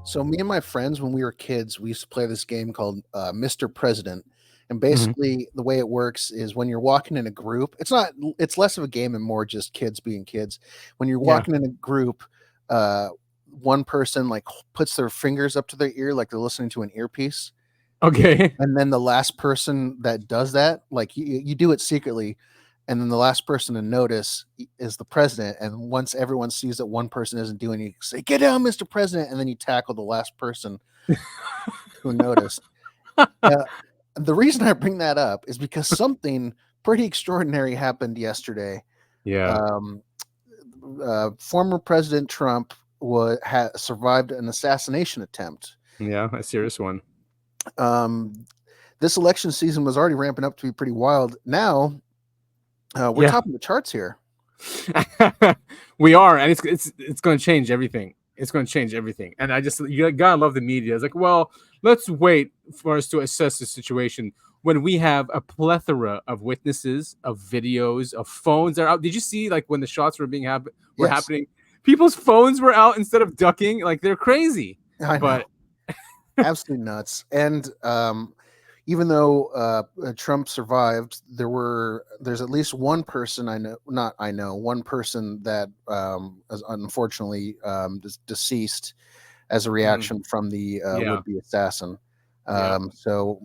So me and my friends, when we were kids, we used to play this game called Mr. President. And Mhm. basically the way it works is when you're walking in a group, it's less of a game and more just kids being kids. When you're Yeah. walking in a group, one person like puts their fingers up to their ear like they're listening to an earpiece. Okay. And then the last person that does that, like you do it secretly, and then the last person to notice is the president. And once everyone sees that one person isn't doing it, you say, "Get down, Mr. President," and then you tackle the last person who noticed. The reason I bring that up is because something pretty extraordinary happened yesterday. Yeah. Former President Trump had survived an assassination attempt. Yeah, a serious one. This election season was already ramping up to be pretty wild. Now we're topping the charts here. We are, and it's going to change everything. It's going to change everything. And you gotta love the media. It's like, well, let's wait for us to assess the situation when we have a plethora of witnesses, of videos, of phones that are out. Did you see like when the shots were happening? People's phones were out instead of ducking. Like they're crazy. I know. Absolutely nuts. And even though Trump survived, there's at least one person one person that is unfortunately deceased as a reaction from the would-be assassin. So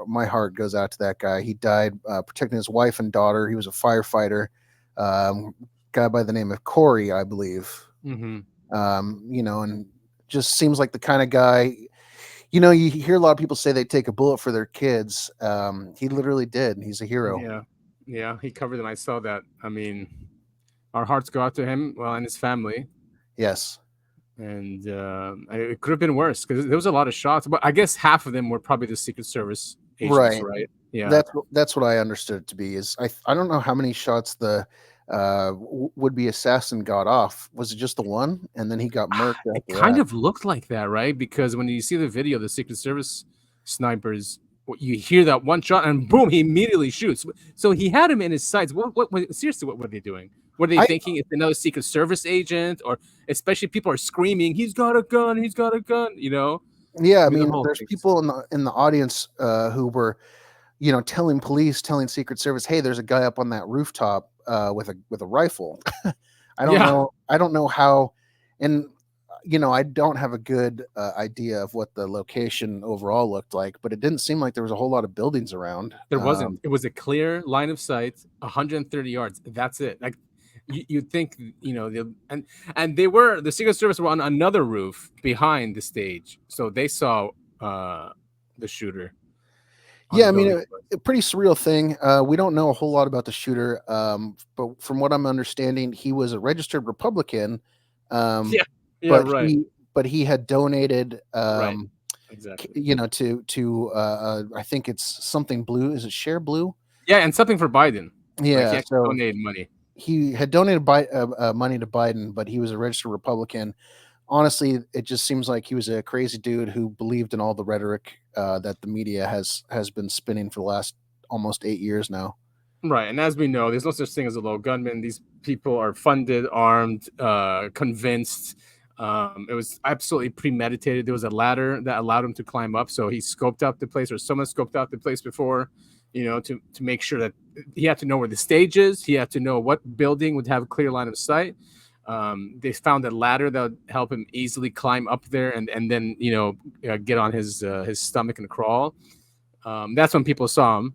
my heart goes out to that guy. He died protecting his wife and daughter. He was a firefighter, guy by the name of Corey, I believe. Mm-hmm. And just seems like the kind of guy. You hear a lot of people say they take a bullet for their kids. He literally did. He's a hero. Yeah, he covered them. I saw that. I mean, our hearts go out to him, and his family. Yes. And it could have been worse because there was a lot of shots, but I guess half of them were probably the Secret Service agents, right? Yeah. That's what I understood it to be. Is I don't know how many shots the would-be assassin got off. Was it just the one, and then he got murked? It kind of looked like that, right? Because when you see the video, the Secret Service snipers, you hear that one shot, and boom, he immediately shoots. So he had him in his sights. Seriously, what were they doing? Were they thinking it's another Secret Service agent, or especially people are screaming, "He's got a gun! He's got a gun!" Yeah, I mean, there's people in the audience who were, telling Secret Service, "Hey, there's a guy up on that rooftop with a rifle." I don't know how, and I don't have a good idea of what the location overall looked like, but it didn't seem like there was a whole lot of buildings around. There wasn't. It was a clear line of sight, 130 yards. That's it. Like you'd think, and the Secret Service were on another roof behind the stage, so they saw the shooter. Yeah, I mean, a pretty surreal thing. We don't know a whole lot about the shooter, but from what I'm understanding, he was a registered Republican. But he had donated, exactly. To I think it's something blue. Is it Share Blue? Yeah, and something for Biden. Yeah, so donated money. He had donated money to Biden, but he was a registered Republican. Honestly, it just seems like he was a crazy dude who believed in all the rhetoric that the media has been spinning for the last almost 8 years now. Right, and as we know, there's no such thing as a low gunman. These people are funded, armed, convinced. It was absolutely premeditated. There was a ladder that allowed him to climb up, so he scoped out the place, or someone scoped out the place before, to make sure that he had to know where the stage is. He had to know what building would have a clear line of sight. They found a ladder that would help him easily climb up there and then get on his stomach and crawl. That's when people saw him.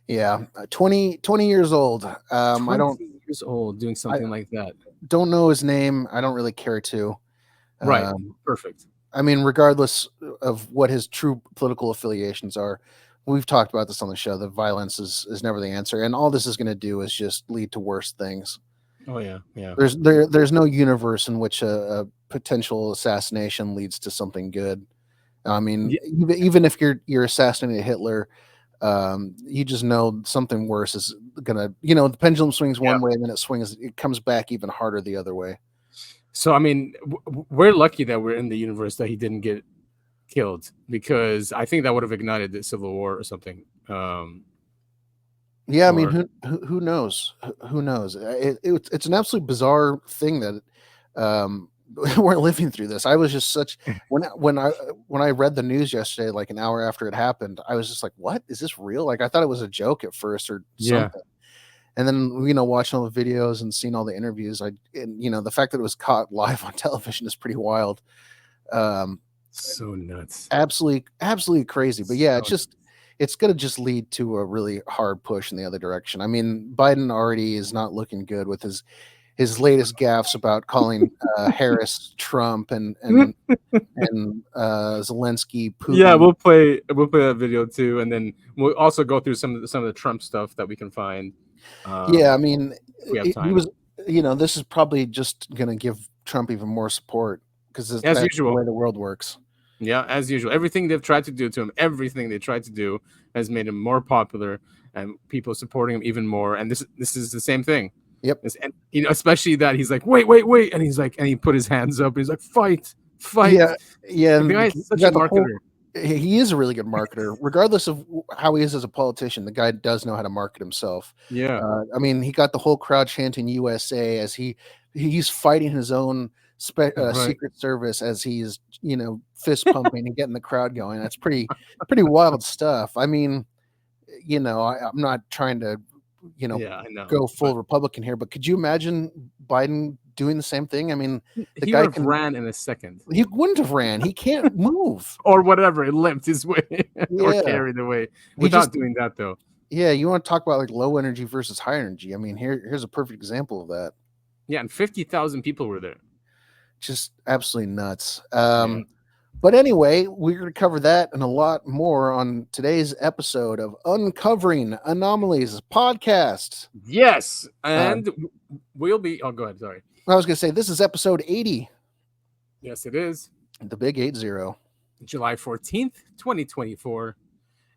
Yeah, 20 years old. 20 years old doing something like that. Don't know his name. I don't really care to. Right. Perfect. I mean, regardless of what his true political affiliations are, we've talked about this on the show. The violence is never the answer, and all this is going to do is just lead to worse things. Oh yeah. There's no universe in which a potential assassination leads to something good. I mean, even if you're assassinating Hitler, you just know something worse is gonna. The pendulum swings one way, and then it comes back even harder the other way. So I mean, we're lucky that we're in the universe that he didn't get killed, because I think that would have ignited the Civil War or something. Yeah, I mean, or who knows? Who knows? It's an absolutely bizarre thing that um, we're living through this. I was just such when I read the news yesterday, like an hour after it happened, I was just like, "What is this real?" Like I thought it was a joke at first or yeah, something, and then watching all the videos and seeing all the interviews, the fact that it was caught live on television is pretty wild. Um, so nuts. absolutely crazy. But yeah, So it's going to just lead to a really hard push in the other direction. I mean, Biden already is not looking good with his latest gaffes about calling Harris Trump and Zelensky yeah, Putin. we'll play that video too, and then we'll also go through some of the Trump stuff that we can find, Yeah, I um, mean, if we have he time. was, this is probably just going to give Trump even more support because As that's the usual, way the world works. yeah, as usual. Everything they've tried to do to him, everything they tried to do, has made him more popular, and people supporting him even more. And this is the same thing. Yep. And especially that he's like, wait, and he's like, and he put his hands up. He's like, fight. Yeah, yeah, The guy and is you such a got the whole. marketer. He is a really good marketer, regardless of how he is as a politician. The guy does know how to market himself. Yeah, I mean, he got the whole crowd chanting USA as he's fighting his own right. secret service as he's fist pumping and getting the crowd going. That's pretty wild stuff. I mean, I'm not trying to you know Yeah, I know, go but full Republican here, but could you imagine Biden doing the same thing? I mean, the he would guy have can. ran in a second, He wouldn't have ran. He can't move. or whatever. It limped his way, or Yeah. carried away. He Without just doing that, though. Yeah, you want to talk about like low energy versus high energy. I mean, here's a perfect example of that. Yeah, and 50,000 people were there. Just absolutely nuts. Yeah. But anyway, we're going to cover that and a lot more on today's episode of Uncovering Anomalies Podcast. Yes, Uh, and we'll be. Oh, go ahead. Sorry. I was going to say this is episode 80, Yes, it is the big 80. July 14th, 2024,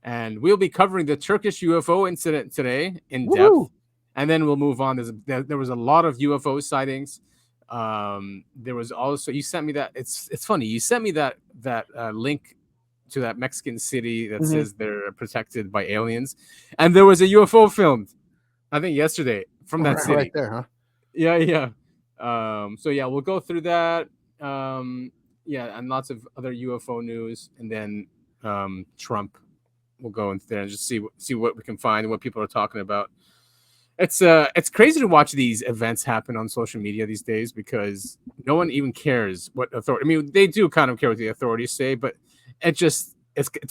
and we'll be covering the Turkish UFO incident today in Woohoo! depth, and then we'll move on. There was a lot of UFO sightings. There was also, you sent me that. It's funny. You sent me that link to that Mexican city that Mhm. says they're protected by aliens, and there was a UFO filmed, I think yesterday, from that Right city. there, huh? Yeah. So yeah, we'll go through that. Yeah, and lots of other UFO news, and then Trump. We'll go in there and just see what we can find and what people are talking about. It's crazy to watch these events happen on social media these days because no one even cares what authority. I mean, they do kind of care what the authorities say, but it's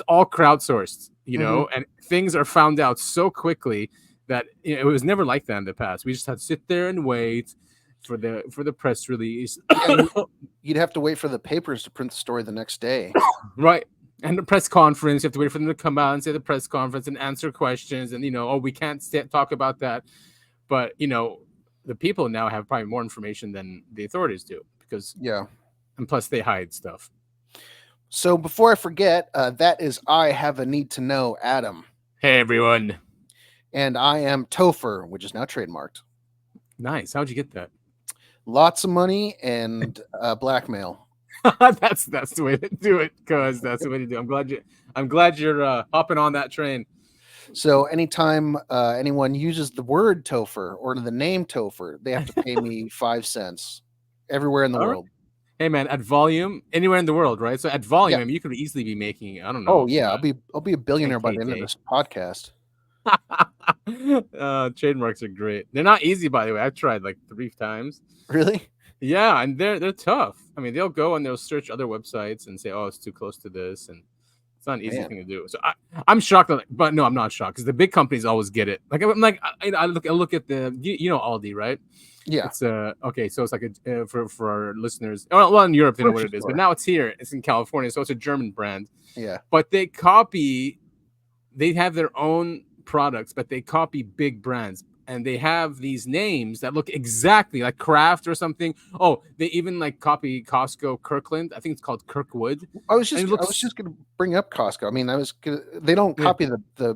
all crowdsourced, Mhm. and things are found out so quickly that it was never like that in the past. We just had to sit there and wait for the press release. Yeah, you'd have to wait for the papers to print the story the next day. Right. And the press conference, you have to wait for them to come out and say the press conference and answer questions. And, oh, we can't talk about that. But, the people now have probably more information than the authorities do because, Yeah. and plus they hide stuff. So before I forget, that is I Have a Need to Know, Adam. Hey, everyone. And I am Topher, which is now trademarked. Nice. How'd you get that? Lots of money and blackmail. That's the way to do it, cuz that's the way to do it. I'm glad you're hopping on that train. So anytime anyone uses the word Topher or the name Topher, they have to pay me 5 cents everywhere in the All right. world. Hey man, at volume, anywhere in the world, right? So at volume, Yeah. I mean, you could easily be making, I don't Oh know, yeah, I'll be a billionaire by the 10K end of day. this podcast. Trademarks are great. They're not easy, by the way. I've tried like 3 times. Really? Yeah, and they're tough. I mean, they'll go and they'll search other websites and say, "Oh, it's too close to this," and it's not an easy Man. thing to do. So I'm shocked, but no, I'm not shocked because the big companies always get it. Like I'm like I look at the Aldi, right? Yeah. It's okay, so it's like a for our listeners. Well, in Europe they know what Grocery it is, store. but now it's here. It's in California, so it's a German brand. Yeah. But they copy. They have their own products, but they copy big brands. And they have these names that look exactly like Kraft or something. Oh, they even like copy Costco Kirkland. I think it's called Kirkwood. I was just looks, going to bring up Costco. I mean, they don't Yeah. copy the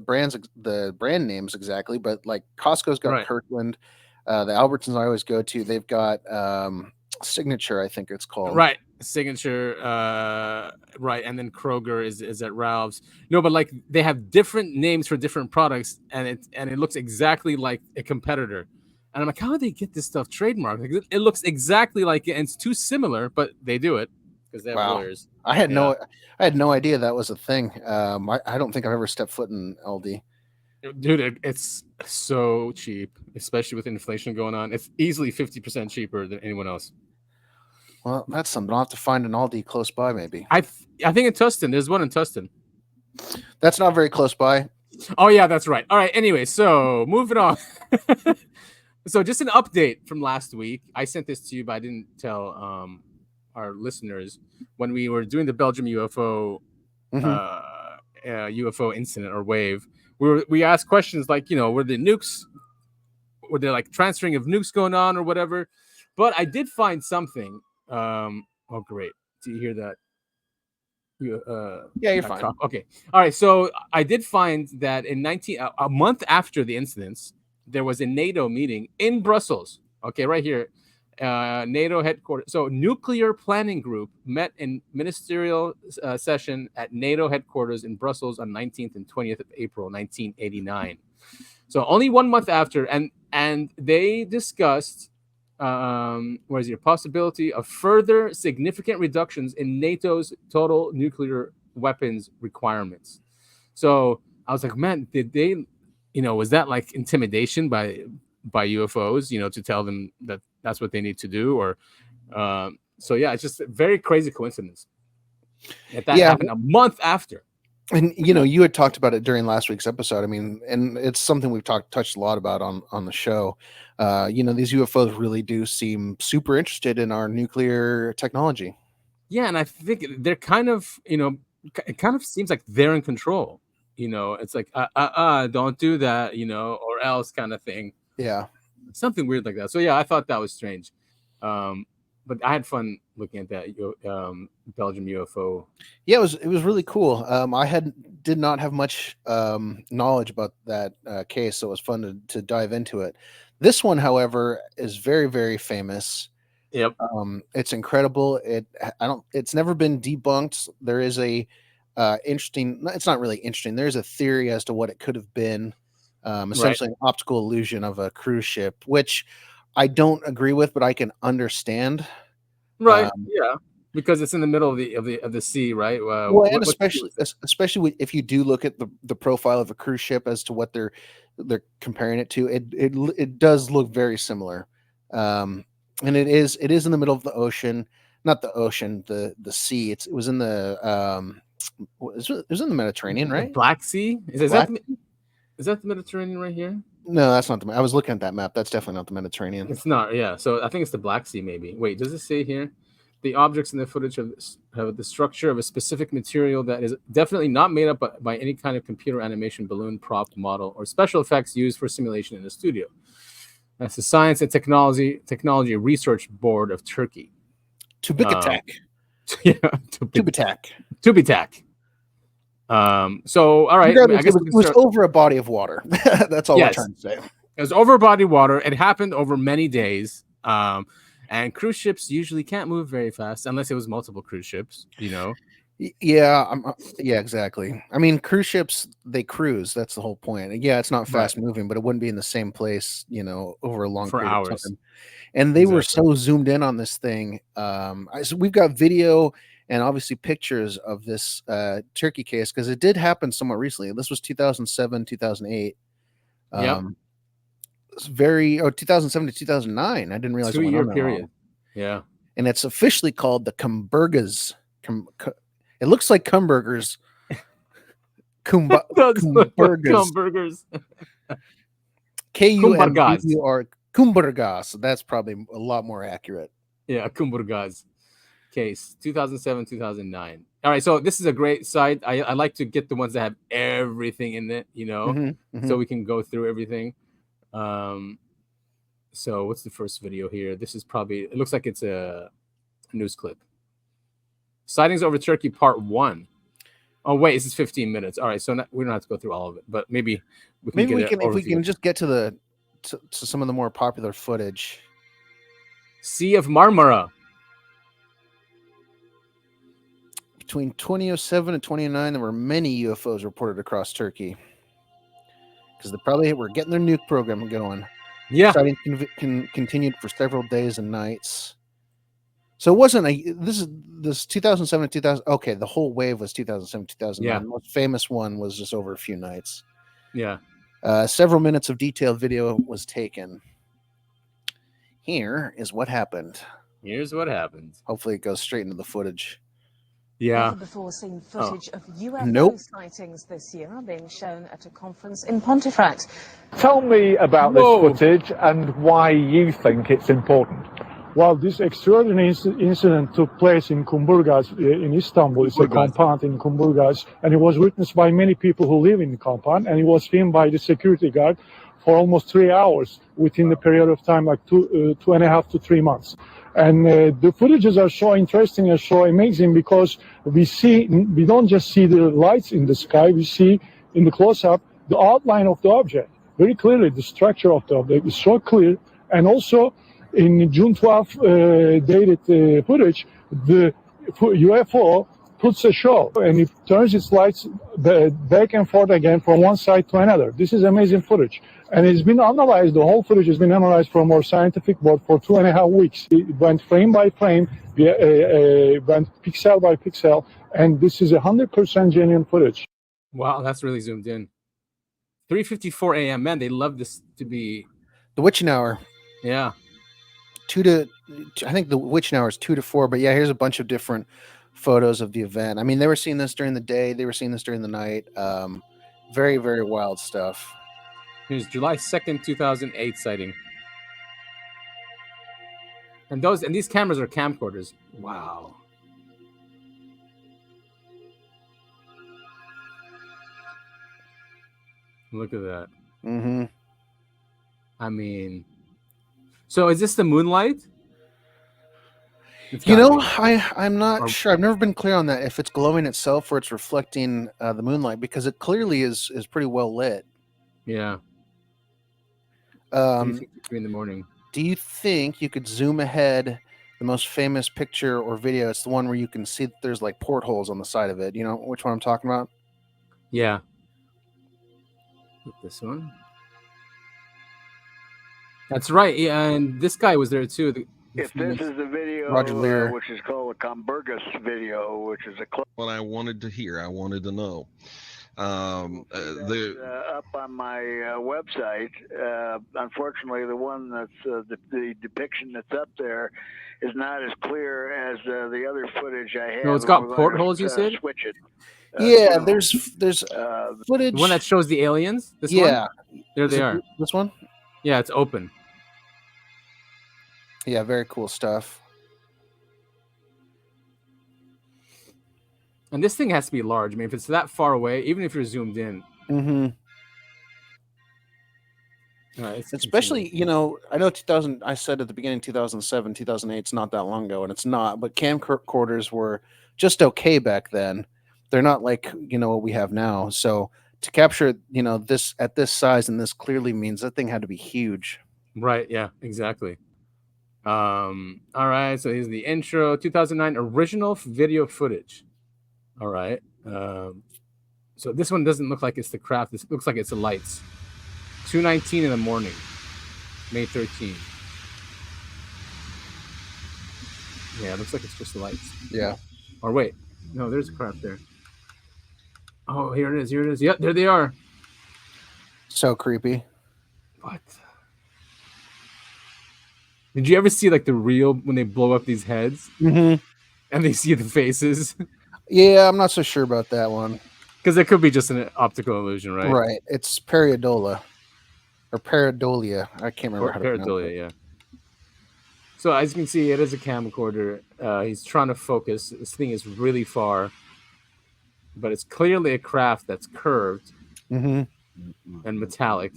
brand names exactly, but like Costco's got Right. Kirkland, the Albertsons I always go to, they've got Signature, I think it's called. Right, Signature, right, and then Kroger is at Ralph's. No, but like they have different names for different products, and it looks exactly like a competitor. And I'm like, how do they get this stuff trademarked? Like, it looks exactly like it, and it's too similar, but they do it because they have Wow. lawyers. I had Yeah. I had no idea that was a thing. I don't think I've ever stepped foot in LD. Dude, it's so cheap, especially with inflation going on. It's easily 50% cheaper than anyone else. Well, that's something. I'll have to find an Aldi close by, maybe. I think in Tustin, there's one in Tustin. That's not very close by. Oh yeah, that's right. All right. Anyway, so moving on. So just an update from last week. I sent this to you, but I didn't tell our listeners when we were doing the Belgium UFO UFO incident or wave. We asked questions like, were there like transferring of nukes going on or whatever? But I did find something. Oh, great! Do you hear that? Yeah, you're fine. Okay. All right. So I did find that a month after the incidents, there was a NATO meeting in Brussels. Okay, right here, NATO headquarters. So nuclear planning group met in ministerial session at NATO headquarters in Brussels on 19th and 20th of April, 1989. So only 1 month after, and they discussed possibility of further significant reductions in NATO's total nuclear weapons requirements. So I was like, man, did they, was that like intimidation by UFOs, to tell them that that's what they need to do? Or so yeah, it's just a very crazy coincidence that happened a month after. And you had talked about it during last week's episode. I mean, and it's something we've touched a lot about on the show. These UFOs really do seem super interested in our nuclear technology. Yeah, and I think they're kind of, it kind of seems like they're in control. It's like don't do that, or else kind of thing. Yeah, something weird like that. So yeah, I thought that was strange. But I had fun looking at that Belgium UFO. Yeah, it was really cool. I did not have much knowledge about that case, so it was fun to dive into it. This one, however, is very, very famous. Yep. It's incredible. It's never been debunked. There is a interesting. It's not really interesting. There's a theory as to what it could have been. Essentially, an optical illusion of a cruise ship, which I don't agree with, but I can understand. Right. Yeah. Because it's in the middle of the sea, right? And especially if you do look at the profile of a cruise ship as to what they're comparing it to, it does look very similar. And it is in the middle of the ocean, not the ocean, the sea. It was in the it was in the Mediterranean, right? The Black Sea. Is that the Mediterranean right here? No, that's not I was looking at that map. That's definitely not the Mediterranean. It's not. Yeah. So I think it's the Black Sea. Maybe. Wait. Does it say here? The objects in the footage have the structure of a specific material that is definitely not made up by any kind of computer animation, balloon, prop, model, or special effects used for simulation in the studio. That's the Science and Technology Research Board of Turkey. Tubitac. Yeah, Tubitac. So, all right. I guess it was over a body of water. That's all we're trying to say. It was over a body of water. It happened over many days. And cruise ships usually can't move very fast unless it was multiple cruise ships, Yeah, yeah, exactly. I mean, cruise ships, they cruise. That's the whole point. Yeah, it's not fast moving, but it wouldn't be in the same place, over a long period of time. And they were so zoomed in on this thing. So we've got video and obviously pictures of this Turkey case because it did happen somewhat recently. This was 2007, 2008. Yep. 2007 to 2009. I didn't realize 2 year period. Yeah. And it's officially called the Kumburgas. It looks like Kumburgers. Kumburgers. Kumburgas. Kumburgas. That's probably a lot more accurate. Yeah, Kumburgas case 2007, 2009. All right, so this is a great site. I like to get the ones that have everything in it, so we can go through everything. So what's the first video here? This is probably, it looks like it's a news clip. Sightings over Turkey part 1. Oh wait, this is 15 minutes. All right, so we don't have to go through all of it, but maybe we can if we can just get to some of the more popular footage. Sea of Marmara. Between 2007 and 2009, there were many UFOs reported across Turkey because they probably were getting their nuke program going. Yeah. Sightings continued for several days and nights. So it wasn't this 2007 to 2000. Okay, the whole wave was 2007 2009. Yeah. The most famous one was just over a few nights. Yeah. Several minutes of detailed video was taken. Here is what happened. Here's what happened. Hopefully, it goes straight into the footage. Yeah. Never before seen footage of UFO Nope. sightings this year are being shown at a conference in Pontefract. Tell me about this footage and why you think it's important. Well, this extraordinary incident took place in Kumburgaz in Istanbul. It's a compound in Kumburgaz, and it was witnessed by many people who live in the compound, and it was filmed by the security guard for almost 3 hours within the period of time, like 2.5 to 3 months. And the footages are so interesting and so amazing because we don't just see the lights in the sky, we see in the close-up the outline of the object. Very clearly, the structure of the object is so clear, and also in June 12th dated footage, the UFO puts a show and it turns its lights back and forth again from one side to another. This is amazing footage. And it's been analyzed, the whole footage has been analyzed from our scientific board for 2.5 weeks. It went frame by frame, went pixel by pixel, and this is 100% genuine footage. Wow, that's really zoomed in. 3:54 a.m. Man, they love this to be the witching hour. Yeah. I think the witching hour is 2 to 4, but yeah, here's a bunch of different photos of the event. I mean, they were seeing this during the day, they were seeing this during the night. Very, very wild stuff. Here's July 2nd, 2008 sighting. And these cameras are camcorders. Wow. Look at that. Mm-hmm. I mean, so is this the moonlight? You know, I'm not sure. I've never been clear on that, if it's glowing itself or it's reflecting the moonlight, because it clearly is pretty well lit. Yeah. 3:53 in the morning. Do you think you could zoom ahead? The most famous picture or video, it's the one where you can see that there's like portholes on the side of it. You know which one I'm talking about? Yeah. This one. That's right. Yeah, and this guy was there too. If this is the video, which is called a Kumburgaz video, which is a what I wanted to hear, I wanted to know. Up on my website. Unfortunately, the one that's the depiction that's up there is not as clear as the other footage I have. No, it's got portholes. You said. Switch it. Yeah, there's footage. The one that shows the aliens. This one? There they are. This one? Yeah, it's open. Yeah, very cool stuff. And this thing has to be large. I mean, if it's that far away, even if you're zoomed in. Mm-hmm. Especially, you know, I know 2000. I said at the beginning, 2007, 2008. It's not that long ago, and it's not. But camcorders were just okay back then. They're not like, you know, what we have now. So to capture, you know, this at this size and this clearly means that thing had to be huge. Right. Yeah. Exactly. All right. So here's the intro. 2009 original video footage. All right. So this one doesn't look like it's the craft. This looks like it's the lights. 2:19 in the morning, May 13. Yeah, it looks like it's just the lights. Yeah. Or wait, no, there's a craft there. Oh, here it is. Here it is. Yep, there they are. So creepy. What? Did you ever see like the real when they blow up these heads and they see the faces? Yeah, I'm not so sure about that one. Because it could be just an optical illusion, right? Right. It's pareidolia. Or pareidolia. I can't remember how to pronounce it. Pareidolia, yeah. So as you can see, it is a camcorder. He's trying to focus. This thing is really far. But it's clearly a craft that's curved and metallic.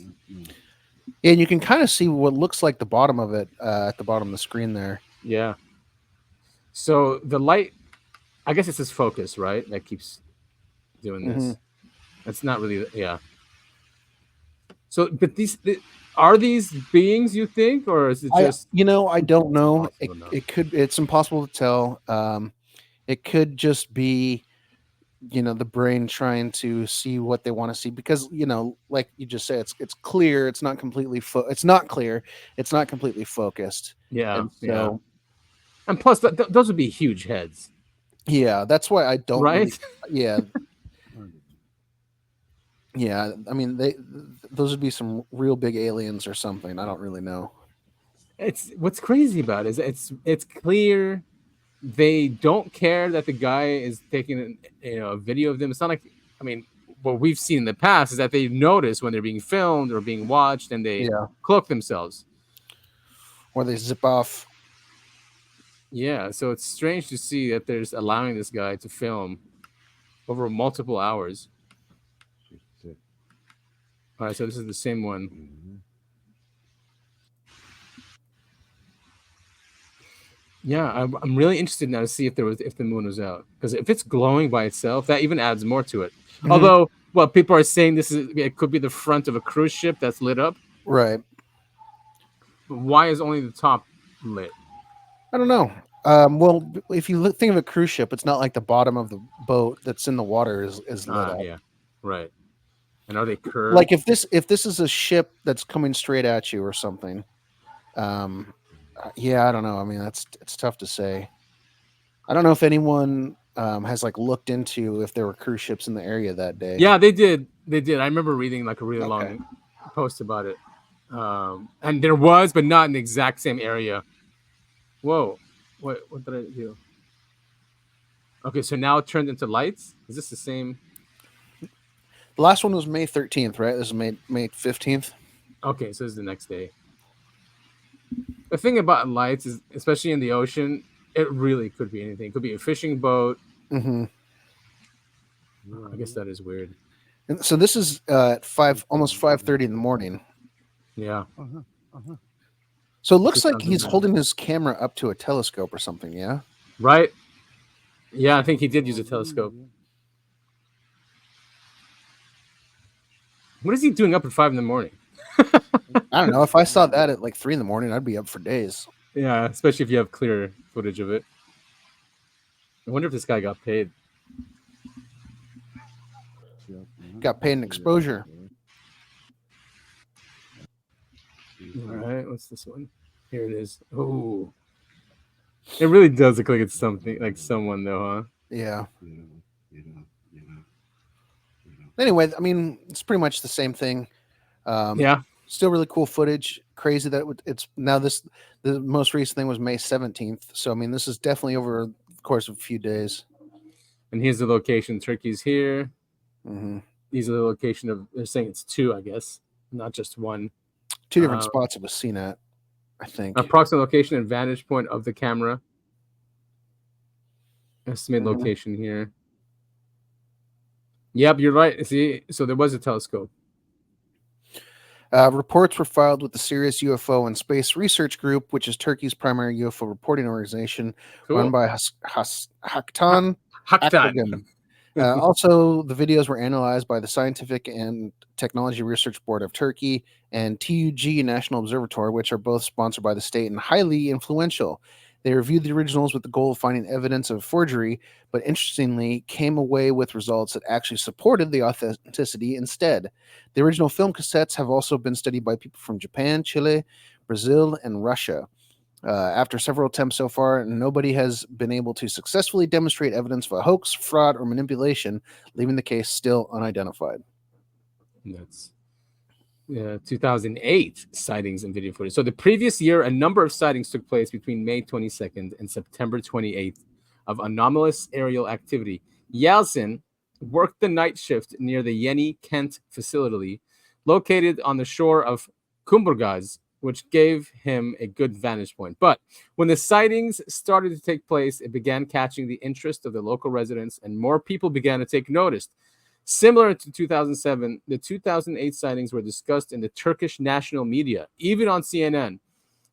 Yeah, and you can kind of see what looks like the bottom of it at the bottom of the screen there. Yeah. So the light, I guess it's his focus, right? That keeps doing this. That's not really, yeah. So, but Are these beings, you think, or is it just? I don't know. Impossible to know. It's impossible to tell. It could just be, the brain trying to see what they want to see, because like you just said, it's clear, it's not completely it's not clear, it's not completely focused. Yeah, And so and plus those would be huge heads, yeah, that's why I don't right? yeah. Yeah, I mean, those would be some real big aliens or something. I don't really know. It's what's crazy about it is it's clear they don't care that the guy is taking a video of them. It's not like, I mean, what we've seen in the past is that they notice when they're being filmed or being watched, and they cloak themselves, or they zip off. Yeah, so it's strange to see that there's allowing this guy to film over multiple hours. All right, so this is the same one. Yeah, I'm really interested now to see if the moon was out, because if it's glowing by itself, that even adds more to it. Mm-hmm. Although, people are saying it could be the front of a cruise ship that's lit up, right? But why is only the top lit? I don't know. Well, if you think of a cruise ship, it's not like the bottom of the boat that's in the water is lit up. Yeah, right. And are they curved? Like if this is a ship that's coming straight at you or something. Yeah, I don't know. I mean, it's tough to say. I don't know if anyone has looked into if there were cruise ships in the area that day. Yeah, they did. I remember reading a really long post about it. And there was, but not in the exact same area. Whoa. What did I do? Okay, so now it turned into lights? Is this the same? The last one was May 13th, right? This is May 15th. Okay, so this is the next day. The thing about lights is, especially in the ocean, it really could be anything. It could be a fishing boat. Mm-hmm. I guess that is weird. And so this is at almost 5:30 in the morning. Yeah. So it looks like he's holding his camera up to a telescope or something, yeah? Right? Yeah, I think he did use a telescope. What is he doing up at 5 in the morning? I don't know. If I saw that at 3 in the morning, I'd be up for days. Yeah, especially if you have clear footage of it. I wonder if this guy got paid. Got paid in exposure. All right, what's this one? Here it is. Oh, it really does look like it's something like someone, though, huh? Yeah. Anyway, I mean, it's pretty much the same thing. Yeah. Still really cool footage. Crazy that it's now the most recent thing was May 17th. So, I mean, this is definitely over the course of a few days. And here's the location. Turkey's here. Mm-hmm. These are the location of, they're saying it's 2, I guess, not just 1. 2 different spots it was seen at, I think. Approximate location and vantage point of the camera. Estimate location here. Yep, you're right. See, so there was a telescope. Reports were filed with the Serious UFO and Space Research Group, which is Turkey's primary UFO reporting organization, run by Haktan. Also, the videos were analyzed by the Scientific and Technology Research Board of Turkey and TUG National Observatory, which are both sponsored by the state and highly influential. They reviewed the originals with the goal of finding evidence of forgery, but interestingly came away with results that actually supported the authenticity instead. The original film cassettes have also been studied by people from Japan, Chile, Brazil, and Russia. After several attempts so far, nobody has been able to successfully demonstrate evidence of a hoax, fraud, or manipulation, leaving the case still unidentified. That's 2008 sightings and video footage. So the previous year, a number of sightings took place between May 22nd and September 28th of anomalous aerial activity. Yeltsin worked the night shift near the Yeni Kent facility, located on the shore of Kumburgaz, which gave him a good vantage point. But when the sightings started to take place, it began catching the interest of the local residents, and more people began to take notice. Similar to 2007, the 2008 sightings were discussed in the Turkish national media, even on CNN,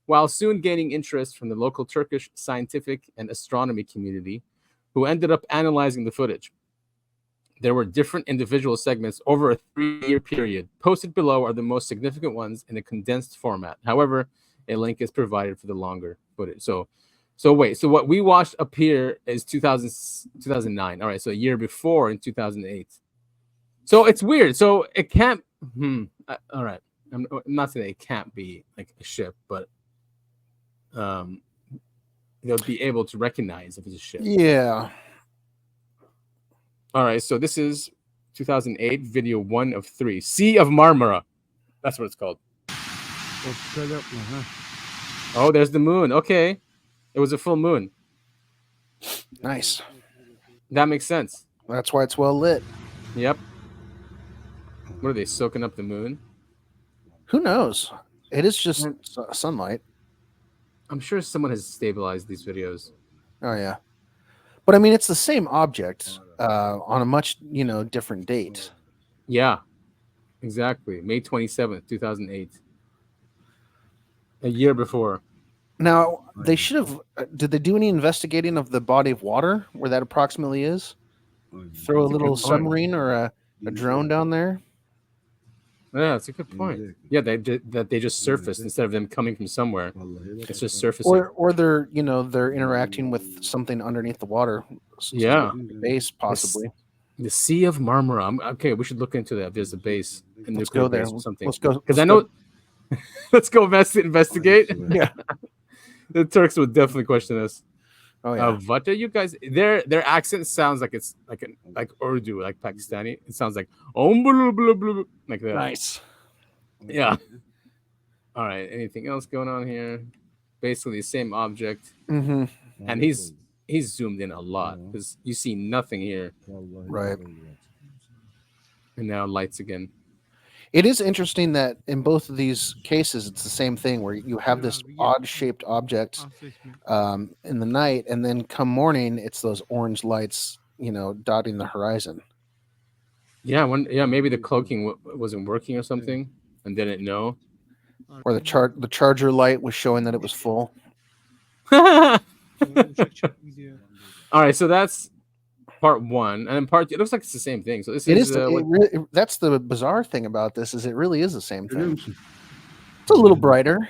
while soon gaining interest from the local Turkish scientific and astronomy community, who ended up analyzing the footage. There were different individual segments over a 3-year period. Posted below are the most significant ones in a condensed format. However, a link is provided for the longer footage. So wait. So what we watched up here is 2009. All right. So a year before in 2008. So it's weird. So it can't. All right. I'm not saying it can't be like a ship, but they'll be able to recognize if it's a ship. Yeah. All right, so this is 2008, video 1 of 3. Sea of Marmara. That's what it's called. Oh, there's the moon. Okay. It was a full moon. Nice. That makes sense. That's why it's well lit. Yep. What are they, soaking up the moon? Who knows? It is just sunlight. I'm sure someone has stabilized these videos. Oh, yeah. But I mean, it's the same object on a much, different date. Yeah, exactly. May 27th, 2008. A year before. Now, they should have. Did they do any investigating of the body of water where that approximately is? Throw a little submarine or a drone down there? Yeah, that's a good point. Yeah, they just surfaced instead of them coming from somewhere. It's just surfacing. Or they're they're interacting with something underneath the water. Yeah, base possibly. The Sea of Marmara. Okay, we should look into that. There's a base. Let's go there. Or something. Let's go. Because I know. Let's go investigate. Yeah, the Turks would definitely question us. Oh yeah. What are you guys? Their accent sounds like it's like Urdu, like Pakistani. It sounds like like that. Nice. Yeah. All right. Anything else going on here? Basically the same object, Mm-hmm. and he's zoomed in a lot because you see nothing here. Right. And now lights again. It is interesting that in both of these cases, it's the same thing where you have this odd-shaped object in the night, and then come morning, it's those orange lights, dotting the horizon. Yeah, maybe the cloaking wasn't working or something, and didn't know. Or the charger light was showing that it was full. All right, so that's part 1, and then part 2, it looks like it's the same thing. So this is that's the bizarre thing about this is it really is the same thing. It's a little brighter,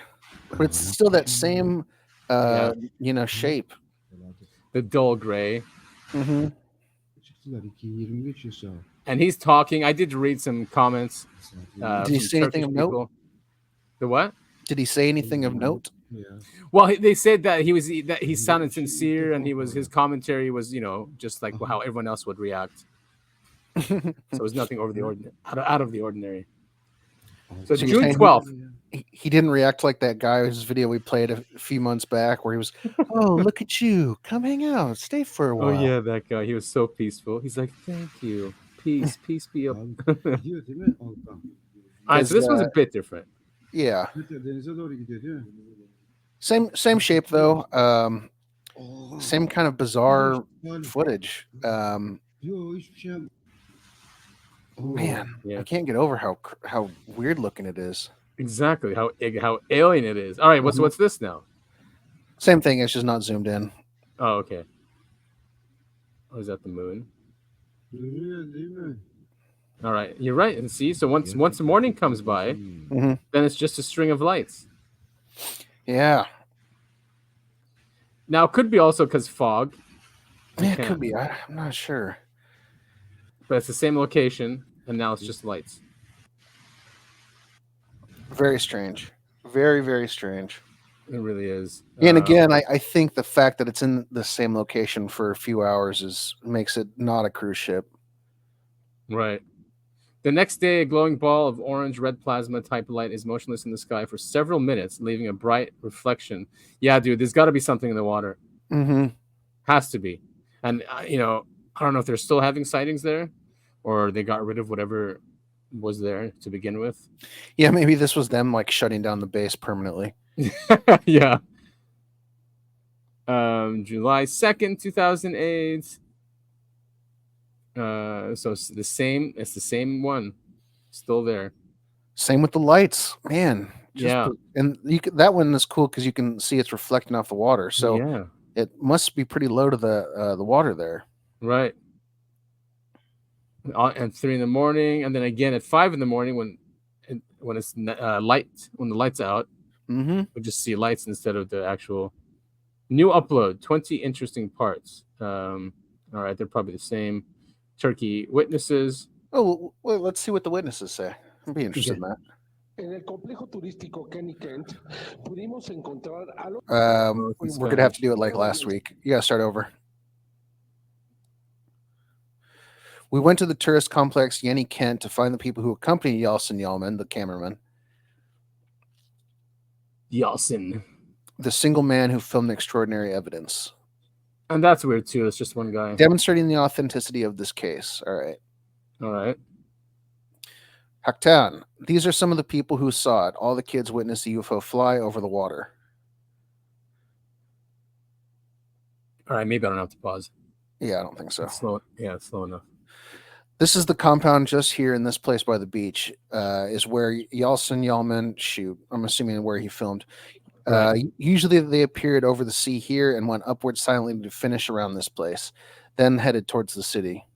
but it's still that same shape. The dull gray. Mm-hmm. And he's talking. I did read some comments. Did he say anything of note? The what? Did he say anything of note? Well, they said that he sounded sincere, and his commentary was just like how everyone else would react. So it was nothing over the ordinary, out of the ordinary. So June 12th. He didn't react like that guy whose video we played a few months back where he was, oh, look at you. Come hang out. Stay for a while. Oh, yeah, that guy. He was so peaceful. He's like, thank you. Peace be up. All right, so this one's a bit different. Yeah. Same shape, though. Same kind of bizarre footage. Man, I can't get over how weird looking it is. Exactly how alien it is. All right, what's this now? Same thing. It's just not zoomed in. Oh, okay. Oh, is that the moon? All right, you're right. And see, so once the morning comes by, then it's just a string of lights. Yeah. Now it could be also because fog. Yeah, it could be. I'm not sure. But it's the same location, and now it's just lights. Very strange. Very, very strange. It really is. And again, I think the fact that it's in the same location for a few hours makes it not a cruise ship. Right. The next day, a glowing ball of orange-red plasma type light is motionless in the sky for several minutes, leaving a bright reflection. Yeah, dude, there's got to be something in the water. Mm-hmm. Has to be. And, I don't know if they're still having sightings there or they got rid of whatever was there to begin with. Yeah, maybe this was them, shutting down the base permanently. Yeah. July 2nd, 2008. So it's the same one, still there. Same with the lights, man. Yeah, and that one is cool because you can see it's reflecting off the water. So yeah, it must be pretty low to the water there. Right. At 3 in the morning, and then again at 5 in the morning when it's light, when the light's out. Mm-hmm. We just see lights instead of the actual new upload. 20 interesting parts. All right, they're probably the same. Turkey witnesses. Oh, well, let's see what the witnesses say. I'd be interested in that. En el complejo turístico Kenny Kent pudimos encontrar algo. We're gonna have to do it like last week. You gotta start over. We went to the tourist complex Yenny Kent to find the people who accompanied Yeltsin Yalman, the cameraman. Yeltsin. The single man who filmed extraordinary evidence. And that's weird too. It's just one guy. Demonstrating the authenticity of this case. All right. All right. Haktan. These are some of the people who saw it. All the kids witnessed the UFO fly over the water. All right. Maybe I don't have to pause. Yeah, I don't think so. It's slow. Yeah, it's slow enough. This is the compound just here in this place by the beach, is where Yeltsin Yalman shoot. I'm assuming where he filmed. Usually they appeared over the sea here and went upward silently to finish around this place, then headed towards the city.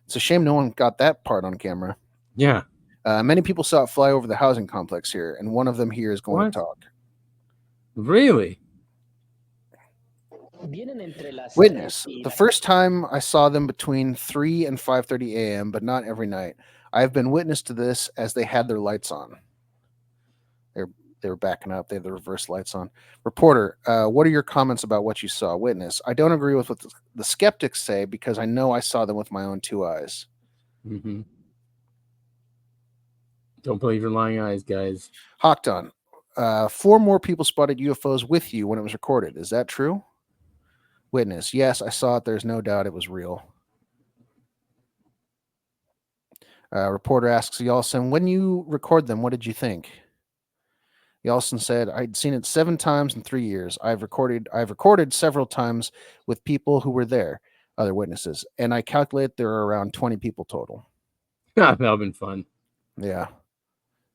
It's a shame no one got that part on camera. Yeah. Many people saw it fly over the housing complex here, and one of them here is going to talk. Really? Witness. The first time I saw them between 3 and 5:30 a.m., but not every night. I have been witness to this as they had their lights on. They were backing up. They had the reverse lights on. Reporter, what are your comments about what you saw? Witness, I don't agree with what the skeptics say because I know I saw them with my own two eyes. Mm-hmm. Don't believe your lying eyes, guys. Haktan, 4 more people spotted UFOs with you when it was recorded. Is that true? Witness, yes, I saw it. There's no doubt it was real. Reporter asks Yeltsin, when you record them, what did you think? Yeltsin said, I'd seen it 7 times in 3 years. I've recorded several times with people who were there, other witnesses, and I calculate there are around 20 people total. That would have been fun. Yeah.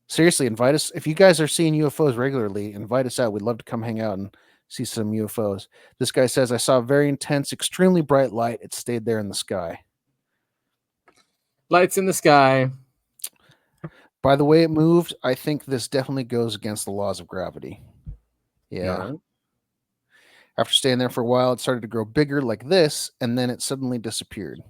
Seriously, invite us. If you guys are seeing UFOs regularly, invite us out. We'd love to come hang out and see some UFOs. This guy says, I saw a very intense, extremely bright light. It stayed there in the sky. Lights in the sky. By the way it moved, I think this definitely goes against the laws of gravity. Yeah. Right. After staying there for a while, it started to grow bigger like this, and then it suddenly disappeared.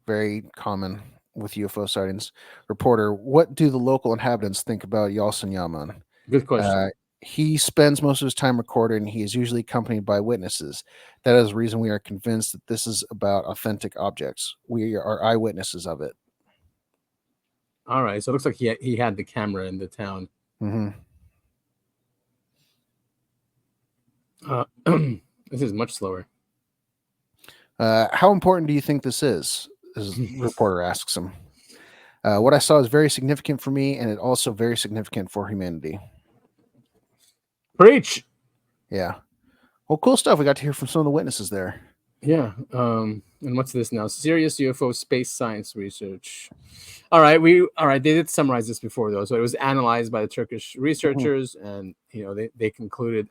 Very common with UFO sightings. Reporter, what do the local inhabitants think about Yeltsin Yalman? Good question. He spends most of his time recording. He is usually accompanied by witnesses. That is the reason we are convinced that this is about authentic objects. We are eyewitnesses of it. All right. So it looks like he had the camera in the town. Mm-hmm. This is much slower. How important do you think this is? As the reporter asks him. What I saw is very significant for me, and it also very significant for humanity. Preach. Yeah. Well, cool stuff. We got to hear from some of the witnesses there. Yeah. And what's this now? Serious UFO space science research. All right. They did summarize this before though. So it was analyzed by the Turkish researchers, and they concluded,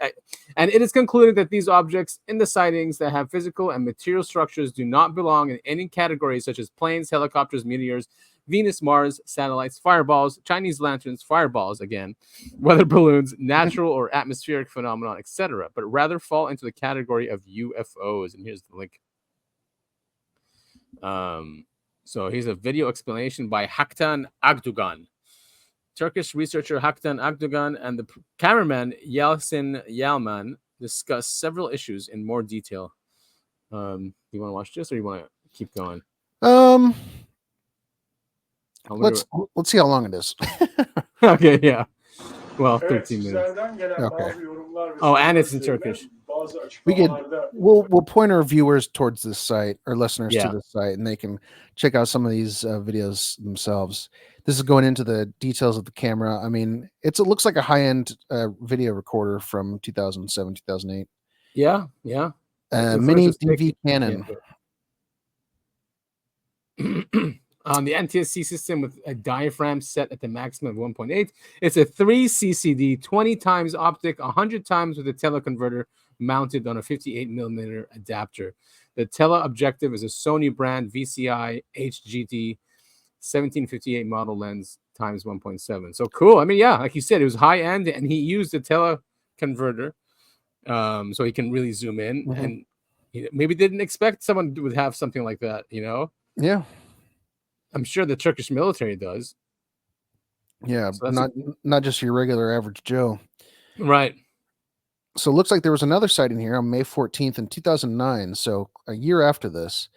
and it is concluded that these objects in the sightings that have physical and material structures do not belong in any category such as planes, helicopters, meteors, Venus, Mars, satellites, fireballs, Chinese lanterns, fireballs again, weather balloons, natural or atmospheric phenomenon, etc., but rather fall into the category of UFOs. And here's the link. So here's a video explanation by Haktan Agdugan. Turkish researcher Haktan Agdugan and the cameraman Yeltsin Yalman discuss several issues in more detail. You want to watch this, or you want to keep going? Let's see how long it is. Okay, yeah. Well, 13 minutes. Okay. Oh, and it's in Turkish. We'll point our viewers towards this site, or listeners to this site, and they can check out some of these videos themselves. This is going into the details of the camera. I mean, it looks like a high-end video recorder from 2007, 2008. Yeah. Mini DV Canon. On the NTSC system with a diaphragm set at the maximum of 1.8. It's a 3 CCD, 20 times optic, 100 times with a teleconverter mounted on a 58 millimeter adapter. The teleobjective is a Sony brand VCI HGD 1758 model lens times 1.7. So cool. I mean, yeah, like you said, it was high end, and he used a teleconverter, so he can really zoom in. Mhm. And he maybe didn't expect someone would have something like that. Yeah. I'm sure the Turkish military does. Yeah, So that's not just your regular average Joe. right. So it looks like there was another sighting here on May 14th in 2009, so a year after this.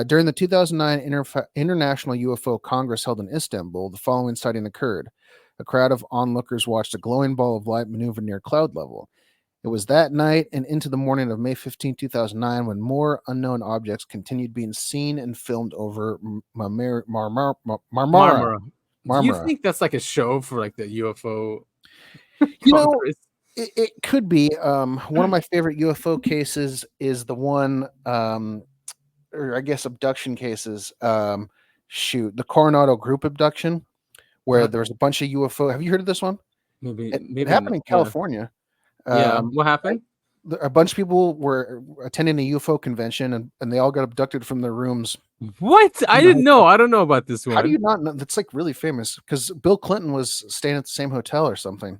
During the 2009 International UFO Congress held in Istanbul, the following sighting occurred. A crowd of onlookers watched a glowing ball of light maneuver near cloud level. It was that night and into the morning of May 15, 2009, when more unknown objects continued being seen and filmed over Marmara. Marmara. Do you Marmara. think that's like a show for like the UFO? You know, Congress? it could be. One of my favorite UFO cases is the one, or I guess abduction cases. The Coronado Group abduction, where there was a bunch of UFO. Have you heard of this one? Maybe It happened in California. Yeah. What happened? A bunch of people were attending a UFO convention, and they all got abducted from their rooms. What? I didn't know. I don't know about this one. How do you not know? That's like really famous because Bill Clinton was staying at the same hotel or something.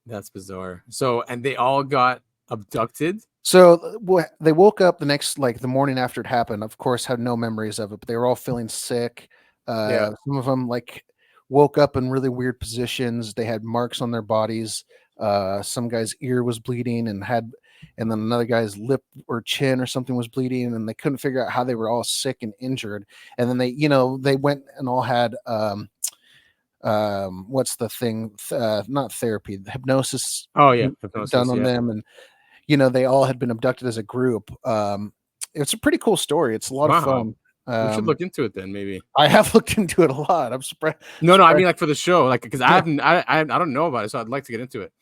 That's bizarre. So, and they all got abducted. So they woke up the morning after it happened. Of course, had no memories of it, but they were all feeling sick. Some of them woke up in really weird positions. They had marks on their bodies. Some guy's ear was bleeding, and then another guy's lip or chin or something was bleeding, and they couldn't figure out how they were all sick and injured. And then they went and all had what's the thing? Not therapy, hypnosis. Oh yeah, hypnosis done on them, and they all had been abducted as a group. It's a pretty cool story. It's a lot of fun. We should look into it then, maybe. I have looked into it a lot. I'm surprised. No, I mean like for the show, like because I don't know about it, so I'd like to get into it.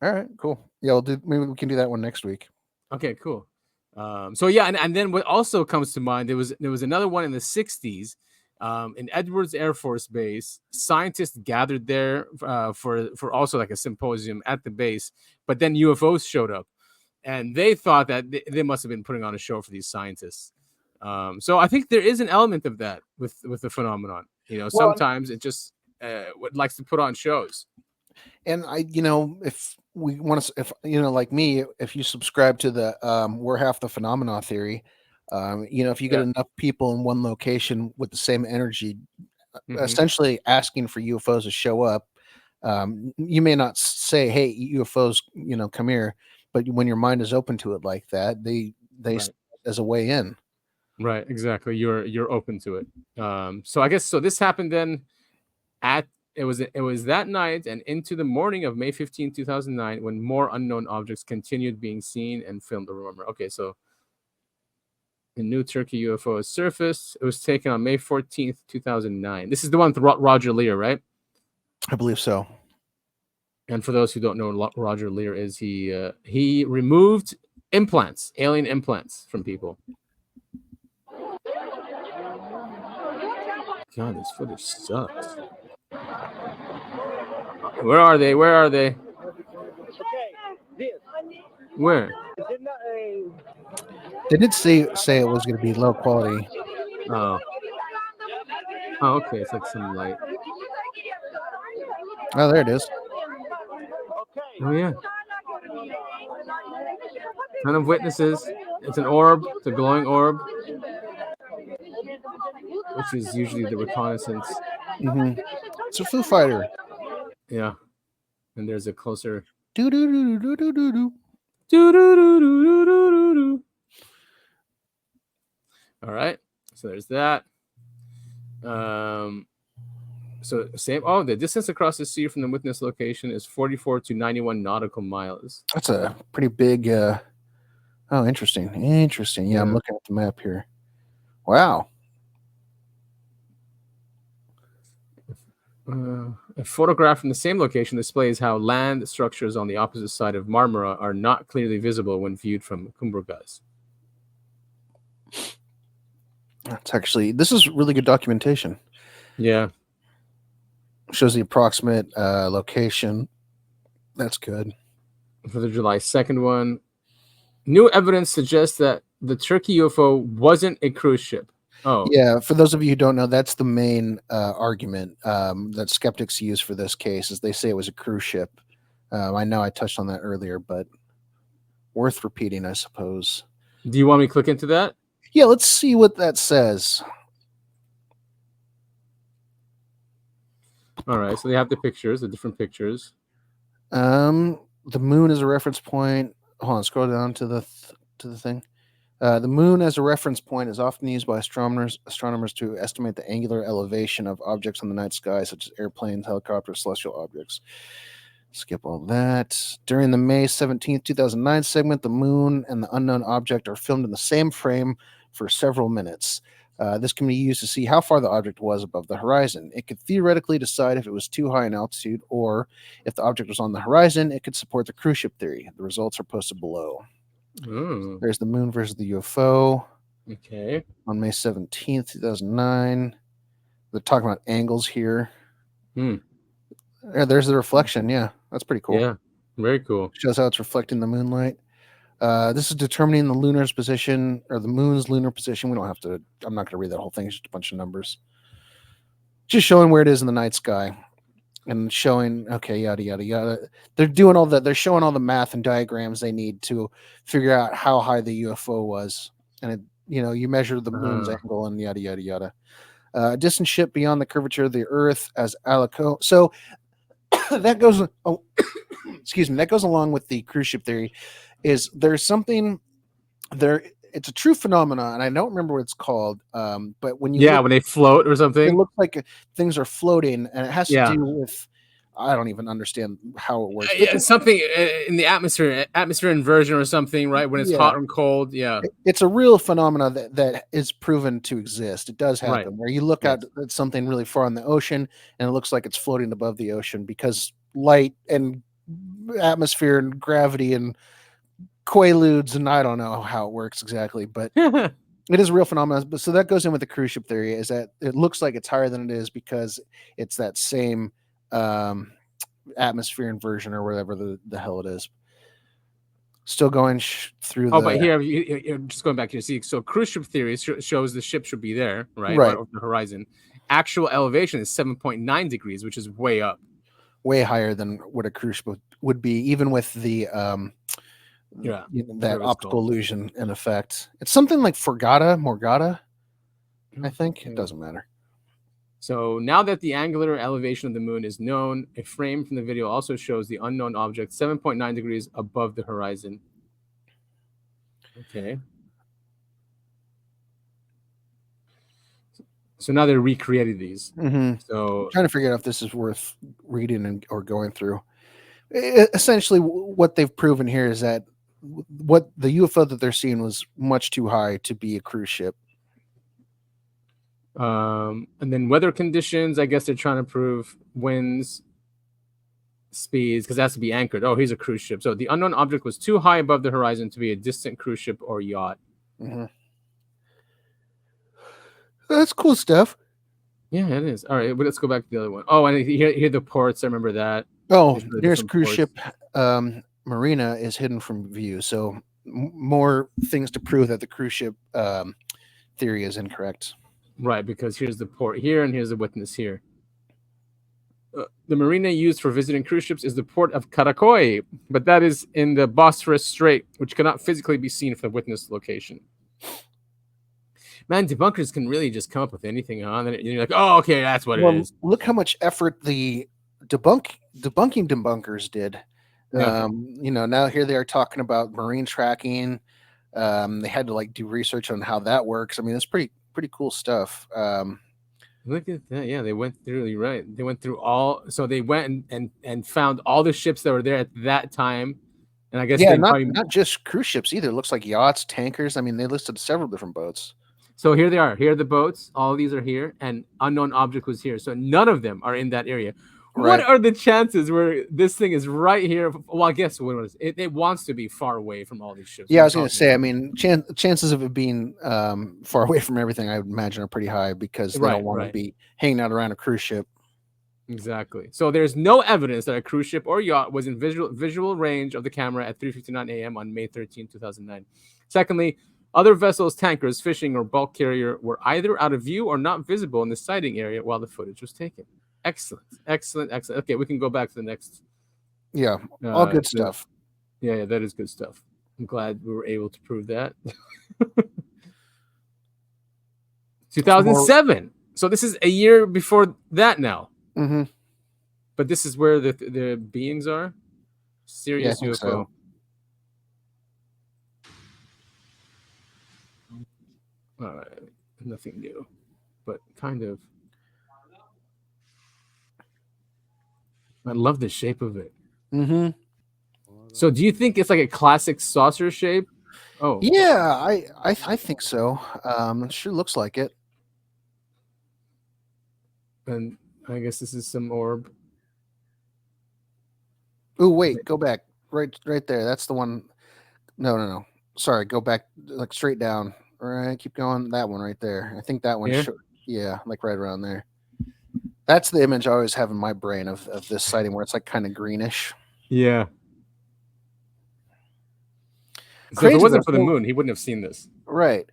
All right, cool. Yeah, maybe we can do that one next week. Okay, cool. So yeah, and then what also comes to mind, there was another one in the 60s. In Edwards Air Force Base, scientists gathered there for also like a symposium at the base, but then UFOs showed up, and they thought that they must have been putting on a show for these scientists. So I think there is an element of that with the phenomenon. Sometimes it just likes to put on shows. And if we want to, like me, if you subscribe to the we're half the phenomena theory, if you get enough people in one location with the same energy, essentially asking for UFOs to show up, you may not say, "Hey, UFOs, come here," but when your mind is open to it like that, they as a way in. Right, exactly. You're open to it. So I guess this happened then it was that night and into the morning of May 15, 2009, when more unknown objects continued being seen and filmed. Remember, okay, so the new Turkey UFO has surfaced. It was taken on May 14th, 2009. This is the one with Roger Lear, right? I believe so. And for those who don't know what Roger Lear is, he removed alien implants from people. God, this footage sucks. Where are they? Where? They did say it was going to be low quality. Oh, okay. It's like some light. Oh, there it is. Oh, yeah. Ton of witnesses. It's an orb. It's a glowing orb, which is usually the reconnaissance. Mm-hmm. It's a Foo Fighter. Yeah. And there's a closer. Do do do do do do do. Do do do do do do. All right. So there's that. So same. Oh, the distance across the sea from the witness location is 44 to 91 nautical miles. That's a pretty big. Interesting. Yeah, I'm looking at the map here. Wow. A photograph from the same location displays how land structures on the opposite side of Marmara are not clearly visible when viewed from Kumburgaz. This is really good documentation. Yeah. Shows the approximate location. That's good. For the July 2nd one, new evidence suggests that the Turkey UFO wasn't a cruise ship. Oh, Yeah, for those of you who don't know, that's the main argument that skeptics use for this case, is they say it was a cruise ship. I know I touched on that earlier, but worth repeating, I suppose. do you want me to click into that? Yeah, let's see what that says. All right, so they have the pictures, the different pictures. The moon is a reference point. Hold on, scroll down to the thing. The moon as a reference point is often used by astronomers to estimate the angular elevation of objects in the night sky, such as airplanes, helicopters, celestial objects. Skip all that. During the May 17th, 2009 segment, the moon and the unknown object are filmed in the same frame for several minutes. This can be used to see how far the object was above the horizon. It could theoretically decide if it was too high in altitude, or if the object was on the horizon, it could support the cruise ship theory. The results are posted below. Oh, There's the moon versus the UFO okay. on May 17th, 2009. They're talking about angles here. Hmm. Yeah, there's the reflection. Yeah, that's pretty cool. Yeah, very cool. Shows how it's reflecting the moonlight. This is determining the lunar's position, or the moon's lunar position. We don't have to, I'm not going to read that whole thing. It's just a bunch of numbers. Just showing where it is in the night sky. And showing, okay, yada, yada, yada. They're doing all that. They're showing all the math and diagrams they need to figure out how high the UFO was. And, it, you measure the moon's angle and yada, yada, yada. A distant ship beyond the curvature of the Earth as Alico. So that goes, excuse me, that goes along with the cruise ship theory. Is there's something there? It's a true phenomenon, and I don't remember what it's called. But when you when they float or something, it looks like things are floating, and it has to do with, I don't even understand how it works. It's something in the atmosphere inversion or something, right? When it's hot and cold. Yeah, it's a real phenomenon that is proven to exist. It does happen, Right. where you look at something really far in the ocean, and it looks like it's floating above the ocean because light and atmosphere and gravity and quaaludes, and I don't know how it works exactly, but it is a real phenomenon. But so that goes in with the cruise ship theory, is that it looks like it's higher than it is because it's that same atmosphere inversion or whatever the hell it is. Still going through. But here, you're just going back here. See, so cruise ship theory shows the ship should be there, right over the horizon. Actual elevation is 7.9 degrees, which is way up, way higher than what a cruise ship would be, even with the that optical illusion in effect. It's something like Morgata, I think. It doesn't matter. So now that the angular elevation of the moon is known, a frame from the video also shows the unknown object 7.9 degrees above the horizon. Okay. So now they recreated these. Mm-hmm. So I'm trying to figure out if this is worth reading or going through. Essentially, what they've proven here is that what the UFO that they're seeing was much too high to be a cruise ship. And then weather conditions, I guess they're trying to prove winds, speeds, because it has to be anchored. Oh, here's a cruise ship. So the unknown object was too high above the horizon to be a distant cruise ship or yacht. Mm-hmm. That's cool stuff. Yeah, it is. All right, but let's go back to the other one. Oh, and here the ports. I remember that. Oh, there's cruise ship. Marina is hidden from view. So more things to prove that the cruise ship theory is incorrect. Right, because here's the port here and here's the witness here. The marina used for visiting cruise ships is the port of Karakoy, but that is in the Bosphorus Strait, which cannot physically be seen from the witness location. Man, debunkers can really just come up with anything, huh? And you're like, oh, okay, that's what it is. Look how much effort the debunking debunkers did. Yeah. Now here they are talking about marine tracking. They had to do research on how that works. I mean, it's pretty cool stuff. Look at that. Yeah, they went through, you're right. They went through so they went and found all the ships that were there at that time. And I guess not just cruise ships either. It looks like yachts, tankers. I mean, they listed several different boats. So here they are. Here are the boats. All of these are here, and unknown object was here. So none of them are in that area. Right. What are the chances where this thing is right here? Well, I guess it wants to be far away from all these ships. Yeah, I was going to say, I mean, chances of it being far away from everything, I would imagine, are pretty high because they don't want to be hanging out around a cruise ship. Exactly. So there's no evidence that a cruise ship or yacht was in visual range of the camera at 3:59 a.m. on May 13, 2009. Secondly, Other vessels, tankers, fishing, or bulk carrier were either out of view or not visible in the sighting area while the footage was taken. Excellent. Okay, we can go back to the next. Yeah, all good stuff. Yeah, that is good stuff. I'm glad we were able to prove that. 2007. So this is a year before that now. Mm-hmm. But this is where the beings are. Serious UFO. So. All right, nothing new, but kind of. I love the shape of it. Mm-hmm. So, do you think it's like a classic saucer shape? Oh, yeah, I think so. It sure looks like it. And I guess this is some orb. Oh, wait, go back. Right there. That's the one. No. Sorry, go back, like straight down. All right, keep going. That one right there. I think that one. Yeah, like right around there. That's the image I always have in my brain of this sighting, where it's like kind of greenish. Yeah. So if it wasn't for the moon, he wouldn't have seen this. Right.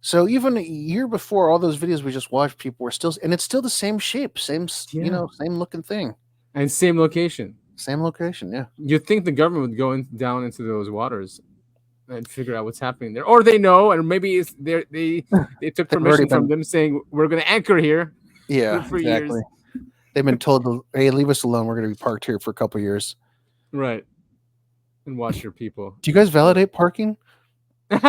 So even a year before, all those videos we just watched, people were still, and it's still the same shape, same looking thing, and same location. Same location, yeah. You'd think the government would go down into those waters and figure out what's happening there, or they know, and maybe it's they took permission from them saying we're going to anchor here. Yeah, for exactly. Years. They've been told, "Hey, leave us alone. We're going to be parked here for a couple of years." Right. And watch your people. Do you guys validate parking? Maybe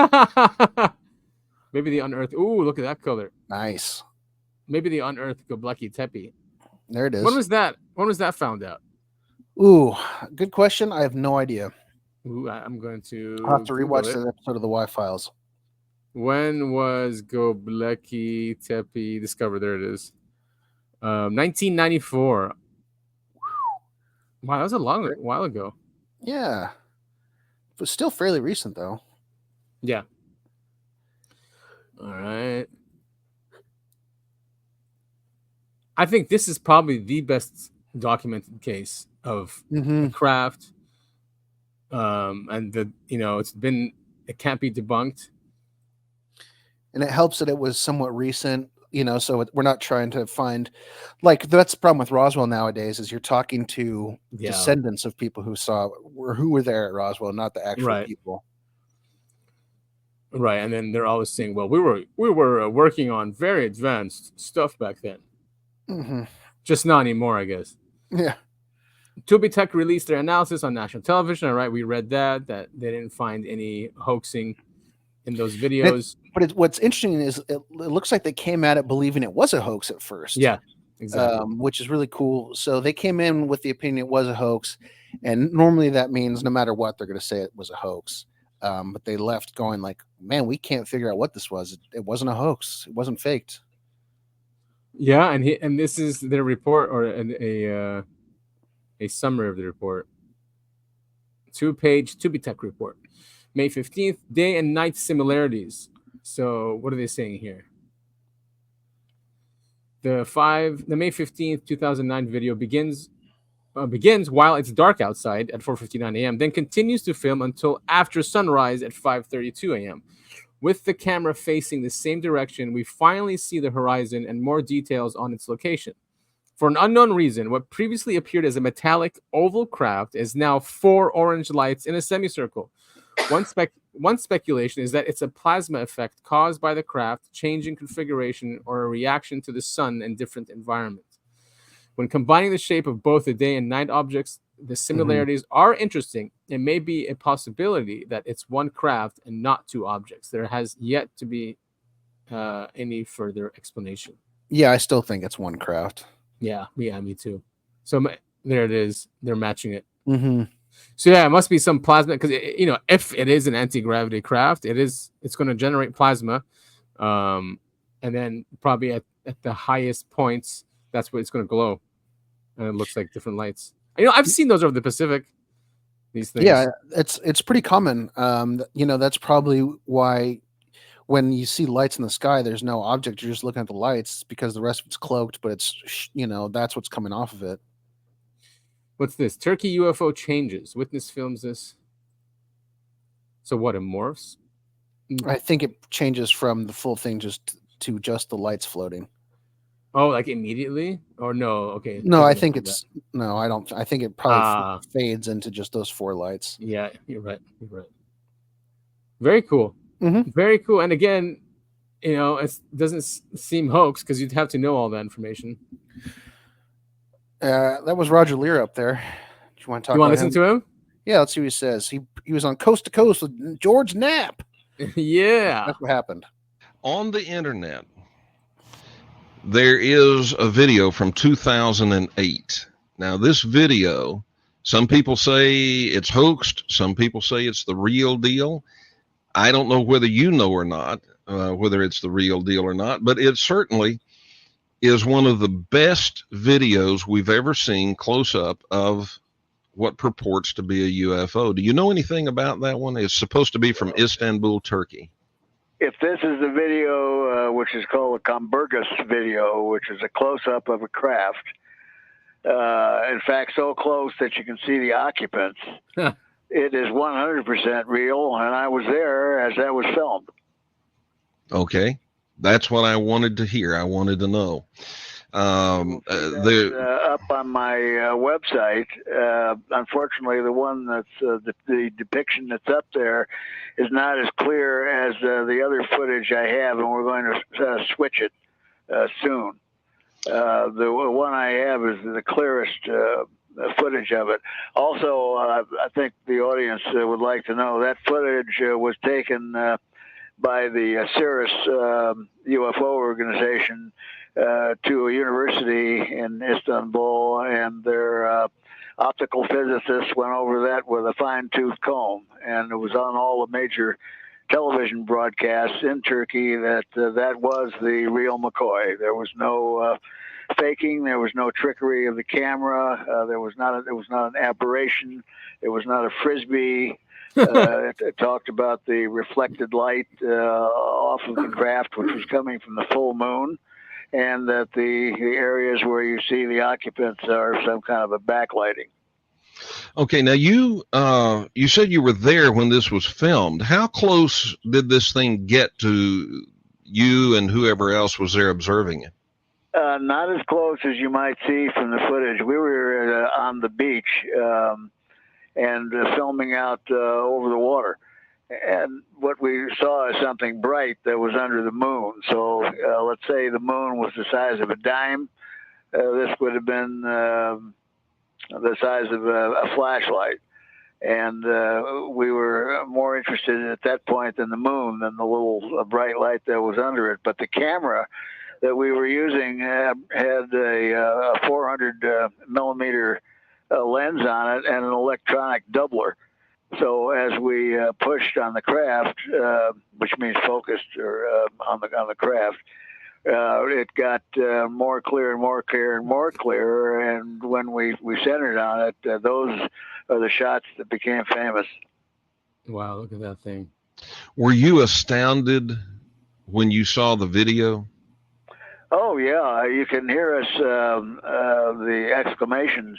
the unearthed. Ooh, look at that color. Nice. Maybe the unearthed Göbekli Tepe. There it is. When was that? When was that found out? Ooh, good question. I have no idea. Ooh, I'm going to. I'll have to rewatch that episode of the Y-Files. When was Göbekli Tepe discovered? There it is. 1994. Wow, that was a long while ago. Yeah. But still fairly recent, though. Yeah. All right. I think this is probably the best documented case of a craft. And it can't be debunked. And it helps that it was somewhat recent, so we're not trying to find, like, that's the problem with Roswell nowadays is you're talking to descendants of people who were there at Roswell, not the actual people. Right. And then they're always saying, well, we were working on very advanced stuff back then. Mm-hmm. Just not anymore, I guess. Yeah. Tubi Tech released their analysis on national television. All right, we read that they didn't find any hoaxing in those videos. What's interesting is it looks like they came at it believing it was a hoax at first. Yeah, exactly. Which is really cool. So they came in with the opinion it was a hoax, and normally that means no matter what they're going to say it was a hoax. But they left going like, man, we can't figure out what this was. It wasn't a hoax. It wasn't faked. Yeah, and this is their report or a summary of the report. 2-page Tubi Tech report. May 15th, day and night similarities. So what are they saying here? The May 15th, 2009 video begins while it's dark outside at 4:59 a.m., then continues to film until after sunrise at 5:32 a.m. With the camera facing the same direction, we finally see the horizon and more details on its location. For an unknown reason, what previously appeared as a metallic oval craft is now 4 orange lights in a semicircle. One speculation is that it's a plasma effect caused by the craft changing configuration or a reaction to the sun in different environments. When combining the shape of both the day and night objects, the similarities are interesting. It may be a possibility that it's one craft and not 2 objects. There has yet to be any further explanation. Yeah, I still think it's one craft. Yeah, me too. So there it is. They're matching it. Mm-hmm. So yeah, it must be some plasma because if it is an anti-gravity craft, it's going to generate plasma, and then probably at the highest points, that's what it's going to glow, and it looks like different lights. I've seen those over the Pacific. These things. Yeah, it's pretty common. That's probably why when you see lights in the sky, there's no object. You're just looking at the lights because the rest of it's cloaked, but it's that's what's coming off of it. What's this? Turkey UFO changes. Witness films this. So what? It morphs? I think it changes from the full thing just the lights floating. Oh, like immediately? Or no? Okay. No, I think it's no. I don't. I think it probably fades into just those 4 lights. Yeah, you're right. You're right. Very cool. Mm-hmm. Very cool. And again, it doesn't seem hoax because you'd have to know all that information. That was Roger Lear up there. Do you want to talk? You want to listen to him? Yeah, let's see what he says. He was on Coast to Coast with George Knapp. Yeah, that's what happened. On the internet, there is a video from 2008. Now, this video, some people say it's hoaxed. Some people say it's the real deal. I don't know whether you know or not, whether it's the real deal or not, but it certainly is one of the best videos we've ever seen close up of what purports to be a UFO. Do you know anything about that one? It's supposed to be from Istanbul, Turkey. If this is the video, which is called a Comburgus video, which is a close-up of a craft, in fact, so close that you can see the occupants, it is 100% real, and I was there as that was filmed. Okay. That's what I wanted to hear. I wanted to know. Up on my website, unfortunately, the one that's the depiction that's up there is not as clear as the other footage I have, and we're going to switch it soon. The one I have is the clearest footage of it. Also, I think the audience would like to know that footage was taken by the Cirrus UFO organization to a university in Istanbul, and their optical physicists went over that with a fine-tooth comb, and it was on all the major television broadcasts in Turkey that was the real McCoy. There was no faking. There was no trickery of the camera. There was not an aberration. It was not a frisbee. It talked about the reflected light off of the craft, which was coming from the full moon, and that the areas where you see the occupants are some kind of a backlighting. Okay, now you said you were there when this was filmed. How close did this thing get to you and whoever else was there observing it? Not as close as you might see from the footage. We were on the beach and filming out over the water. And what we saw is something bright that was under the moon. So let's say the moon was the size of a dime. This would have been the size of a flashlight. And we were more interested at that point in the moon than the little bright light that was under it. But the camera that we were using had a 400 millimeter lens on it and an electronic doubler. So as we pushed on the craft, which means focused or on the craft, it got more clear and more clear and more clear. And when we centered on it, those are the shots that became famous. Wow, look at that thing. Were you astounded when you saw the video? Oh, yeah. You can hear us, the exclamations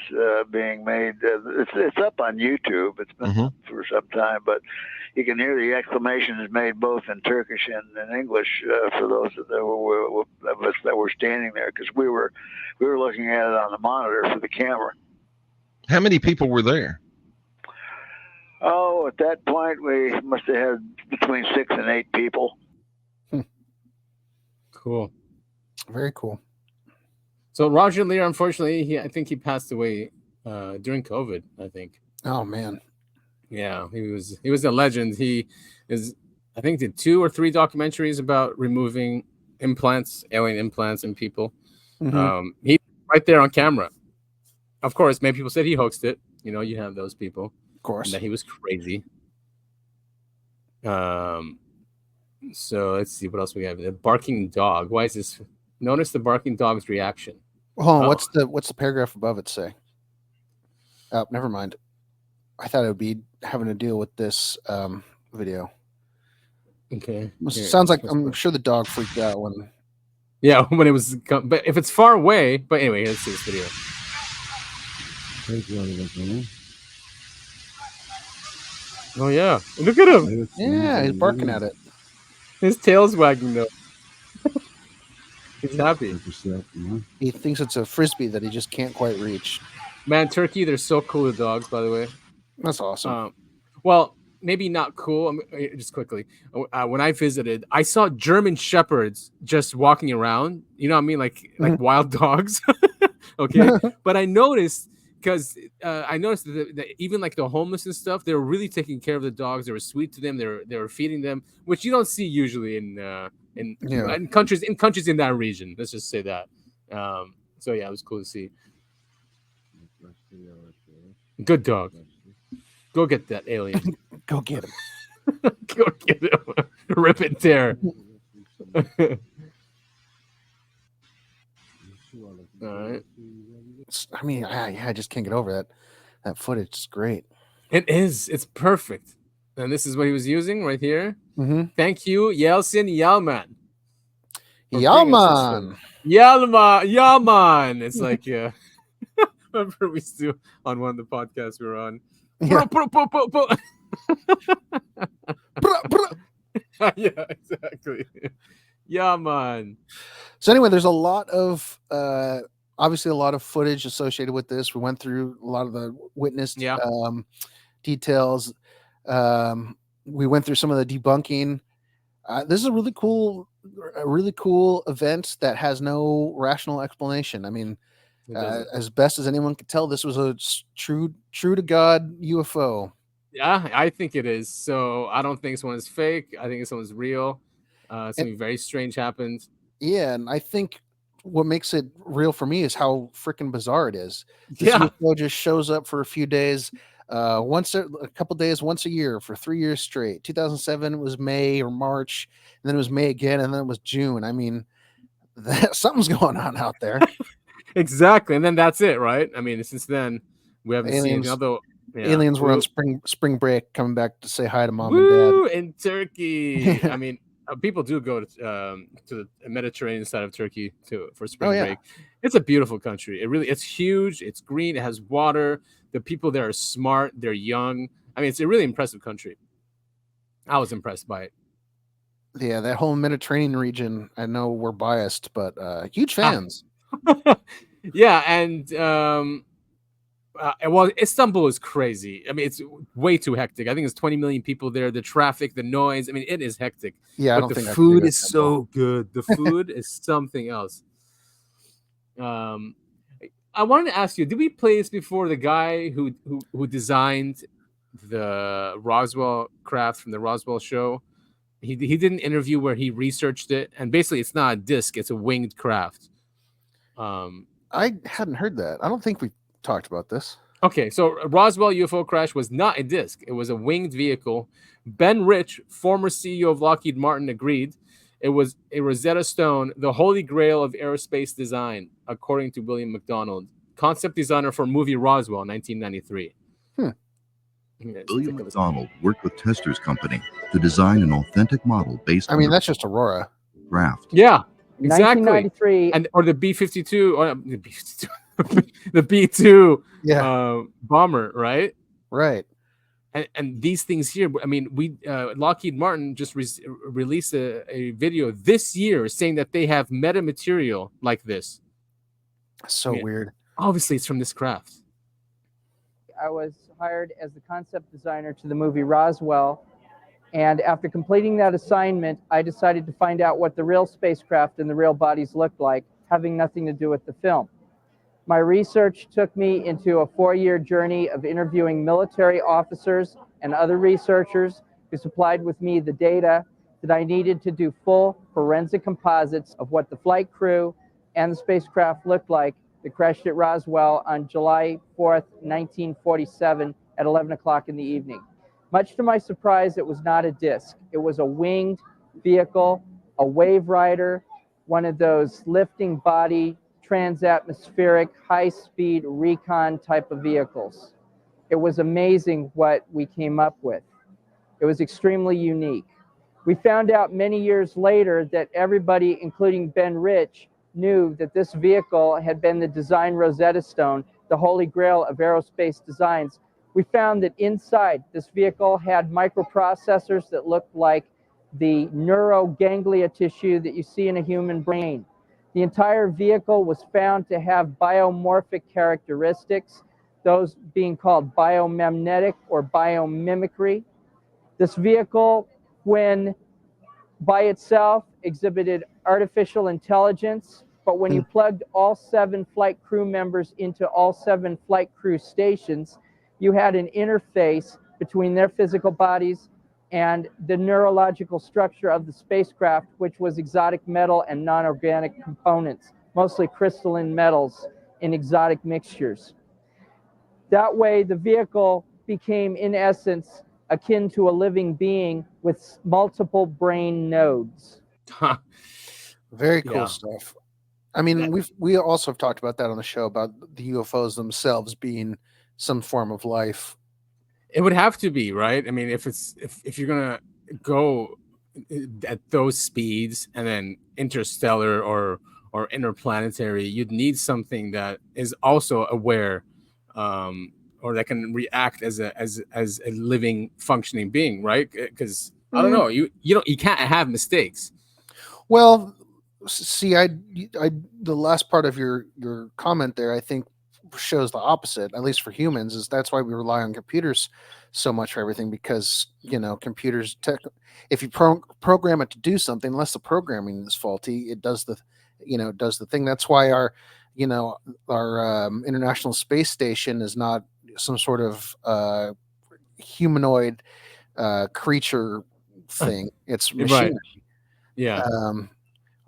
being made. It's up on YouTube. It's been up for some time, but you can hear the exclamations made both in Turkish and in English for those of us that were standing there, because we were looking at it on the monitor for the camera. How many people were there? Oh, at that point, we must have had between 6 and 8 people. Cool. Very cool. So Roger Lear, unfortunately, I think he passed away during COVID, I think. Oh man. Yeah, he was a legend. He I think did 2 or 3 documentaries about removing implants, alien implants in people. He right there on camera. Of course, many people said he hoaxed it. You have those people. Of course. And that he was crazy. So let's see what else we have. The barking dog. Why is this? Notice the barking dog's reaction. Hold on, what's the paragraph above it say? Oh, never mind. I thought it would be having to deal with this video. Okay. Sounds like I'm sure the dog freaked out when. Yeah, when it was. But if it's far away. But anyway, let's see this video. Oh yeah! Look at him. Yeah, he's barking at it. His tail's wagging though. He's happy. He thinks it's a frisbee that he just can't quite reach. Man, Turkey, they're so cool with dogs, by the way. That's awesome. Well, maybe not cool. Just quickly, when I visited, I saw German shepherds just walking around. You know what I mean, like wild dogs. Okay, but I noticed because that even like the homeless and stuff, they were really taking care of the dogs. They were sweet to them. They were feeding them, which you don't see usually in countries in that region. Let's just say that. So yeah, it was cool to see. Good dog. Go get that alien. Go get him. Go get him. Rip and tear. All right. I mean, I just can't get over that. That footage is great. It is. It's perfect. And this is what he was using right here. Mm-hmm. Thank you, Yeltsin Yalman. Yalman. Yalman. It's like, yeah. Remember we used to on one of the podcasts we were on. Yeah. Yeah, exactly. Yeah, man. So anyway, there's a lot of obviously a lot of footage associated with this. We went through a lot of the witnessed details. We went through some of the debunking. This is a really cool event that has no rational explanation. I mean, as best as anyone could tell, this was a true to God UFO. Yeah, I think it is. So I don't think this one is fake. I think this one is real. Something very strange happened. Yeah, and I think what makes it real for me is how freaking bizarre it is. This UFO just shows up for a few days, a couple days, once a year for 3 years straight. 2007 was May or March, and then it was May again, and then it was June. I mean, something's going on out there. Exactly, and then that's it, right? I mean, since then we haven't seen another. Yeah. Aliens were on spring break, coming back to say hi to mom and dad in Turkey. I mean, people do go to the Mediterranean side of Turkey for spring break. It's a beautiful country. It's huge. It's green. It has water. The people there are smart. They're young. I mean, it's a really impressive country. I was impressed by it. Yeah, that whole Mediterranean region. I know we're biased, but huge fans. Yeah, and well, Istanbul is crazy. I mean, it's way too hectic. I think it's 20 million people there. The traffic, the noise. I mean, it is hectic. Yeah, but the food is so good. The food is something else. I wanted to ask you: did we play this before? The guy who designed the Roswell craft from the Roswell show. He did an interview where he researched it, and basically, it's not a disc; it's a winged craft. I hadn't heard that. I don't think we talked about this. Okay, so Roswell UFO crash was not a disc. It was a winged vehicle. Ben Rich, former CEO of Lockheed Martin, agreed. It was a Rosetta Stone, the holy grail of aerospace design, according to William McDonald, concept designer for movie Roswell, 1993. William McDonald worked with Testor's company to design an authentic model based on that's just Aurora. Craft. Yeah, exactly. 1993. Or the B-52, or the B-52. The B-2 bomber, right? Right. And these things here, I mean, Lockheed Martin just released a video this year saying that they have metamaterial like this. So weird. Obviously, it's from this craft. I was hired as the concept designer to the movie Roswell. And after completing that assignment, I decided to find out what the real spacecraft and the real bodies looked like, having nothing to do with the film. My research took me into a 4-year journey of interviewing military officers and other researchers who supplied with me the data that I needed to do full forensic composites of what the flight crew and the spacecraft looked like that crashed at Roswell on July 4th, 1947 at 11 o'clock in the evening. Much to my surprise, it was not a disc. It was a winged vehicle, a wave rider, one of those lifting body transatmospheric, high-speed recon type of vehicles. It was amazing what we came up with. It was extremely unique. We found out many years later that everybody, including Ben Rich, knew that this vehicle had been the design Rosetta Stone, the holy grail of aerospace designs. We found that inside this vehicle had microprocessors that looked like the neuroganglia tissue that you see in a human brain. The entire vehicle was found to have biomorphic characteristics, those being called biomimetic or biomimicry. This vehicle, when by itself, exhibited artificial intelligence, but when you plugged all 7 flight crew members into all 7 flight crew stations, you had an interface between their physical bodies and the neurological structure of the spacecraft, which was exotic metal and non-organic components, mostly crystalline metals in exotic mixtures. That way, the vehicle became, in essence, akin to a living being with multiple brain nodes. Very cool stuff. I mean, we also have talked about that on the show, about the UFOs themselves being some form of life. It would have to be, right? I mean, if you're gonna go at those speeds and then interstellar or interplanetary, you'd need something that is also aware, or that can react as a living, functioning being, right? Because I don't know, you can't have mistakes. Well, see, the last part of your comment there, I think, shows the opposite. At least for humans, is that's why we rely on computers so much for everything, because computers, if you program it to do something, unless the programming is faulty, it does the thing. That's why our International Space Station is not some sort of humanoid creature thing. It's machinery. Right. Yeah.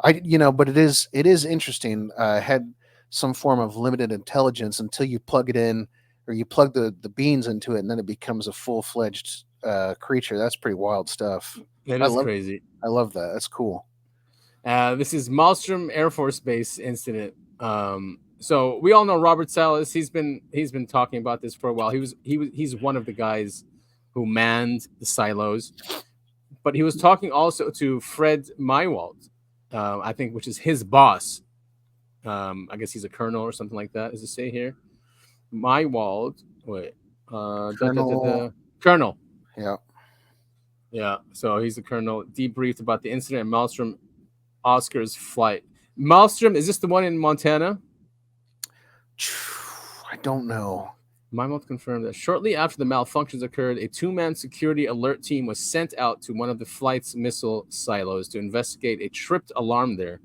But it is interesting. Had some form of limited intelligence until you plug it in, or you plug the beans into it, and then it becomes a full-fledged creature. That's pretty wild stuff. That is crazy. I love that. That's cool. This is Malmstrom Air Force Base incident. So we all know Robert Salas. He's been talking about this for a while. He's one of the guys who manned the silos, but he was talking also to Fred Mywald, I think, which is his boss. I guess he's a colonel or something like that. Does it say here? Mywald. Wait. Colonel. Yeah. Yeah. So he's the colonel. Debriefed about the incident in Malmstrom Oscar's flight. Malmstrom, is this the one in Montana? I don't know. Mywald confirmed that shortly after the malfunctions occurred, a 2-man security alert team was sent out to one of the flight's missile silos to investigate a tripped alarm there.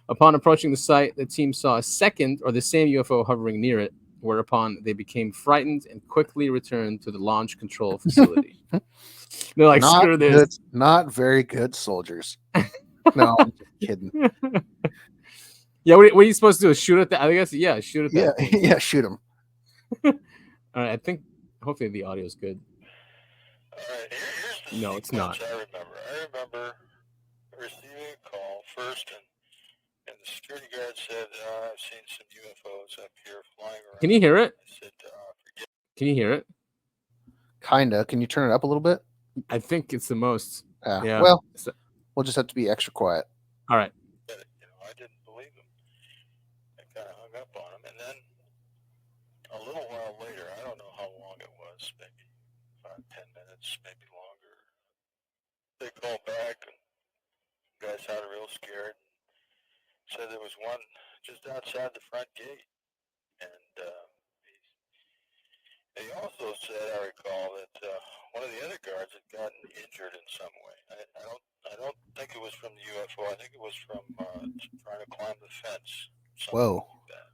Upon approaching the site, the team saw a second or the same UFO hovering near it, whereupon they became frightened and quickly returned to the launch control facility. They're like, screw this. Not very good soldiers. No, I'm just kidding. Yeah, what are you supposed to do? Shoot at that? I guess, yeah, shoot at that. Yeah, shoot them. All right, I think hopefully the audio is good. All right, here's the no, it's not. I remember receiving a call first, and the security guard said, I've seen some UFOs up here flying around. Can you hear it? I said, Can you hear it? Kinda. Can you turn it up a little bit? I think it's the most. Yeah. Well, we'll just have to be extra quiet. All right. I didn't believe him. I kind of hung up on him, and then a little while later, I don't know how long it was, maybe 5-10 minutes, maybe longer. They called back, and the guy sounded real scared. Said there was one just outside the front gate, and he also said, I recall, that one of the other guards had gotten injured in some way. I don't think it was from the UFO. I think it was from trying to climb the fence. Whoa. Like that.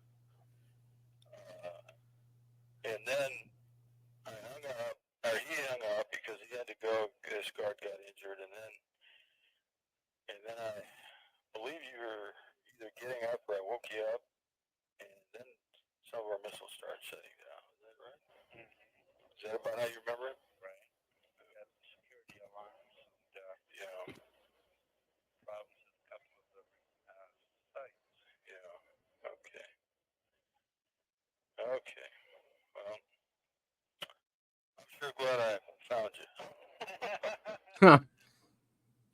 And then I hung up, or he hung up because he had to go. His guard got injured, and then I believe you were either getting up or I woke you up, and then some of our missiles started shutting down. Is that right? Is that about how you remember it? Right. We had security alarms and problems at a couple of the sites. Yeah. Okay. Okay. Well, I'm sure glad I found you.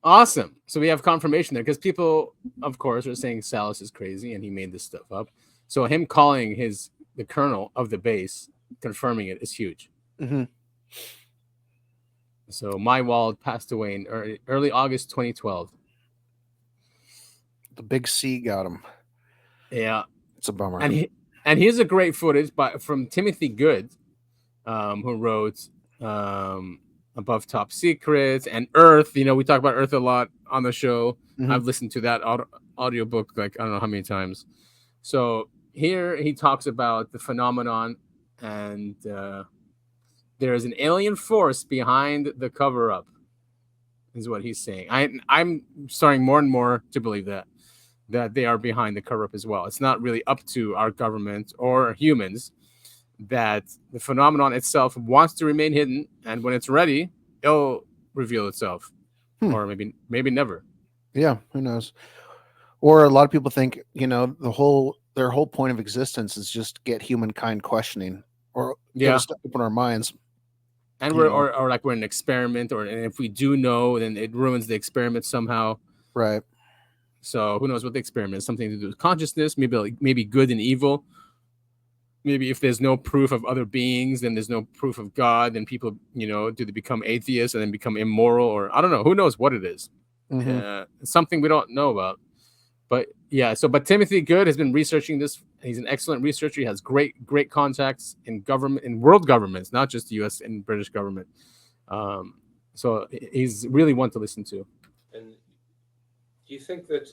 Awesome. So we have confirmation there, because people, of course, are saying Salas is crazy and he made this stuff up. So him calling the colonel of the base, confirming it, is huge. Mm-hmm. So Mywald passed away in early August 2012. The big C got him. Yeah, it's a bummer. And here's a great footage from Timothy Good, who wrote Above Top Secrets and Earth. You know, we talk about Earth a lot on the show. I've listened to that audiobook like I don't know how many times. So here he talks about the phenomenon, and there is an alien force behind the cover-up, is what he's saying. I'm starting more and more to believe that they are behind the cover-up as well. It's not really up to our government or humans, that the phenomenon itself wants to remain hidden, and when it's ready, it'll reveal itself. Or maybe never. Yeah, who knows? Or a lot of people think, you know, their whole point of existence is just get humankind questioning, or get us to open our minds. And or like we're an experiment, and if we do know, then it ruins the experiment somehow. Right. So who knows what the experiment is? Something to do with consciousness, maybe good and evil. Maybe if there's no proof of other beings, then there's no proof of God. Then people, you know, do they become atheists and then become immoral? Or I don't know. Who knows what it is? Something we don't know about. But yeah, but Timothy Good has been researching this. He's an excellent researcher. He has great contacts in government, in world governments, not just the U.S. and British government. So he's really one to listen to. And do you think that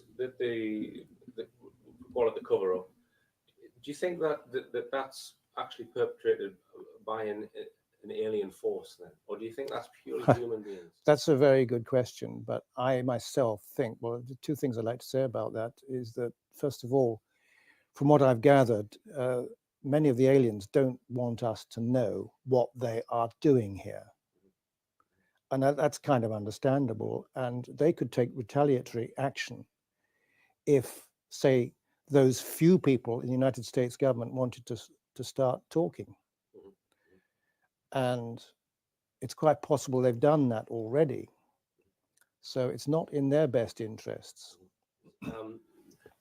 call it the cover-up? Do you think that's actually perpetrated by an alien force then, or do you think that's purely human beings? That's a very good question, but I myself think, well, the two things I'd like to say about that is that, first of all, from what I've gathered, many of the aliens don't want us to know what they are doing here. And that's kind of understandable. And they could take retaliatory action if, say, those few people in the United States government wanted to start talking. And it's quite possible they've done that already. So it's not in their best interests.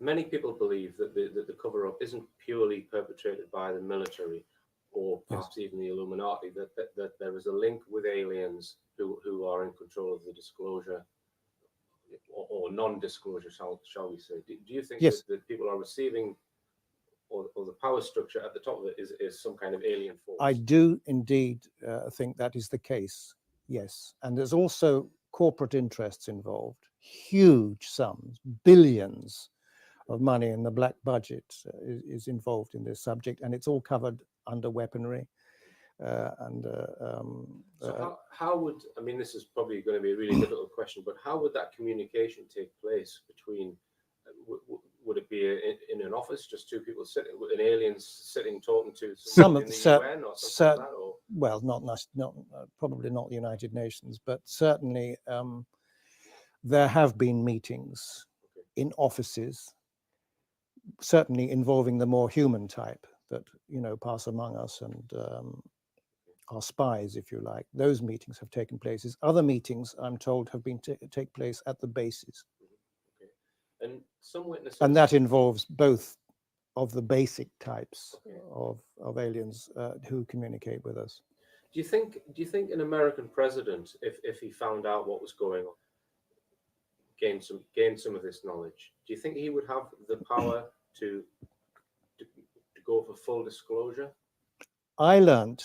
Many people believe that the cover-up isn't purely perpetrated by the military or perhaps even the Illuminati, that there is a link with aliens who are in control of the disclosure or non-disclosure, shall we say. Do you think that people are receiving, or the power structure at the top of it is some kind of alien force? I do indeed think that is the case, yes. And there's also corporate interests involved, huge sums, billions of money in the black budget is involved in this subject, and it's all covered under weaponry. So how would, I mean, this is probably going to be a really difficult question, but how would that communication take place between, would it be in an office, just two people sitting, an aliens sitting talking to someone in the UN or something like that? Or? Well, not probably not the United Nations, but certainly there have been meetings in offices, certainly involving the more human type that, you know, pass among us and are spies, if you like. Those meetings have taken place. Other meetings, I'm told, have been take place at the bases. And some witnesses, and that involves both of the basic types of aliens who communicate with us. Do you think an American president, if he found out what was going on, gained some of this knowledge, do you think he would have the power to go for full disclosure? I learned,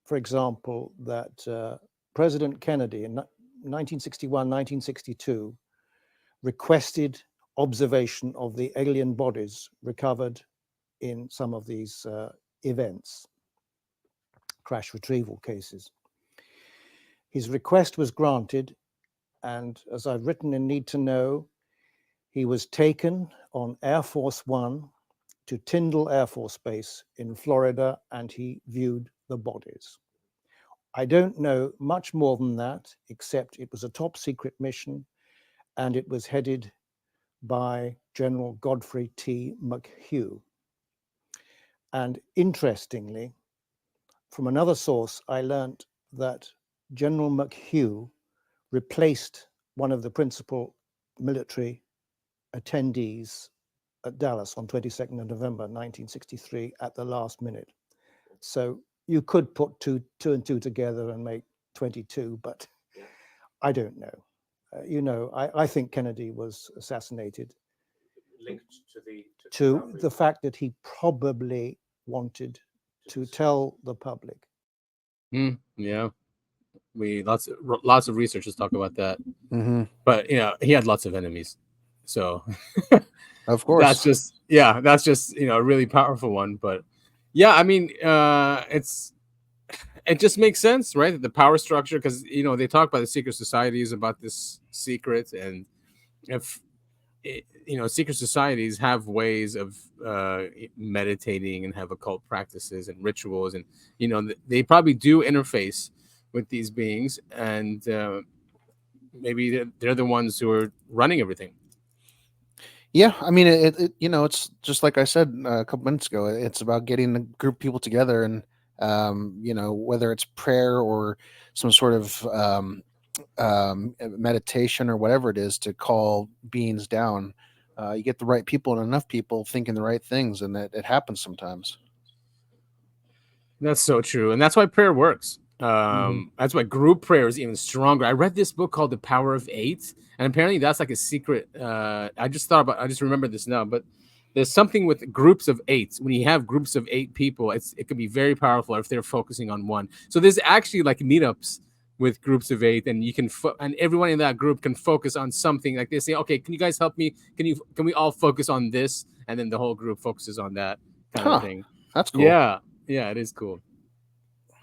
for example, that President Kennedy in 1961, 1962 requested observation of the alien bodies recovered in some of these events, crash retrieval cases. His request was granted, and as I've written in Need to Know, he was taken on Air Force One to Tyndall Air Force Base in Florida, and he viewed the bodies. I don't know much more than that, except it was a top secret mission, and it was headed by General Godfrey T. McHugh. And interestingly, from another source, I learned that General McHugh replaced one of the principal military attendees at Dallas on 22nd of November 1963 at the last minute. So you could put two and two together and make 22, but I don't know. I think Kennedy was assassinated Linked to to the fact that he probably wanted to tell the public. Yeah, lots of researchers talk about that. Mm-hmm. But he had lots of enemies, so of course that's just a really powerful one. But yeah, I mean, it just makes sense, right? The power structure, because they talk about the secret societies, about this secret, and if secret societies have ways of meditating and have occult practices and rituals, and they probably do interface with these beings, and maybe they're the ones who are running everything. Yeah, I mean, it's just like I said a couple minutes ago. It's about getting a group of people together, and whether it's prayer or some sort of meditation or whatever it is to call beings down. You get the right people and enough people thinking the right things, and it happens sometimes. That's so true, and that's why prayer works. That's why group prayer is even stronger. I read this book called The Power of Eight, and apparently that's like a secret. I just remember this now, but there's something with groups of eight. When you have groups of 8 people, it can be very powerful if they're focusing on one. So there's actually like meetups with groups of 8, and you can and everyone in that group can focus on something. Like they say, okay, can you guys help me? Can we all focus on this? And then the whole group focuses on that kind of thing. That's cool. Yeah, it is cool.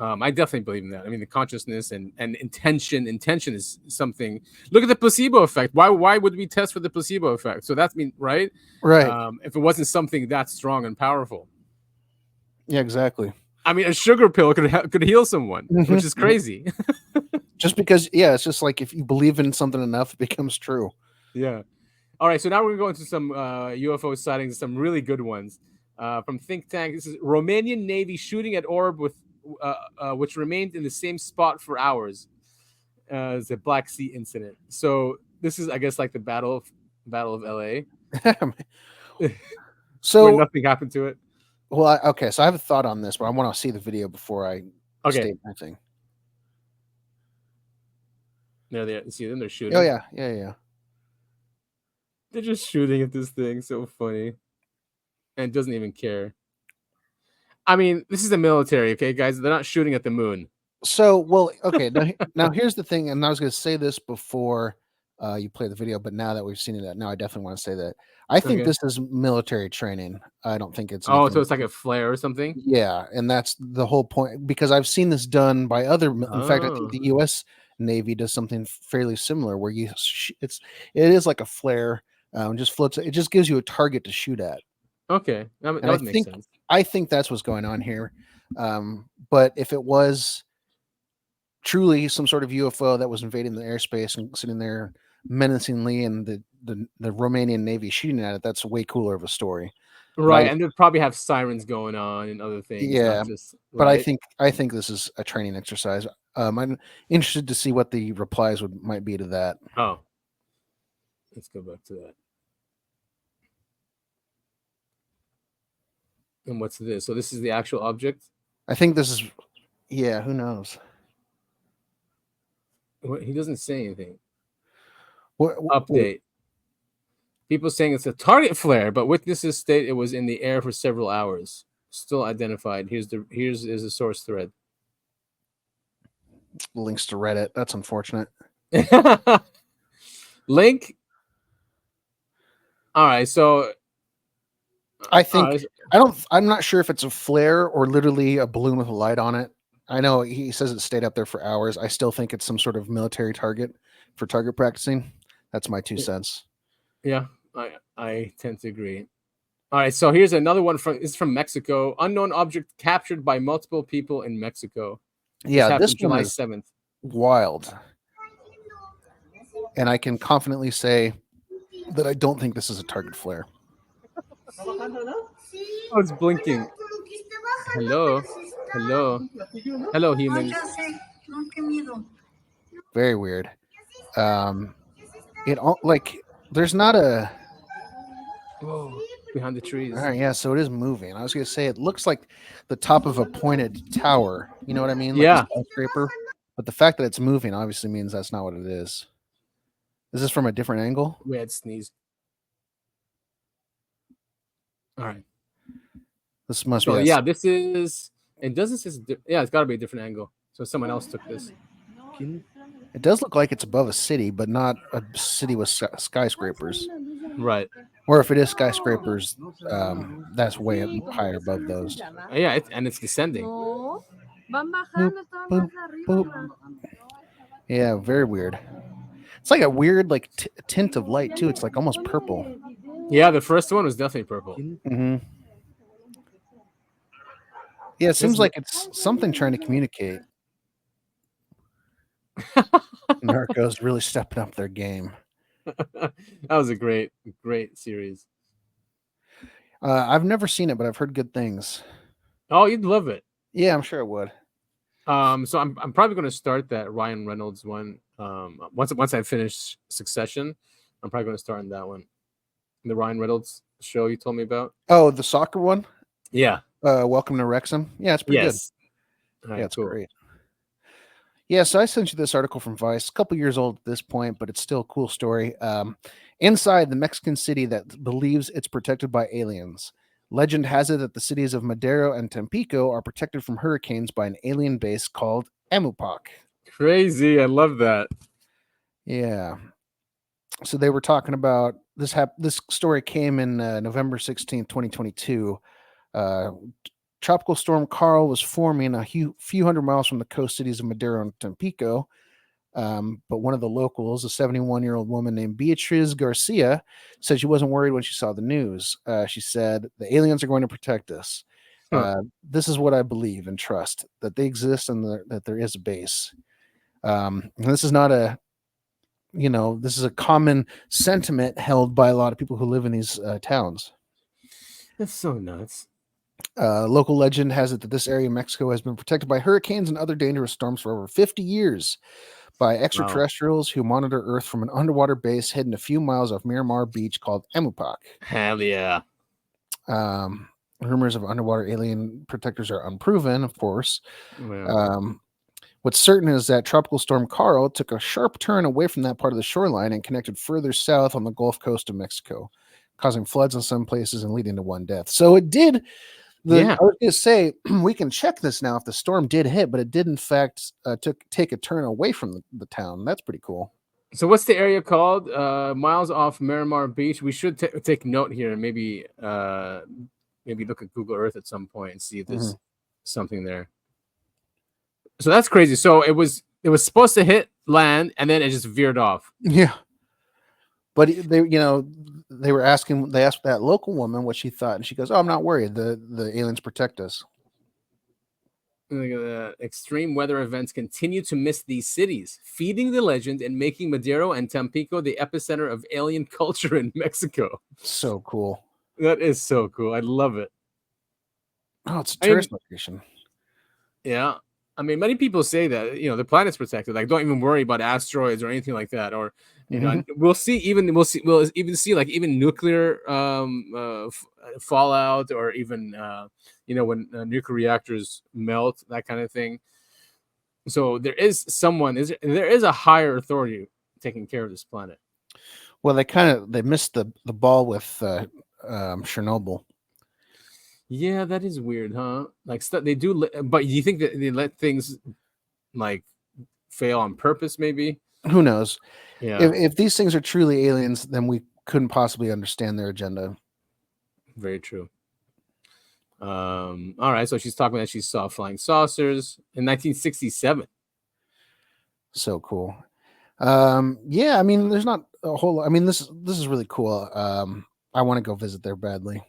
I definitely believe in that. I mean, the consciousness and intention is something. Look at the placebo effect. Why would we test for the placebo effect? So that's right. If it wasn't something that strong and powerful. Yeah, exactly. I mean, a sugar pill could heal someone, which is crazy. Just because, it's just like if you believe in something enough, it becomes true. Yeah. All right, so now we're going to some UFO sightings, some really good ones from Think Tank. This is Romanian Navy shooting at orb which remained in the same spot for hours. It's a Black Sea incident. So this is, I guess, like the Battle of LA. So where nothing happened to it. Well, okay. So I have a thought on this, but I want to see the video before I state anything. There they are. See them? They're shooting. Oh yeah. They're just shooting at this thing. So funny, and doesn't even care. I mean, this is the military, okay, guys? They're not shooting at the moon. So, well, okay. Now here's the thing, and I was going to say this before you play the video, but now that we've seen it, now I definitely want to say that I think this is military training. I don't think it's. Oh, so it's like a flare or something? Yeah, and that's the whole point, because I've seen this done by other. In fact, I think the U.S. Navy does something fairly similar, where it is like a flare, just floats. It just gives you a target to shoot at. Okay, that would make sense. I think that's what's going on here. But if it was truly some sort of UFO that was invading the airspace and sitting there menacingly, and the Romanian Navy shooting at it, that's way cooler of a story. Right, and they'd probably have sirens going on and other things. Yeah, but I think this is a training exercise. I'm interested to see what the replies might be to that. Oh, let's go back to that. And what's this? So this is the actual object? I think this is, who knows? He doesn't say anything. What update? People saying it's a target flare, but witnesses state it was in the air for several hours. Still identified. Here's the source thread. Links to Reddit. That's unfortunate. Link. All right, so I think I'm not sure if it's a flare or literally a balloon with a light on it. I know he says it stayed up there for hours. I still think it's some sort of military target for target practicing. That's my 2 cents. Yeah, I tend to agree. All right, so here's another one from Mexico. Unknown object captured by multiple people in Mexico. Yeah, this July one is 7th. Wild. And I can confidently say that I don't think this is a target flare. Oh, it's blinking. Hello, humans. Very weird. There's not a. Whoa, behind the trees. All right, yeah, so it is moving. I was gonna say it looks like the top of a pointed tower. You know what I mean? Like yeah. a skyscraper. But the fact that it's moving obviously means that's not what it is. Is this from a different angle? We had sneeze. All right. This must So be. yeah, this is. It doesn't say. Yeah, it's got to be a different angle. So someone else took this. It does look like it's above a city, but not a city with skyscrapers. Right. Or if it is skyscrapers, that's way higher above those. Yeah, and it's descending. Boop, boop, boop. Yeah, very weird. It's like a weird like tint of light too. It's like almost purple. Yeah, the first one was definitely purple. Mm-hmm. Yeah, it seems like it's something trying to communicate. Narcos really stepping up their game. That was a great series. I've never seen it, but I've heard good things. Oh, you'd love it. Yeah, I'm sure it would. So I'm probably going to start that Ryan Reynolds one. Once I finish Succession, I'm probably going to start on that one. The Ryan Reynolds show you told me about. Oh, the soccer one? Yeah. Welcome to Wrexham. Yeah, it's pretty good. Right, yeah, it's great. Yeah, so I sent you this article from Vice, a couple years old at this point, but it's still a cool story. Inside the Mexican city that believes it's protected by aliens. Legend has it that the cities of Madero and Tampico are protected from hurricanes by an alien base called Amupac. Crazy. I love that. Yeah. So they were talking about this. This story came in November 16th, 2022. Tropical storm Carl was forming a few hundred miles from the coast cities of Madero and Tampico. But one of the locals, a 71-year-old woman named Beatriz Garcia, said she wasn't worried when she saw the news. She said, the aliens are going to protect us. This is what I believe and trust, that they exist and that there is a base. And this is not this is a common sentiment held by a lot of people who live in these towns. That's so nuts. Local legend has it that this area of Mexico has been protected by hurricanes and other dangerous storms for over 50 years by extraterrestrials who monitor Earth from an underwater base hidden a few miles off Miramar Beach called Amupac. Hell yeah. Rumors of underwater alien protectors are unproven, of course. Wow. What's certain is that Tropical Storm Carl took a sharp turn away from that part of the shoreline and connected further south on the Gulf Coast of Mexico, causing floods in some places and leading to one death. So it did. I was going to say, we can check this now if the storm did hit, but it did, in fact, take a turn away from the town. That's pretty cool. So what's the area called? Miles off Miramar Beach. We should take note here and maybe look at Google Earth at some point and see if there's something there. So that's crazy. So it was supposed to hit land and then it just veered off. Yeah. But they asked that local woman what she thought, and she goes, "Oh, I'm not worried. The aliens protect us." Extreme weather events continue to miss these cities, feeding the legend and making Madero and Tampico the epicenter of alien culture in Mexico. So cool. That is so cool. I love it. Oh, it's a tourist location. Yeah. I mean, many people say that, the planet's protected. Like, don't even worry about asteroids or anything like that. Or, we'll even see like even nuclear fallout, or even, when nuclear reactors melt, that kind of thing. So there is a higher authority taking care of this planet. Well, they missed the ball with Chernobyl. Yeah, that is weird, huh? Like they do, but you think that they let things like fail on purpose? Maybe. Who knows? Yeah. If these things are truly aliens, then we couldn't possibly understand their agenda. Very true. All right. So she's talking that she saw flying saucers in 1967. So cool. Yeah. I mean, there's not a whole. I mean, this is really cool. I want to go visit there badly.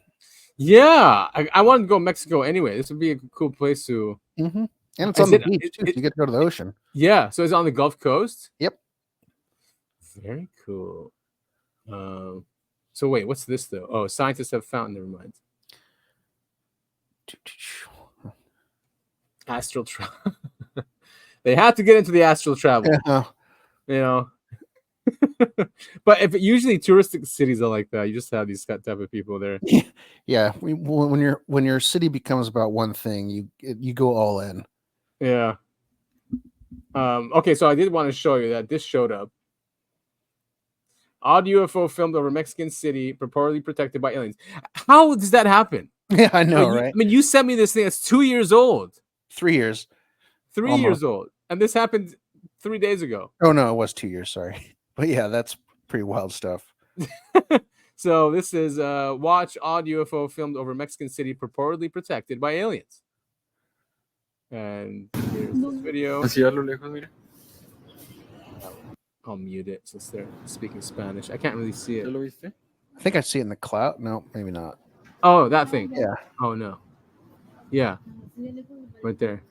Yeah, I want to go to Mexico anyway. This would be a cool place to. And it's on the beach too. You get to go to the ocean. Yeah, so it's on the Gulf Coast. Yep. Very cool. So wait, what's this though? Oh, scientists have found. Never mind. Astral travel. They had to get into the astral travel. Yeah. But if usually touristic cities are like that, you just have these type of people there. Yeah. When your city becomes about one thing, you go all in. Yeah. Okay, so I did want to show you that this showed up. Odd UFO filmed over Mexican city, purportedly protected by aliens. How does that happen? Yeah, I know, right? I mean, you sent me this thing that's 2 years old. 3 years. 3 Almost. years old. And this happened 3 days ago. Oh, no, it was 2 years. Sorry. But yeah, that's pretty wild stuff. So this is watch odd UFO filmed over Mexican city, purportedly protected by aliens. And here's this video. I'll mute it since they're speaking Spanish. I can't really see it. I think I see it in the cloud. No, maybe not. Oh, that thing. Yeah. Oh, no. Yeah. Right there.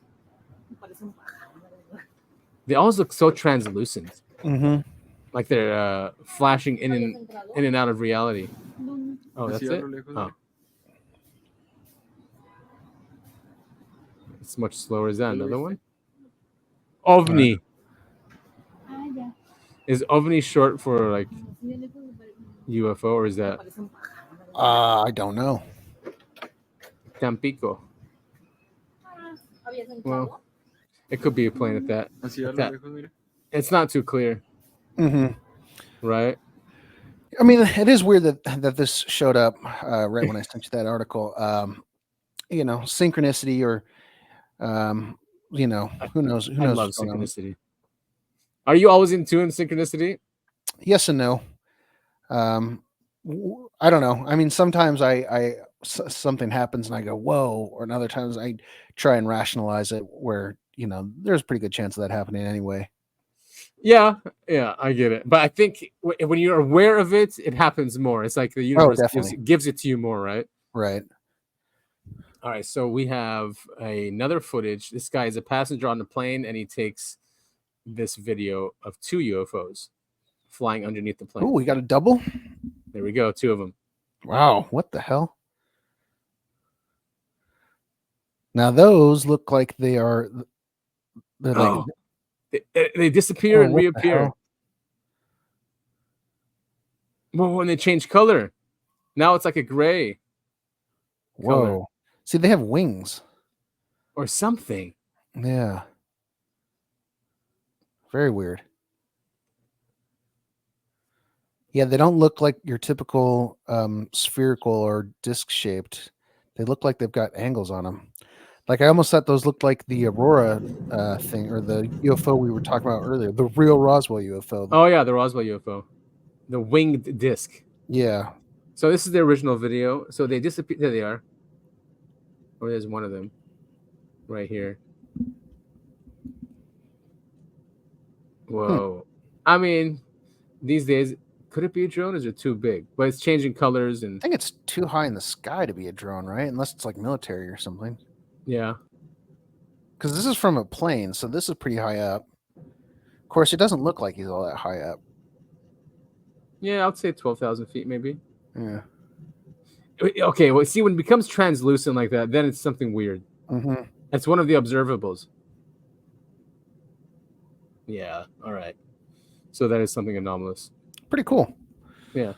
They always look so translucent. Mm-hmm. Like they're flashing in and out of reality. Oh, that's it? Oh. It's much slower. Is that another one? OVNI. Is OVNI short for like UFO, or is that? I don't know. Tampico. Well, it could be a plane at that. It's not too clear. Mm-hmm. Right? I mean, it is weird that this showed up right when I sent you that article. Synchronicity or, who knows? Who I knows? love synchronicity. Are you always in tune synchronicity? Yes and no. I don't know. I mean, sometimes something happens and I go, whoa, or other times I try and rationalize it where, there's a pretty good chance of that happening anyway. Yeah, I get it. But I think when you're aware of it, it happens more. It's like the universe gives it to you more, right? Right. All right, so we have another footage. This guy is a passenger on the plane, and he takes this video of 2 UFOs flying underneath the plane. Oh, we got a double? There we go, 2 of them. Wow, what the hell? Now those look like they're like they disappear and reappear. Well, when they change color, now it's like a gray. Whoa! Color. See, they have wings or something. Yeah. Very weird. Yeah, they don't look like your typical spherical or disc shaped. They look like they've got angles on them. Like I almost thought those looked like the Aurora thing or the UFO we were talking about earlier, the real Roswell UFO. Oh yeah, the Roswell UFO, the winged disc. Yeah. So this is the original video. So they disappear. There they are. Or there's one of them, right here. Whoa. I mean, these days, could it be a drone? Or is it too big? But it's changing colors and. I think it's too high in the sky to be a drone, right? Unless it's like military or something. Yeah. Because this is from a plane, so this is pretty high up. Of course, it doesn't look like he's all that high up. Yeah, I'd say 12,000 feet, maybe. Yeah. Okay, well, see, when it becomes translucent like that, then it's something weird. Mm-hmm. It's one of the observables. Yeah, all right. So that is something anomalous. Pretty cool. Yeah.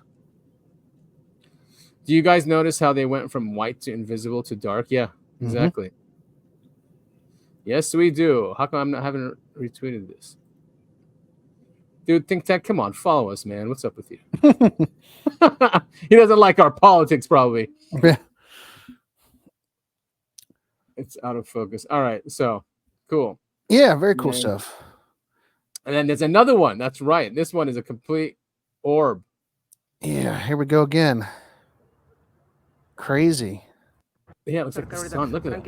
Do you guys notice how they went from white to invisible to dark? Yeah, exactly. Mm-hmm. Yes, we do. How come I haven't retweeted this? Dude, Think Tank, come on, follow us, man. What's up with you? He doesn't like our politics, probably. Yeah. It's out of focus. All right, so cool. Yeah, very cool stuff. And then there's another one. That's right. This one is a complete orb. Yeah, here we go again. Crazy. Yeah, it looks like the sun. Look at it.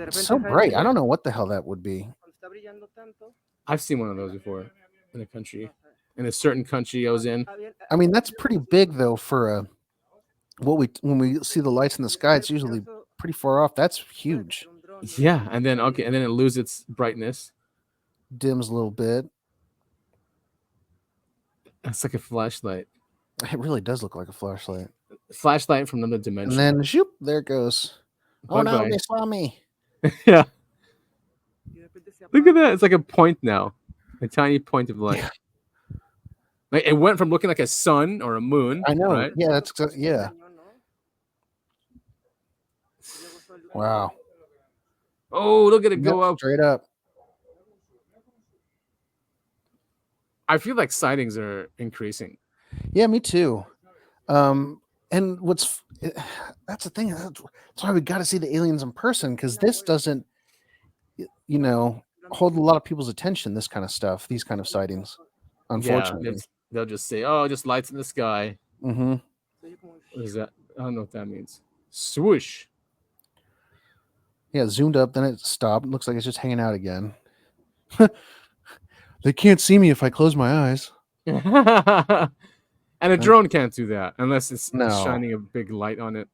It's so bright. I don't know what the hell that would be. I've seen one of those before in a country. In a certain country I was in. I mean, that's pretty big though for when we see the lights in the sky, it's usually pretty far off. That's huge. Yeah, and then it loses its brightness. Dims a little bit. It's like a flashlight. It really does look like a flashlight. Flashlight from another dimension. And then shoop, there it goes. Oh no, they saw me. Yeah. Look at that. It's like a point now. A tiny point of light. Yeah. Like it went from looking like a sun or a moon. I know. Right? Yeah, yeah. Wow. Oh, look at it go up. Straight up. I feel like sightings are increasing. Yeah, me too. And that's the thing. That's why we got to see the aliens in person, because this doesn't, hold a lot of people's attention. This kind of stuff, these kind of sightings, unfortunately. Yeah, they'll just say, "Oh, just lights in the sky." Mm-hmm. What is that? I don't know what that means. Swoosh. Yeah, it zoomed up, then it stopped. It looks like it's just hanging out again. They can't see me if I close my eyes. And a drone can't do that unless it's No. shining a big light on it,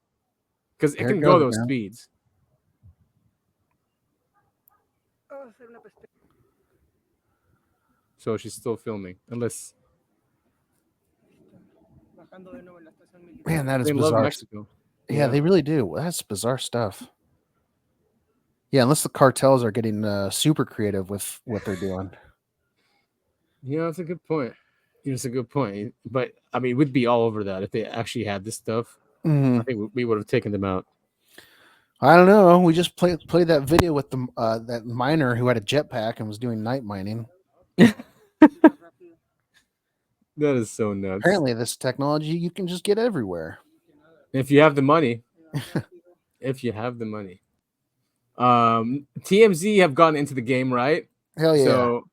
because it There can it go goes, those man. speeds. So she's still filming, unless. Man, that is They love bizarre. Mexico. Yeah, they really do. That's bizarre stuff. Yeah, unless the cartels are getting super creative with what they're doing. Yeah, that's a good point. It's a good point. But I mean, we'd be all over that if they actually had this stuff. Mhm. I think we would have taken them out. I don't know. We just played that video with the that miner who had a jetpack and was doing night mining. That is so nuts. Apparently, this technology you can just get everywhere. If you have the money. If you have the money. TMZ have gotten into the game, right? Hell yeah. So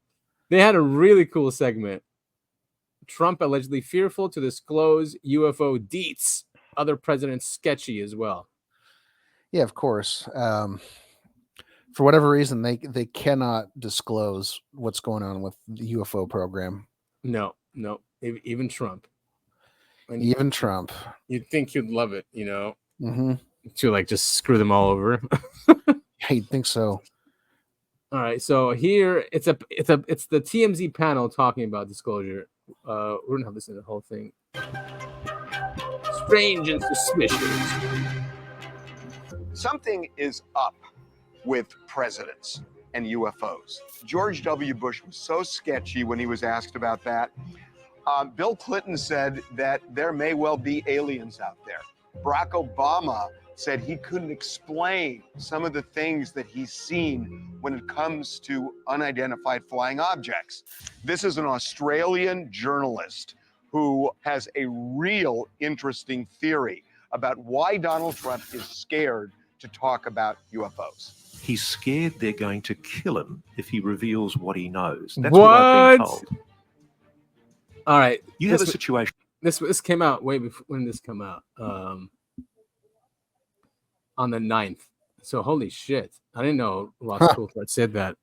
they had a really cool segment. Trump allegedly fearful to disclose UFO deets. Other presidents sketchy as well. Yeah, of course. For whatever reason, they cannot disclose what's going on with the UFO program. No. Even Trump. And Even Trump. You'd think he'd love it, Mm-hmm. to like just screw them all over. Yeah, you'd think so. All right, so here it's the TMZ panel talking about disclosure. We're gonna have this in the whole thing. Strange and suspicious. Something is up with presidents and UFOs. George W. Bush was so sketchy when he was asked about that. Bill Clinton said that there may well be aliens out there. Barack Obama said he couldn't explain some of the things that he's seen when it comes to unidentified flying objects. This is an Australian journalist who has a real interesting theory about why Donald Trump is scared to talk about UFOs. He's scared they're going to kill him if he reveals what he knows. That's what I've been told. All right, You have a situation. This came out way before when this came out. On the 9th. So holy shit. I didn't know Ross Coulthard said that.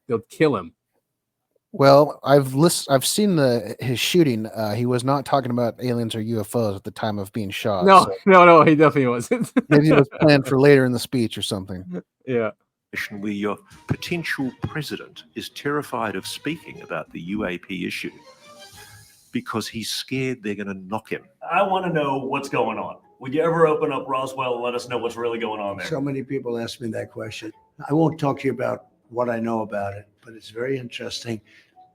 They'll kill him. Well, I've seen his shooting. He was not talking about aliens or UFOs at the time of being shot. No, so no, he definitely wasn't. maybe it was planned for later in the speech or something. Yeah. Where your potential president is terrified of speaking about the UAP issue because he's scared they're going to knock him. I want to know what's going on. Would you ever open up Roswell and let us know what's really going on there? So many people ask me that question. I won't talk to you about what I know about it, but it's very interesting.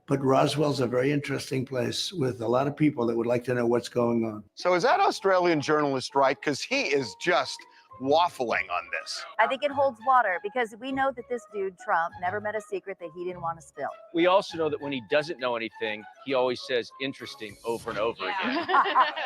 But Roswell's a very interesting place with a lot of people that would like to know what's going on. So is that Australian journalist right? Because he is just waffling on this. I think it holds water because we know that this dude, Trump, never met a secret that he didn't want to spill. We also know that when he doesn't know anything, he always says interesting over and over again.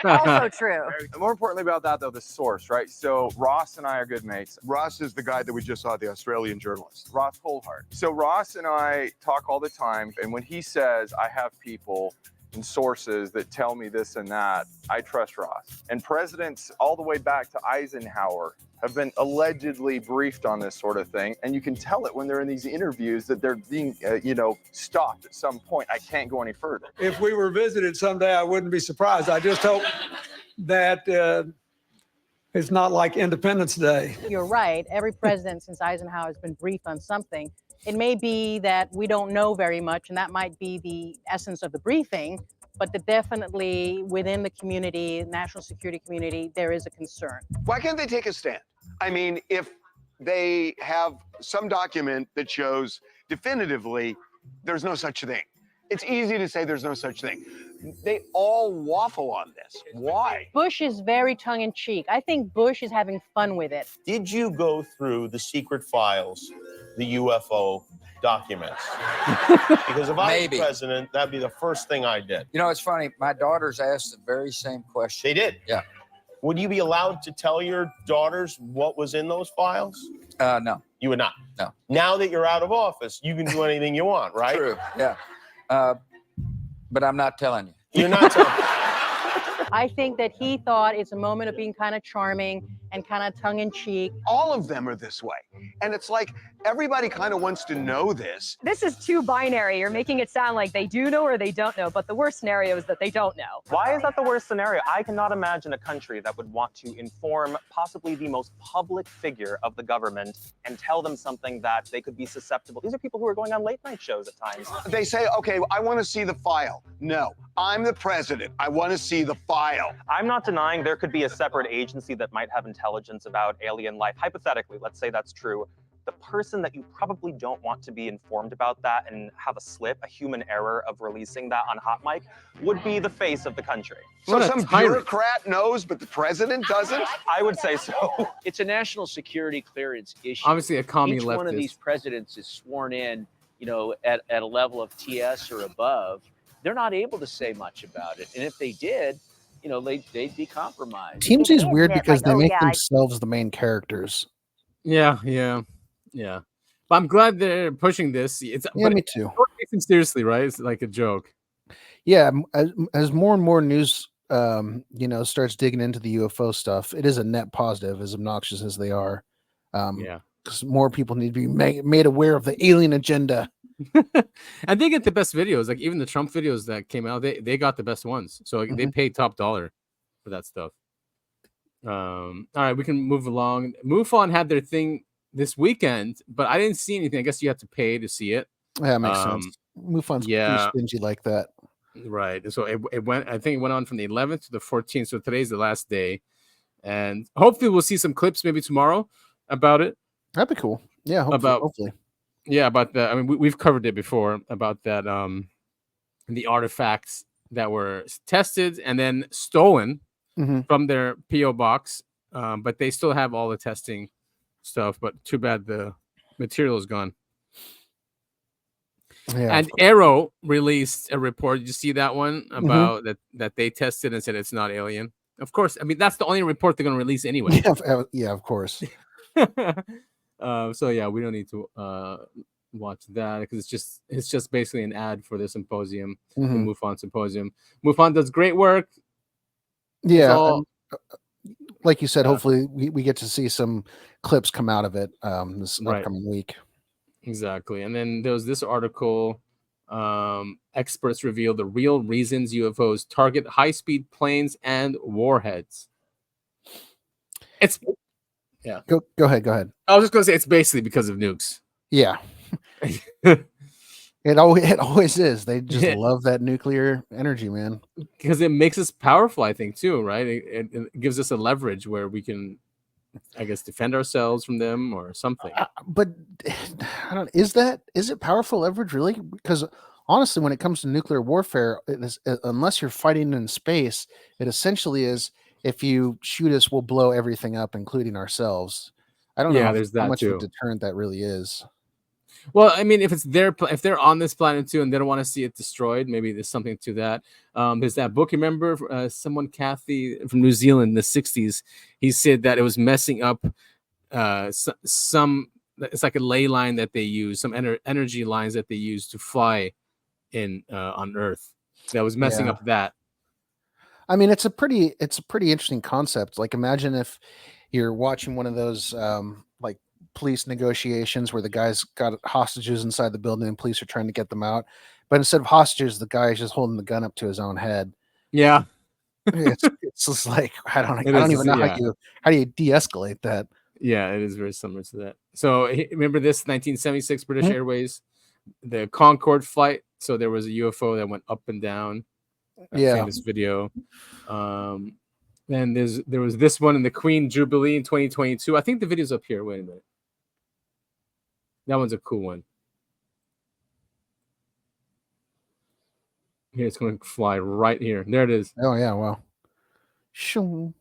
Also true. More importantly about that, though, the source, right? So Ross and I are good mates. Ross is the guy that we just saw, the Australian journalist. Ross Coulthard. So Ross and I talk all the time, and when he says, I have people and sources that tell me this and that, I trust Ross. And presidents all the way back to Eisenhower have been allegedly briefed on this sort of thing. And you can tell it when they're in these interviews that they're being, stopped at some point. I can't go any further. If we were visited someday, I wouldn't be surprised. I just hope that it's not like Independence Day. You're right. Every president since Eisenhower has been briefed on something. It may be that we don't know very much, and that might be the essence of the briefing, but that definitely within the community, national security community, there is a concern. Why can't they take a stand? I mean, if they have some document that shows definitively there's no such thing It's easy to say there's no such thing. They all waffle on this. Why? Bush is very tongue-in-cheek. I think Bush is having fun with it. Did you go through the secret files, the UFO documents? Because if I was president, that'd be the first thing I did. You know, it's funny. My daughters asked the very same question. They did? Yeah. Would you be allowed to tell your daughters what was in those files? No. You would not? No. Now that you're out of office, you can do anything you want, right? True, yeah. But I'm not telling you. You're not telling I think that he thought it's a moment of being kind of charming and kind of tongue-in-cheek. All of them are this way. And it's like everybody kind of wants to know this. This is too binary. You're making it sound like they do know or they don't know, but the worst scenario is that they don't know. Why is that the worst scenario? I cannot imagine a country that would want to inform possibly the most public figure of the government and tell them something that they could be susceptible. These are people who are going on late night shows at times. They say, okay, I want to see the file. No, I'm the president. I want to see the file. I'm not denying there could be a separate agency that might have intelligence about alien life. Hypothetically, let's say that's true. The person that you probably don't want to be informed about that and have a slip, a human error of releasing that on hot mic would be the face of the country. So some bureaucrat knows, but the president doesn't? I would say so. It's a national security clearance issue. Obviously, a commie Each one of leftist. these presidents is sworn in, you know, at a level of TS or above. They're not able to say much about it. And if they did, you know, they'd be compromised. TMZ is weird because they make yeah, I- themselves the main characters. Yeah. But I'm glad they're pushing this. It's Yeah, but me too. Don't take them seriously, right? It's like a joke. Yeah, as more and more news, starts digging into the UFO stuff, it is a net positive, as obnoxious as they are. Yeah. Because more people need to be made aware of the alien agenda. And they get the best videos. Like even the Trump videos that came out, they got the best ones. So like, they paid top dollar for that stuff. All right, we can move along. MUFON had their thing this weekend, but I didn't see anything. I guess you have to pay to see it. Yeah, makes sense. MUFON's pretty stingy like that. Right. So it went. I think it went on from the 11th to the 14th. So today's the last day, and hopefully we'll see some clips maybe tomorrow about it. That'd be cool. Yeah, hopefully. Yeah, about that. I mean, we've covered it before about that. The artifacts that were tested and then stolen from their PO box, but they still have all the testing stuff. But too bad the material is gone. Yeah, and Arrow released a report. Did you see that one about that they tested and said it's not alien? Of course. I mean, that's the only report they're going to release anyway. Yeah, of course. So yeah, we don't need to watch that because it's just basically an ad for the symposium, the MUFON symposium. MUFON does great work. Yeah, like you said, hopefully we get to see some clips come out of it this upcoming week. Exactly. And then there was this article. Experts reveal the real reasons UFOs target high-speed planes and warheads. It's yeah. Go ahead. I was just gonna say it's basically because of nukes. Yeah. It always is. They just love that nuclear energy, man. Because it makes us powerful, I think, too, right? It gives us a leverage where we can, I guess, defend ourselves from them or something. But I don't. Is it powerful leverage really? Because honestly, when it comes to nuclear warfare, unless you're fighting in space, it essentially is. If you shoot us, we'll blow everything up, including ourselves. I don't know how much of a deterrent that really is. Well, I mean, if they're on this planet too, and they don't want to see it destroyed, maybe there's something to that. There's that book. Remember, Kathy from New Zealand in the '60s. He said that it was messing up some. It's like a ley line that they use, some energy lines that they use to fly in on Earth. That was messing up that. I mean, it's a pretty interesting concept. Like, imagine if you're watching one of those like police negotiations where the guy's got hostages inside the building and police are trying to get them out, but instead of hostages, the guy is just holding the gun up to his own head. Yeah, it's just like I don't even know how do you de-escalate that. Yeah, it is very similar to that. So remember this 1976 British Airways, the Concorde flight. So there was a UFO that went up and down. Famous video. Then there was this one in the Queen Jubilee in 2022. I think the video's up here. Wait a minute. That one's a cool one. Here, it's going to fly right here. There it is. Oh yeah, well. Shoo.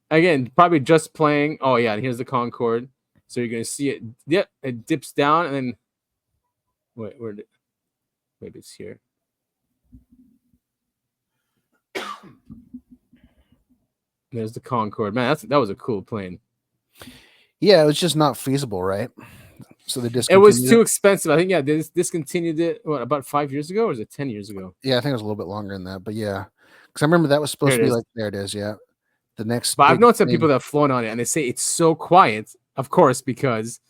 Again, probably just playing. Oh yeah, and here's the Concorde. So you're going to see it. Yep, it dips down and then. Wait, where did? Maybe it's here. There's the Concorde. Man, that was a cool plane. Yeah, it was just not feasible, right? So they It was too expensive. I think they discontinued it about 5 years ago, or is it 10 years ago? Yeah, I think it was a little bit longer than that, but yeah, because I remember that was supposed to be like there it is. Yeah, the next. But I've known some people that have flown on it, and they say it's so quiet. Of course, because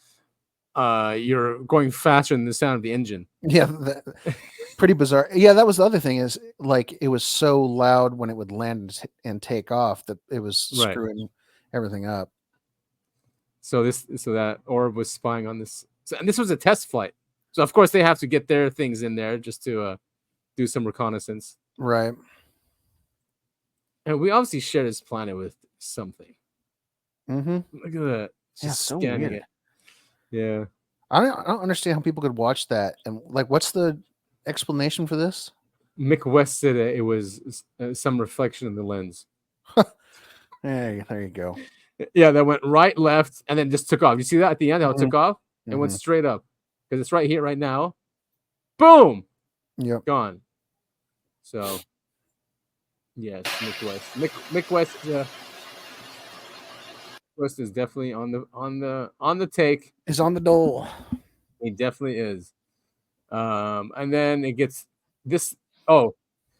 you're going faster than the sound of the engine. Yeah, pretty bizarre. Yeah, that was the other thing is like it was so loud when it would land and take off that it was screwing everything up. So that orb was spying on this, and this was a test flight. So of course they have to get their things in there just to do some reconnaissance. Right. And we obviously share this planet with something. Mm-hmm. Look at that. Yeah, so weird. It. Yeah. I don't understand how people could watch that and like, what's the explanation for this? Mick West said it was some reflection in the lens. Hey, there you go. Yeah, that went right, left, and then just took off. You see that at the end? How it took off? It went straight up because it's right here, right now. Boom. Yep. Gone. So, yes, Mick West. Mick West. West is definitely on the take. He's on the dole. He definitely is. And then it gets this. Oh,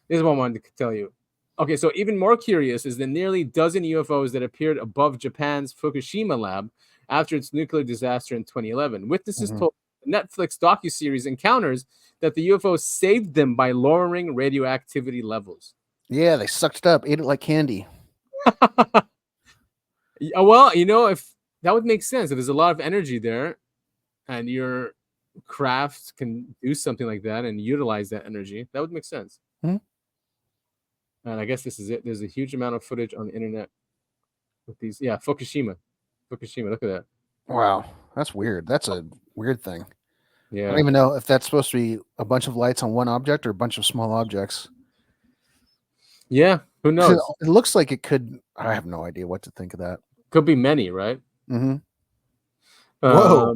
this is what I wanted to tell you. Okay, so even more curious is the nearly dozen UFOs that appeared above Japan's Fukushima lab after its nuclear disaster in 2011. Witnesses told the Netflix docuseries Encounters that the UFO saved them by lowering radioactivity levels. Yeah, they sucked it up, ate it like candy. Well, if that would make sense. If there's a lot of energy there and your craft can do something like that and utilize that energy, that would make sense. And I guess this is it. There's a huge amount of footage on the internet with these. Yeah, Fukushima. Look at that. Wow, that's weird. That's a weird thing. Yeah. I don't even know if that's supposed to be a bunch of lights on one object or a bunch of small objects. Yeah, who knows? It looks like it could. I have no idea what to think of that. Could be many, right? Mm-hmm. Whoa.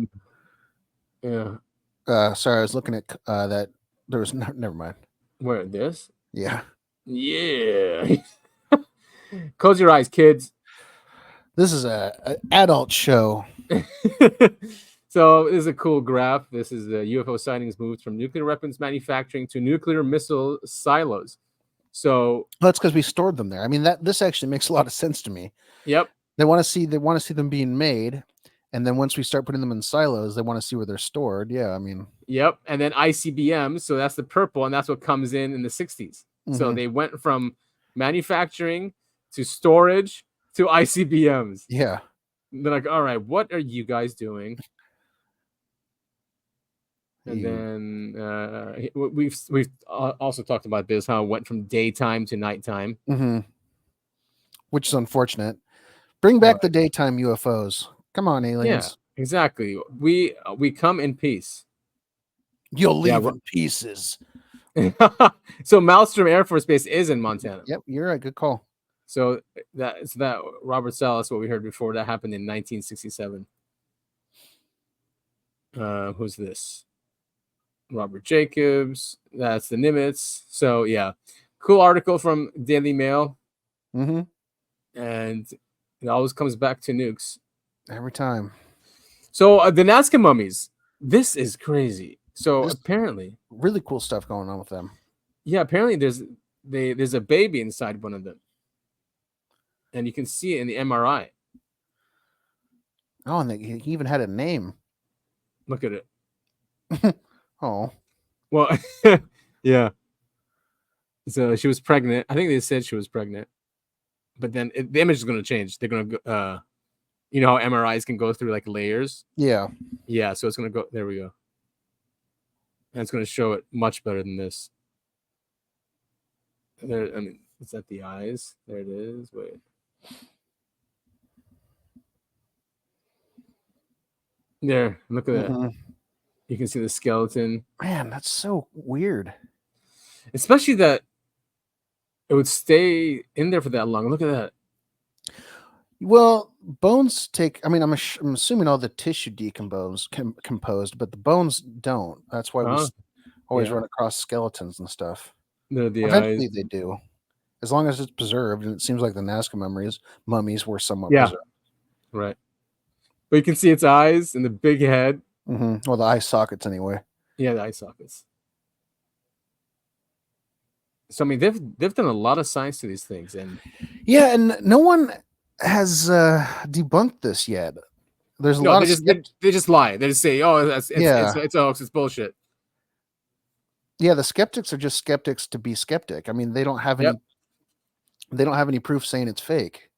Yeah. Sorry, I was looking at that. There was never mind. Where this? Yeah. Yeah. Close your eyes, kids. This is an adult show. So this is a cool graph. This is the UFO sightings moved from nuclear weapons manufacturing to nuclear missile silos. So that's because we stored them there. I mean, this actually makes a lot of sense to me. Yep. They want to see them being made, and then once we start putting them in silos, they want to see where they're stored. Yeah, I mean. Yep, and then ICBMs. So that's the purple, and that's what comes in the 60s. So they went from manufacturing to storage to ICBMs. Yeah. They're like, all right, what are you guys doing? And then we've also talked about this, how it went from daytime to nighttime. Which is unfortunate. Bring back the daytime UFOs. Come on, aliens. Yeah, exactly. We come in peace. You'll leave in pieces. So Malmstrom Air Force Base is in Montana. Yep, you're right. Good call. So that Robert Salas, what we heard before, that happened in 1967. Who's this? Robert Jacobs. That's the Nimitz. So yeah, cool article from Daily Mail. And it always comes back to nukes every time. So the Nazca mummies. This is crazy. So apparently, really cool stuff going on with them. Yeah, apparently there's a baby inside one of them, and you can see it in the MRI. Oh, and he even had a name. Look at it. Oh, well, yeah. So she was pregnant. I think they said she was pregnant, but then the image is going to change. They're going to, you know how MRIs can go through like layers. Yeah. Yeah. So it's going to go. There we go. And it's going to show it much better than this. There, I mean, it's at the eyes. There it is. Wait. There. Look at that. You can see the skeleton. Man, that's so weird. especially that it would stay in there for that long. Look at that. Well, bones take. I mean, I'm assuming all the tissue composed, but the bones don't. That's why we always run across skeletons and stuff. Eventually, eyes. they do, as long as it's preserved. And it seems like the Nazca mummies were somewhat Yeah. preserved. Right. But you can see its eyes and the big head. Mm-hmm. Well, the eye sockets, anyway. Yeah, the eye sockets. So I mean, they've done a lot of science to these things, and yeah, and no one has debunked this yet. There's a lot of they just lie. They just say, "Oh, it's a hoax. It's bullshit." Yeah, the skeptics are just skeptics to be skeptic. I mean, they don't have any. They don't have any proof saying it's fake.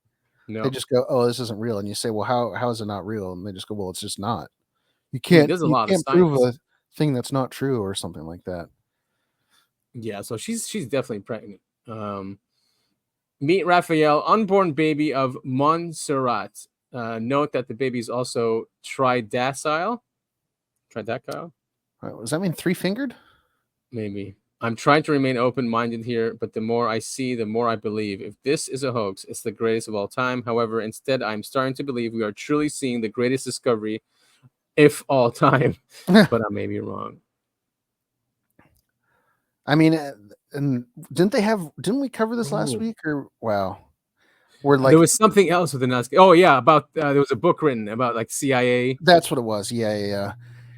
No. They just go, "Oh, this isn't real," and you say, "Well, how is it not real?" And they just go, "Well, it's just not. You can't. There's a you lot can't of prove science. a thing that's not true or something like that." Yeah, so she's definitely pregnant. Meet Raphael, unborn baby of Montserrat. Note that the baby is also tridactyl. Tridactyl? Does that mean three-fingered? Maybe. I'm trying to remain open-minded here, but the more I see, the more I believe. If this is a hoax, it's the greatest of all time. However, instead, I'm starting to believe we are truly seeing the greatest discovery, if all time. But I may be wrong. I mean, and didn't we cover this last week? Or wow, There was something else with the Nazca. Oh yeah, about there was a book written about like CIA. That's what it was. Yeah.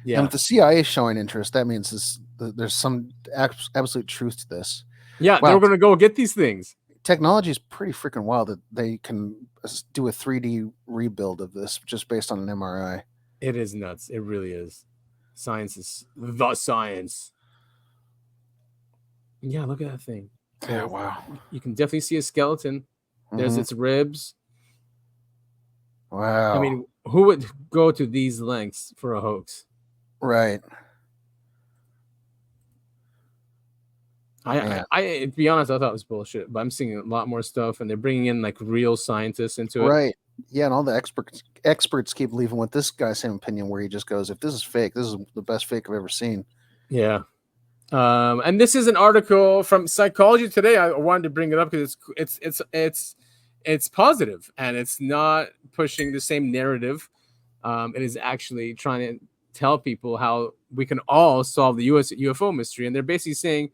And with the CIA showing interest, that means there's some absolute truth to this. Yeah, wow. They're going to go get these things. Technology is pretty freaking wild that they can do a 3D rebuild of this just based on an MRI. It is nuts. It really is. Science is the science. Yeah, look at that thing. Yeah, wow. You can definitely see a skeleton. There's its ribs. Wow. I mean, who would go to these lengths for a hoax? Right. I to be honest, I thought it was bullshit, but I'm seeing a lot more stuff, and they're bringing in like real scientists into it. Right. Yeah, and all the experts keep leaving with this guy's same opinion, where he just goes, "If this is fake, this is the best fake I've ever seen." Yeah. And this is an article from Psychology Today. I wanted to bring it up because it's positive and it's not pushing the same narrative. It is actually trying to tell people how we can all solve the UFO mystery, and they're basically saying,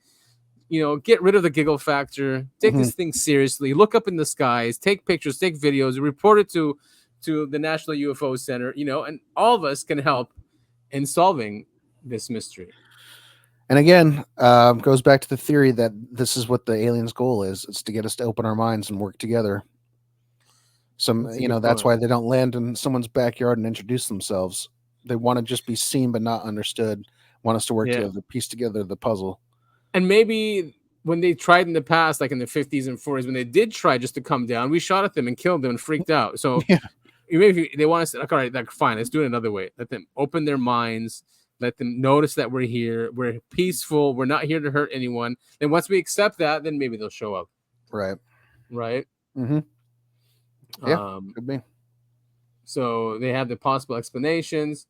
get rid of the giggle factor, take this thing seriously, look up in the skies, take pictures, take videos, report it to the National UFO Center, and all of us can help in solving this mystery. And again, goes back to the theory that this is what the aliens' goal is. It's to get us to open our minds and work together. That's why they don't land in someone's backyard and introduce themselves. They want to just be seen but not understood. Want us to work together, piece together the puzzle. And maybe when they tried in the past, like in the 50s and 40s, when they did try just to come down, we shot at them and killed them and freaked out. So maybe they want us to, all right, like, fine, let's do it another way. Let them open their minds. Let them notice that we're here. We're peaceful. We're not here to hurt anyone. And once we accept that, then maybe they'll show up. Right. Mm-hmm. Yeah, could be. So they have the possible explanations.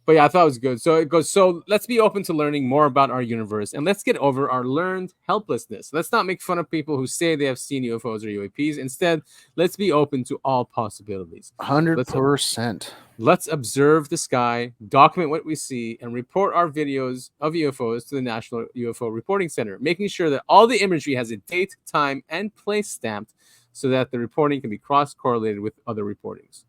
But yeah, I thought it was good. So it goes, so let's be open to learning more about our universe, and let's get over our learned helplessness. Let's not make fun of people who say they have seen UFOs or UAPs. Instead, let's be open to all possibilities. 100%. Let's observe the sky, document what we see, and report our videos of UFOs to the National UFO Reporting Center, making sure that all the imagery has a date, time, and place stamped so that the reporting can be cross-correlated with other reportings.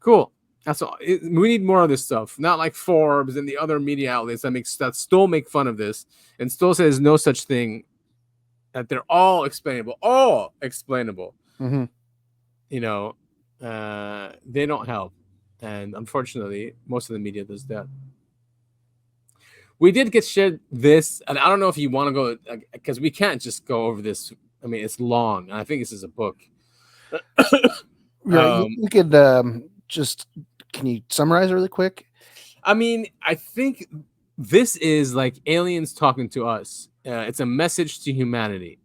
Cool. That's all. We need more of this stuff, not like Forbes and the other media outlets that still make fun of this and still say there's no such thing, that they're all explainable. Mm-hmm. They don't help. And unfortunately, most of the media does that. We did get shared this, and I don't know if you want to go, because we can't just go over this. I mean, it's long, and I think this is a book. We could just, can you summarize really quick? I mean, I think this is like aliens talking to us. It's a message to humanity.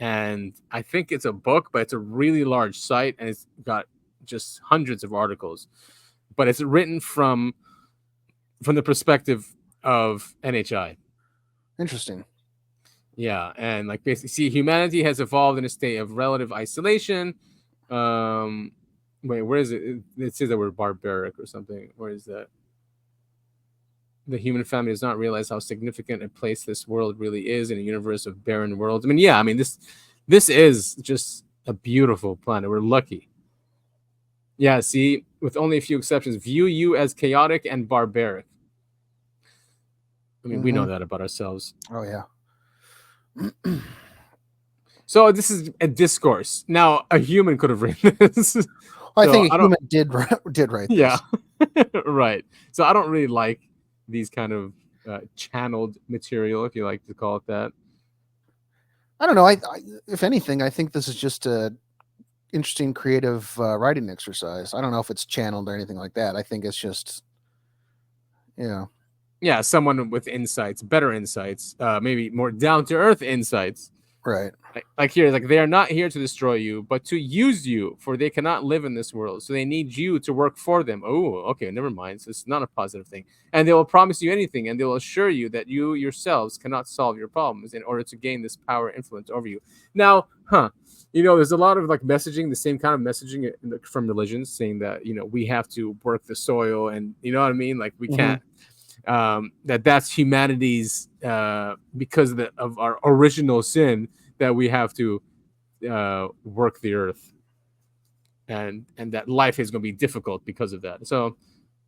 And I think it's a book, but it's a really large site, and it's got just hundreds of articles. But it's written from the perspective of NHI. Interesting. Yeah, and like basically, see, humanity has evolved in a state of relative isolation. Wait, where is it? It says that we're barbaric or something. Where is that? The human family does not realize how significant a place this world really is in a universe of barren worlds. I mean, yeah, I mean this is just a beautiful planet. We're lucky. Yeah, see, with only a few exceptions, view you as chaotic and barbaric. I mean, we know that about ourselves. Oh yeah. So this is a discourse. Now, a human could have written this. I think a human did write this. Yeah, right. So I don't really like these kind of channeled material, if you like to call it that. I don't know. If anything, I think this is just a interesting creative writing exercise. I don't know if it's channeled or anything like that. I think it's just, yeah, someone with insights, better insights, maybe more down to earth insights. Right. Like here, like they are not here to destroy you, but to use you, for they cannot live in this world. So they need you to work for them. Oh, okay, never mind. So it's not a positive thing. And they will promise you anything, and they will assure you that you yourselves cannot solve your problems in order to gain this power and influence over you. Now, there's a lot of like messaging, the same kind of messaging from religions saying that, we have to work the soil, and you know what I mean? Like we can't. That's humanity's because of our original sin, that we have to work the earth, and that life is going to be difficult because of that. So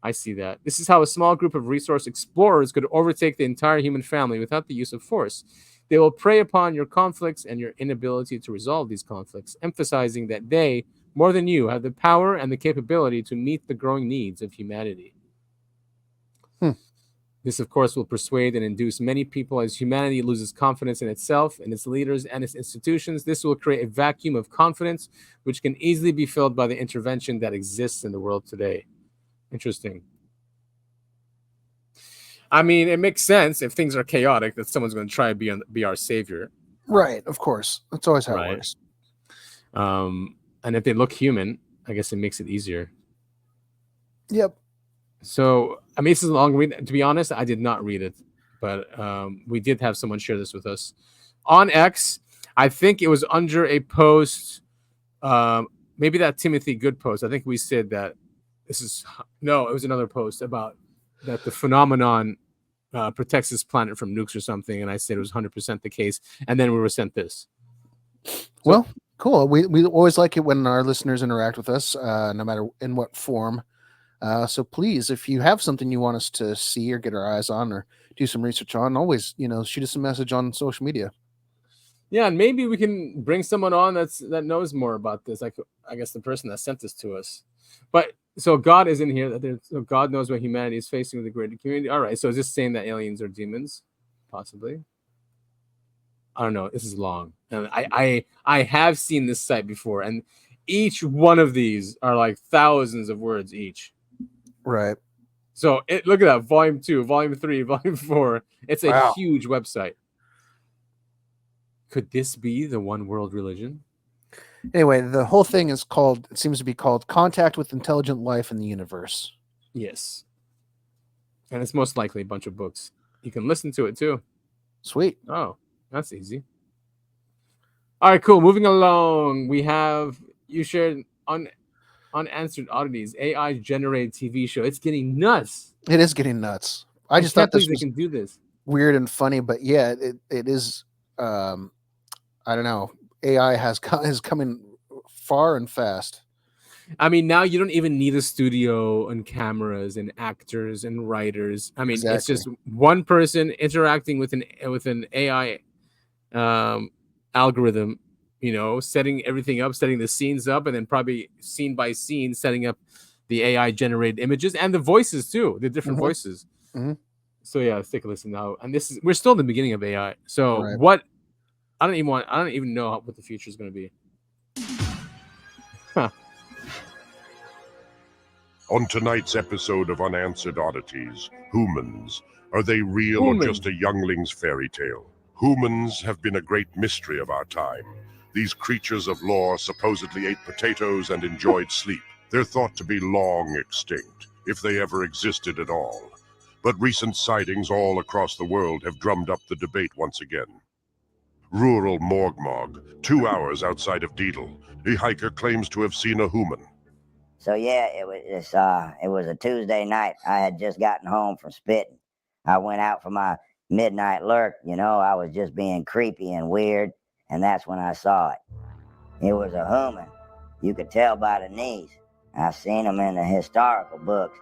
I see that. This is how a small group of resource explorers could overtake the entire human family without the use of force. They will prey upon your conflicts and your inability to resolve these conflicts, emphasizing that they, more than you, have the power and the capability to meet the growing needs of humanity. This, of course, will persuade and induce many people as humanity loses confidence in itself, in its leaders, and its institutions. This will create a vacuum of confidence, which can easily be filled by the intervention that exists in the world today. Interesting. I mean, it makes sense if things are chaotic that someone's going to try to be our savior. Right, of course. That's always how it works. And if they look human, I guess it makes it easier. Yep. So, I mean, this is a long read. To be honest, I did not read it, but we did have someone share this with us on X. I think it was under a post, maybe that Timothy Good post. I think we said that it was another post about that the phenomenon protects this planet from nukes or something, and I said it was 100% the case, and then we were sent this. Well, cool. We always like it when our listeners interact with us, no matter in what form. So please, if you have something you want us to see or get our eyes on or do some research on, always, shoot us a message on social media. Yeah, and maybe we can bring someone on that knows more about this. Like, I guess the person that sent this to us. But so God is in here. So God knows what humanity is facing with the greater community. All right. So is this saying that aliens are demons? Possibly. I don't know. This is long, and I have seen this site before, and each one of these are like thousands of words each. Right. So look at that. Volume 2, Volume 3, Volume 4. It's a huge website. Could this be the one world religion? Anyway, the whole thing seems to be called Contact with Intelligent Life in the Universe. Yes. And it's most likely a bunch of books. You can listen to it too. Sweet. Oh, that's easy. All right, cool. Moving along. You shared Unanswered Oddities, AI generated TV show. It's getting nuts. It is getting nuts. I just thought this was can do this. Weird and funny, but yeah, it is. I don't know. AI is coming far and fast. I mean, now you don't even need a studio and cameras and actors and writers. I mean, It's just one person interacting with an AI algorithm. Setting everything up, setting the scenes up, and then probably scene by scene setting up the AI generated images and the voices too, the different voices. So yeah, let's take a listen now. And we're still in the beginning of AI. So I don't even know what the future is going to be. On tonight's episode of Unanswered Oddities, humans, are they real or just a youngling's fairy tale? Humans have been a great mystery of our time. These creatures of lore supposedly ate potatoes and enjoyed sleep. They're thought to be long extinct, if they ever existed at all. But recent sightings all across the world have drummed up the debate once again. Rural Morgmog, 2 hours outside of Deedle. A hiker claims to have seen a human. So yeah, it was a Tuesday night. I had just gotten home from spitting. I went out for my midnight lurk. You know, I was just being creepy and weird, and that's when I saw it. It was a human. You could tell by the knees. I've seen them in the historical books,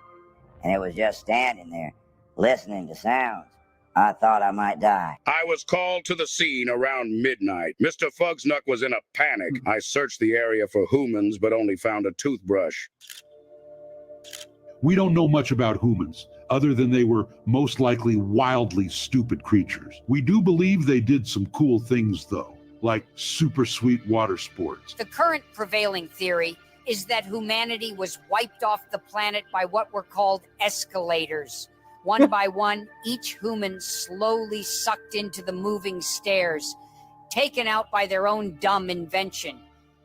and it was just standing there, listening to sounds. I thought I might die. I was called to the scene around midnight. Mr. Fugsnuck was in a panic. I searched the area for humans, but only found a toothbrush. We don't know much about humans, other than they were most likely wildly stupid creatures. We do believe they did some cool things, though, like super sweet water sports. The current prevailing theory is that humanity was wiped off the planet by what were called escalators. One by one, each human slowly sucked into the moving stairs, taken out by their own dumb invention.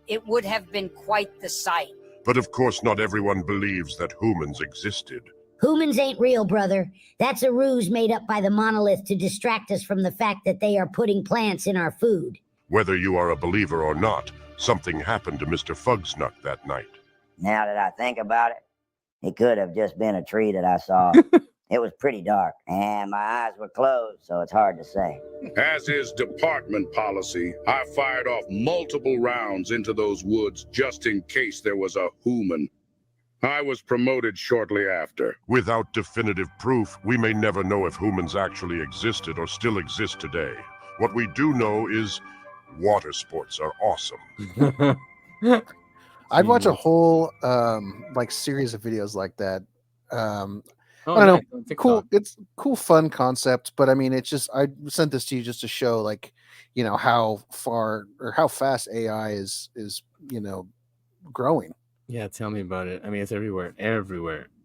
It would have been quite the sight. But of course not everyone believes that humans existed. Humans ain't real, brother. That's a ruse made up by the monolith to distract us from the fact that they are putting plants in our food. Whether you are a believer or not, something happened to Mr. Fugsnuck that night. Now that I think about it, it could have just been a tree that I saw. It was pretty dark, and my eyes were closed, so it's hard to say. As is department policy, I fired off multiple rounds into those woods just in case there was a human. I was promoted shortly after. Without definitive proof, we may never know if humans actually existed or still exist today. What we do know is water sports are awesome. I'd watch a whole like series of videos like that. Oh, I don't nice. know. On TikTok. Cool. It's cool, fun concept, but I mean, it's just I sent this to you just to show, like, you know, how far or how fast AI is growing. Yeah, tell me about it. I mean, it's everywhere,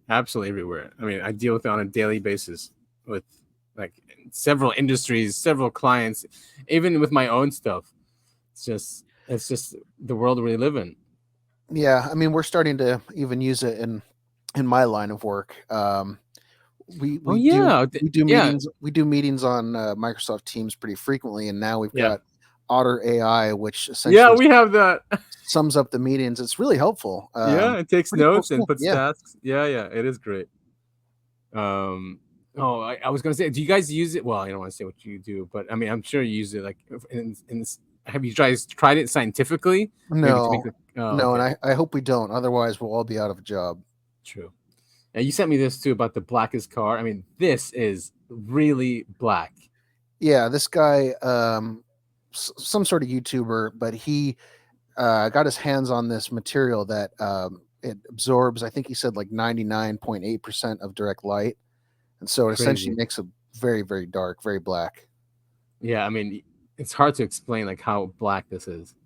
absolutely everywhere. I mean, I deal with it on a daily basis with like several industries, several clients, even with my own stuff. It's just the world we live in. Yeah, I mean, we're starting to even use it in my line of work. We do meetings. We do meetings on Microsoft Teams pretty frequently, and now we've got Otter AI, which essentially we have that sums up the meetings. It's really helpful. It takes notes and puts yeah. tasks. Yeah, it is great. I was gonna say, do you guys use it? Well, I don't want to say what you do, but I mean, I'm sure you use it. Like, have you tried it scientifically? No, and I hope we don't. Otherwise, we'll all be out of a job. True. Now, you sent me this too about the blackest car. I mean, this is really black. Yeah, this guy, some sort of YouTuber, but he got his hands on this material that it absorbs, I think he said, like 99.8% of direct light. And so it essentially makes it very, very dark, very black. Yeah, I mean, it's hard to explain like how black this is.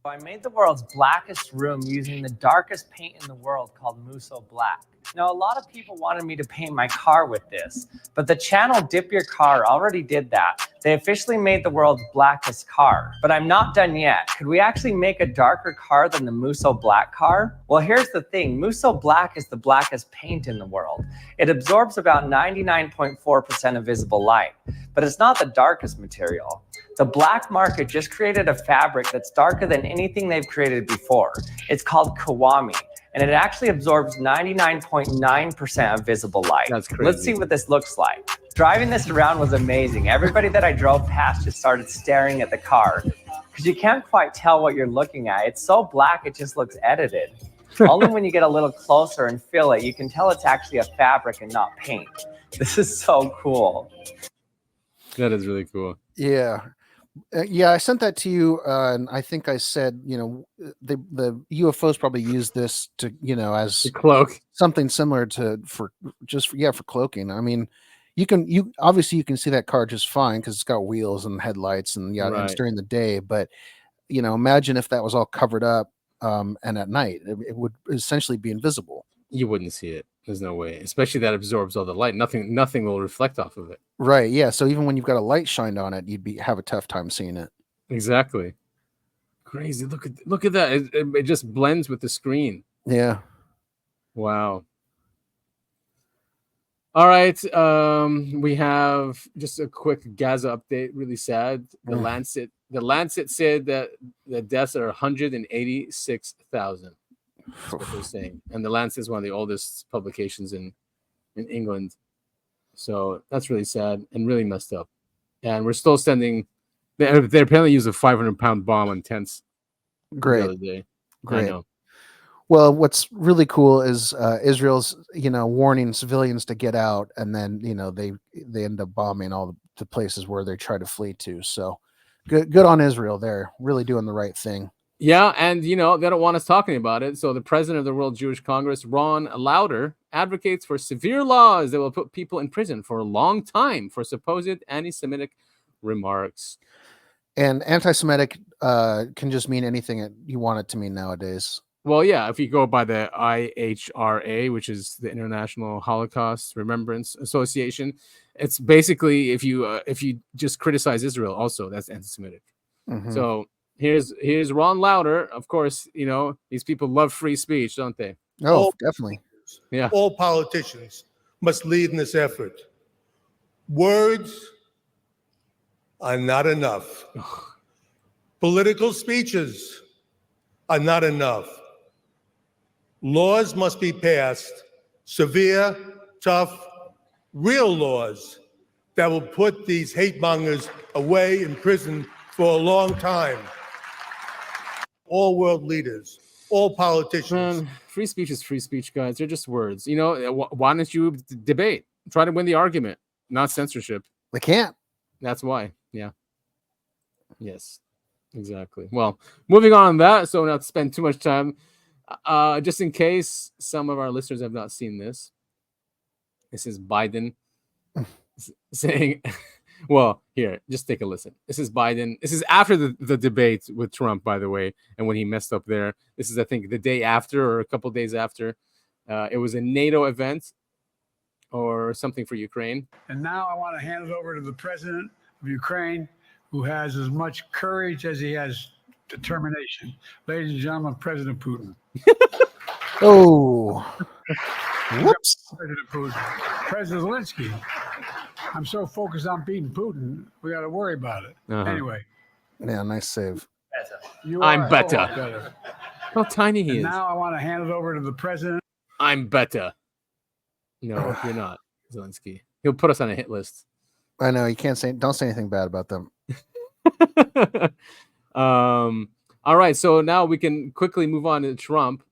I made the world's blackest room using the darkest paint in the world called Musso Black. Now, a lot of people wanted me to paint my car with this, but the channel Dip Your Car already did that. They officially made the world's blackest car, but I'm not done yet. Could we actually make a darker car than the Musso Black car? Well, here's the thing. Musso Black is the blackest paint in the world. It absorbs about 99.4% of visible light, but it's not the darkest material. The black market just created a fabric that's darker than anything they've created before. It's called Kiwami, and it actually absorbs 99.9% of visible light. That's crazy. Let's see what this looks like. Driving this around was amazing. Everybody that I drove past just started staring at the car because you can't quite tell what you're looking at. It's so black, it just looks edited. Only when you get a little closer and feel it, you can tell it's actually a fabric and not paint. This is so cool. That is really cool. Yeah. I sent that to you, and I think I said, the UFOs probably use this to, as to cloak, something similar for cloaking. I mean, you can see that car just fine because it's got wheels and headlights and and it's during the day. But imagine if that was all covered up, and at night it would essentially be invisible. You wouldn't see it. There's no way, especially that absorbs all the light. Nothing will reflect off of it. Right. Yeah. So even when you've got a light shined on it, you'd have a tough time seeing it. Exactly. Crazy. Look at that. It just blends with the screen. Yeah. Wow. All right. We have just a quick Gaza update. Really sad. The Lancet said that the deaths are 186,000. That's what they're saying. And the Lancet is one of the oldest publications in England. So that's really sad and really messed up. And we're still sending. They apparently used a 500-pound bomb on tents. Great. The other day. Great. I know. Well, what's really cool is Israel's, warning civilians to get out, and then they end up bombing all the places where they try to flee to. So, good on Israel. They're really doing the right thing. Yeah, and they don't want us talking about it. So the president of the World Jewish Congress, Ron Lauder, advocates for severe laws that will put people in prison for a long time for supposed anti-Semitic remarks. And anti-Semitic can just mean anything you want it to mean nowadays. Well, yeah, if you go by the IHRA, which is the International Holocaust Remembrance Association, it's basically if you just criticize Israel, also that's anti-Semitic. Mm-hmm. So here's Ron Lauder. Of course, these people love free speech, don't they? Oh, definitely. Yeah. All politicians must lead in this effort. Words are not enough. Political speeches are not enough. Laws must be passed, severe, tough, real laws that will put these hate mongers away in prison for a long time. All world leaders, all politicians. Free speech is free speech, guys. They're just words. Why don't you debate? Try to win the argument, not censorship. They can't. That's why. Yeah. Yes, exactly. Well, moving on that, so not to spend too much time. Just in case some of our listeners have not seen this, this is Biden saying, well, here, just take a listen. This is Biden. This is after the debate with Trump, by the way, and when he messed up there. This is, I think, the day after or a couple days after. It was a NATO event or something for Ukraine. And now I want to hand it over to the president of Ukraine, who has as much courage as he has determination. Ladies and gentlemen, President Putin. Oh. Whoops. President Putin. President Zelensky. I'm so focused on beating Putin, we got to worry about it. Anyway. Yeah, nice save. I'm better. How tiny he is. Now I want to hand it over to the president. I'm better. No, you're not, Zelensky. He'll put us on a hit list. I know. You can't say. Don't say anything bad about them. All right, so now we can quickly move on to Trump.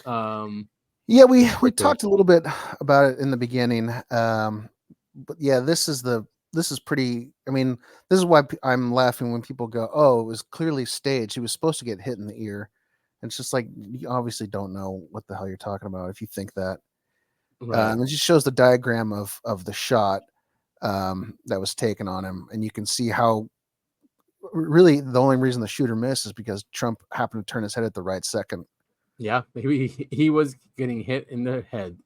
Yeah, we talked a little bit about it in the beginning, but yeah, this is pretty. I mean, this is why I'm laughing when people go, "Oh, it was clearly staged. He was supposed to get hit in the ear." And it's just like, you obviously don't know what the hell you're talking about if you think that. Right. It just shows the diagram of the shot that was taken on him, and you can see how. Really, the only reason the shooter missed is because Trump happened to turn his head at the right second. Yeah, he was getting hit in the head,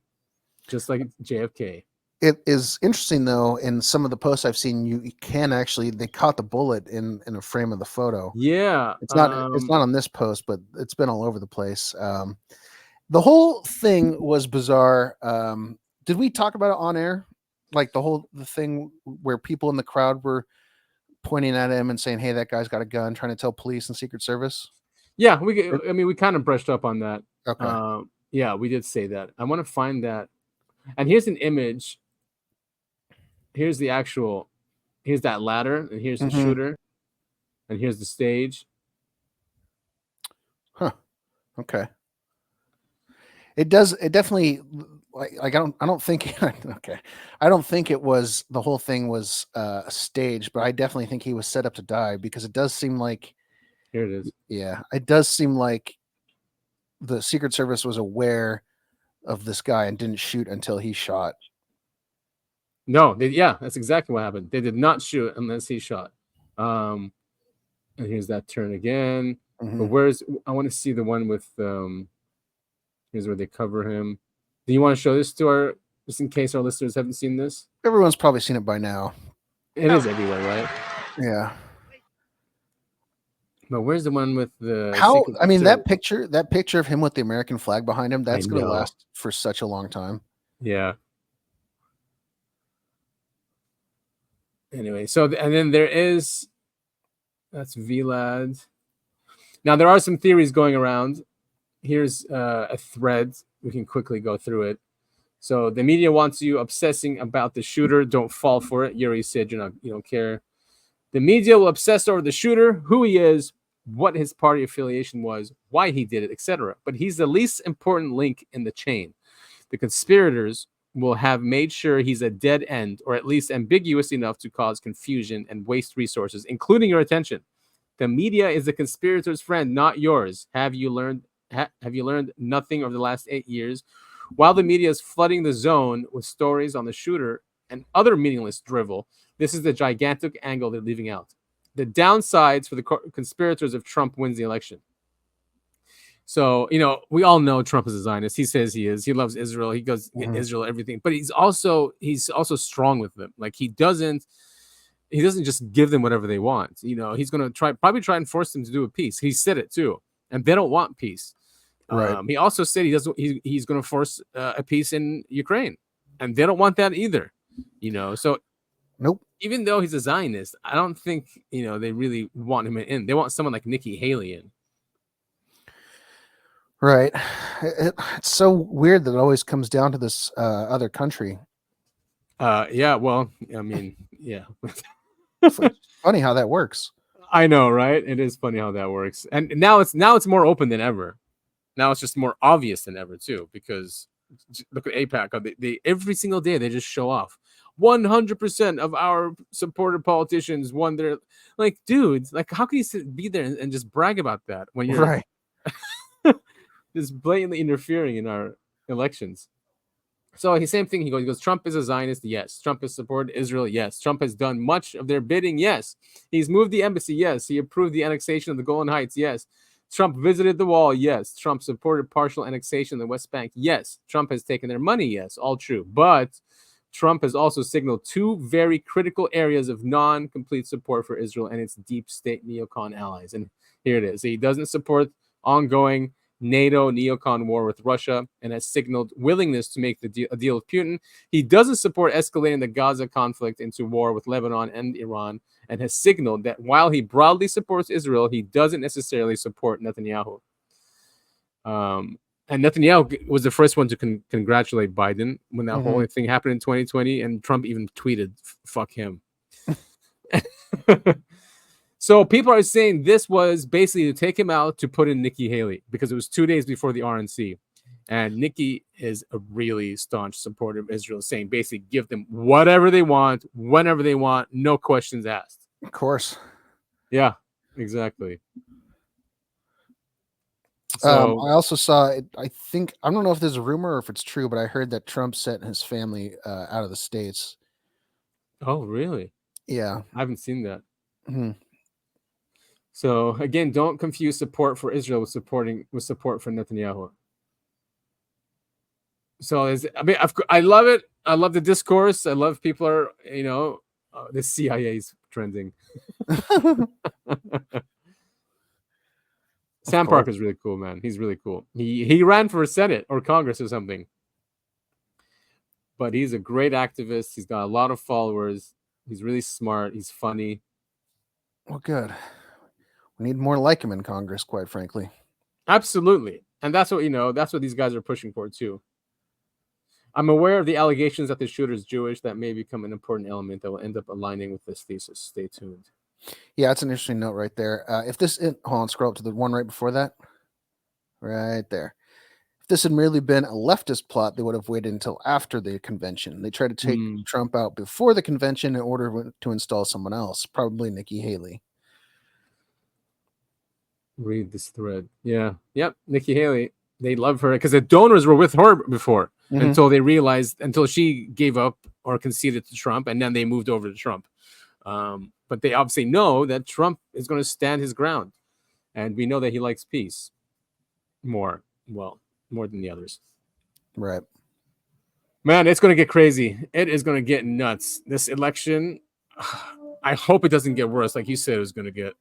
just like JFK. It is interesting, though, in some of the posts I've seen, you can actually, they caught the bullet in a frame of the photo. Yeah. It's not on this post, but it's been all over the place. The whole thing was bizarre. Did we talk about it on air? Like the thing where people in the crowd were pointing at him and saying, "Hey, that guy's got a gun," trying to tell police and Secret Service. Yeah, we kind of brushed up on that. Okay. Yeah, we did say that. I want to find that. And here's an image. Here's that ladder, and here's the shooter, and here's the stage. Huh. Okay. It definitely I don't think okay. I don't think it was the whole thing was a stage, but I definitely think he was set up to die because it does seem like here it is. Yeah, it does seem like the Secret Service was aware of this guy and didn't shoot until he shot. No, that's exactly what happened. They did not shoot unless he shot. And here's that turn again. But I want to see the one with here's where they cover him. Do you want to show this to just in case our listeners haven't seen this? Everyone's probably seen it by now. It is everywhere, right? Yeah. But where's the one with the that picture of him with the American flag behind him, that's going to last for such a long time. Yeah. Anyway, so and then there is that's VLAD. Now there are some theories going around. Here's a thread. We can quickly go through it. So the media wants you obsessing about the shooter. Don't fall for it. You already said you don't care. The media will obsess over the shooter, who he is, what his party affiliation was, why he did it, etc. But he's the least important link in the chain. The conspirators will have made sure he's a dead end, or at least ambiguous enough to cause confusion and waste resources, including your attention. The media is the conspirator's friend, not yours. Have you learned nothing over the last 8 years? While the media is flooding the zone with stories on the shooter and other meaningless drivel, this is the gigantic angle they're leaving out. The downsides for the conspirators if Trump wins the election. So, we all know Trump is a Zionist. He says he is. He loves Israel. He goes Israel, everything. But he's also strong with them. Like he doesn't just give them whatever they want. He's going to probably try and force them to do a peace. He said it too. And they don't want peace. Right. He also said he's going to force a peace in Ukraine, and they don't want that either. So nope. Even though he's a Zionist, I don't think they really want him in. They want someone like Nikki Haley in. Right. It's so weird that it always comes down to this other country. Yeah. Well, I mean, yeah. It's funny how that works. I know, right? It is funny how that works, and now it's more open than ever. Now it's just more obvious than ever too, because look at AIPAC. They every single day they just show off. 100% of our supported politicians won their dudes. How can you be there and just brag about that when you're right? Just blatantly interfering in our elections. So the same thing. He goes, Trump is a Zionist. Yes. Trump has supported Israel. Yes. Trump has done much of their bidding. Yes. He's moved the embassy. Yes. He approved the annexation of the Golan Heights. Yes. Trump visited the wall. Yes. Trump supported partial annexation of the West Bank. Yes. Trump has taken their money. Yes. All true. But Trump has also signaled two very critical areas of non-complete support for Israel and its deep state neocon allies. And here it is. He doesn't support ongoing NATO neocon war with Russia and has signaled willingness to make a deal with Putin. He doesn't support escalating the Gaza conflict into war with Lebanon and Iran, and has signaled that while he broadly supports Israel, he doesn't necessarily support Netanyahu. And Netanyahu was the first one to congratulate Biden when that whole thing happened in 2020, and Trump even tweeted, "Fuck him." So people are saying this was basically to take him out to put in Nikki Haley, because it was 2 days before the RNC. And Nikki is a really staunch supporter of Israel, saying basically give them whatever they want, whenever they want, no questions asked. Of course. Yeah, exactly. So, I also saw it. I don't know if there's a rumor or if it's true, but I heard that Trump sent his family out of the States. Oh, really? Yeah. I haven't seen that. Mm-hmm. So again, don't confuse support for Israel with support for Netanyahu. So I love it. I love the discourse. I love people are, the CIA's trending. Sam Parker is really cool, man. He's really cool. He ran for Senate or Congress or something. But he's a great activist. He's got a lot of followers. He's really smart. He's funny. Well, good. We need more like him in Congress, quite frankly. Absolutely. And that's what these guys are pushing for too. I'm aware of the allegations that the shooter is Jewish. That may become an important element that will end up aligning with this thesis. Stay tuned. Yeah, that's an interesting note right there. Hold on, scroll up to the one right before that. Right there. If this had merely been a leftist plot, they would have waited until after the convention. They tried to take Trump out before the convention in order to install someone else, probably Nikki Haley. Read this thread. Yeah. Yep. Nikki Haley. They love her because the donors were with her before until she gave up or conceded to Trump, and then they moved over to Trump. But they obviously know that Trump is going to stand his ground, and we know that he likes peace more than the others. Right. Man, it's going to get crazy. It is going to get nuts. This election, I hope it doesn't get worse like you said it was going to get.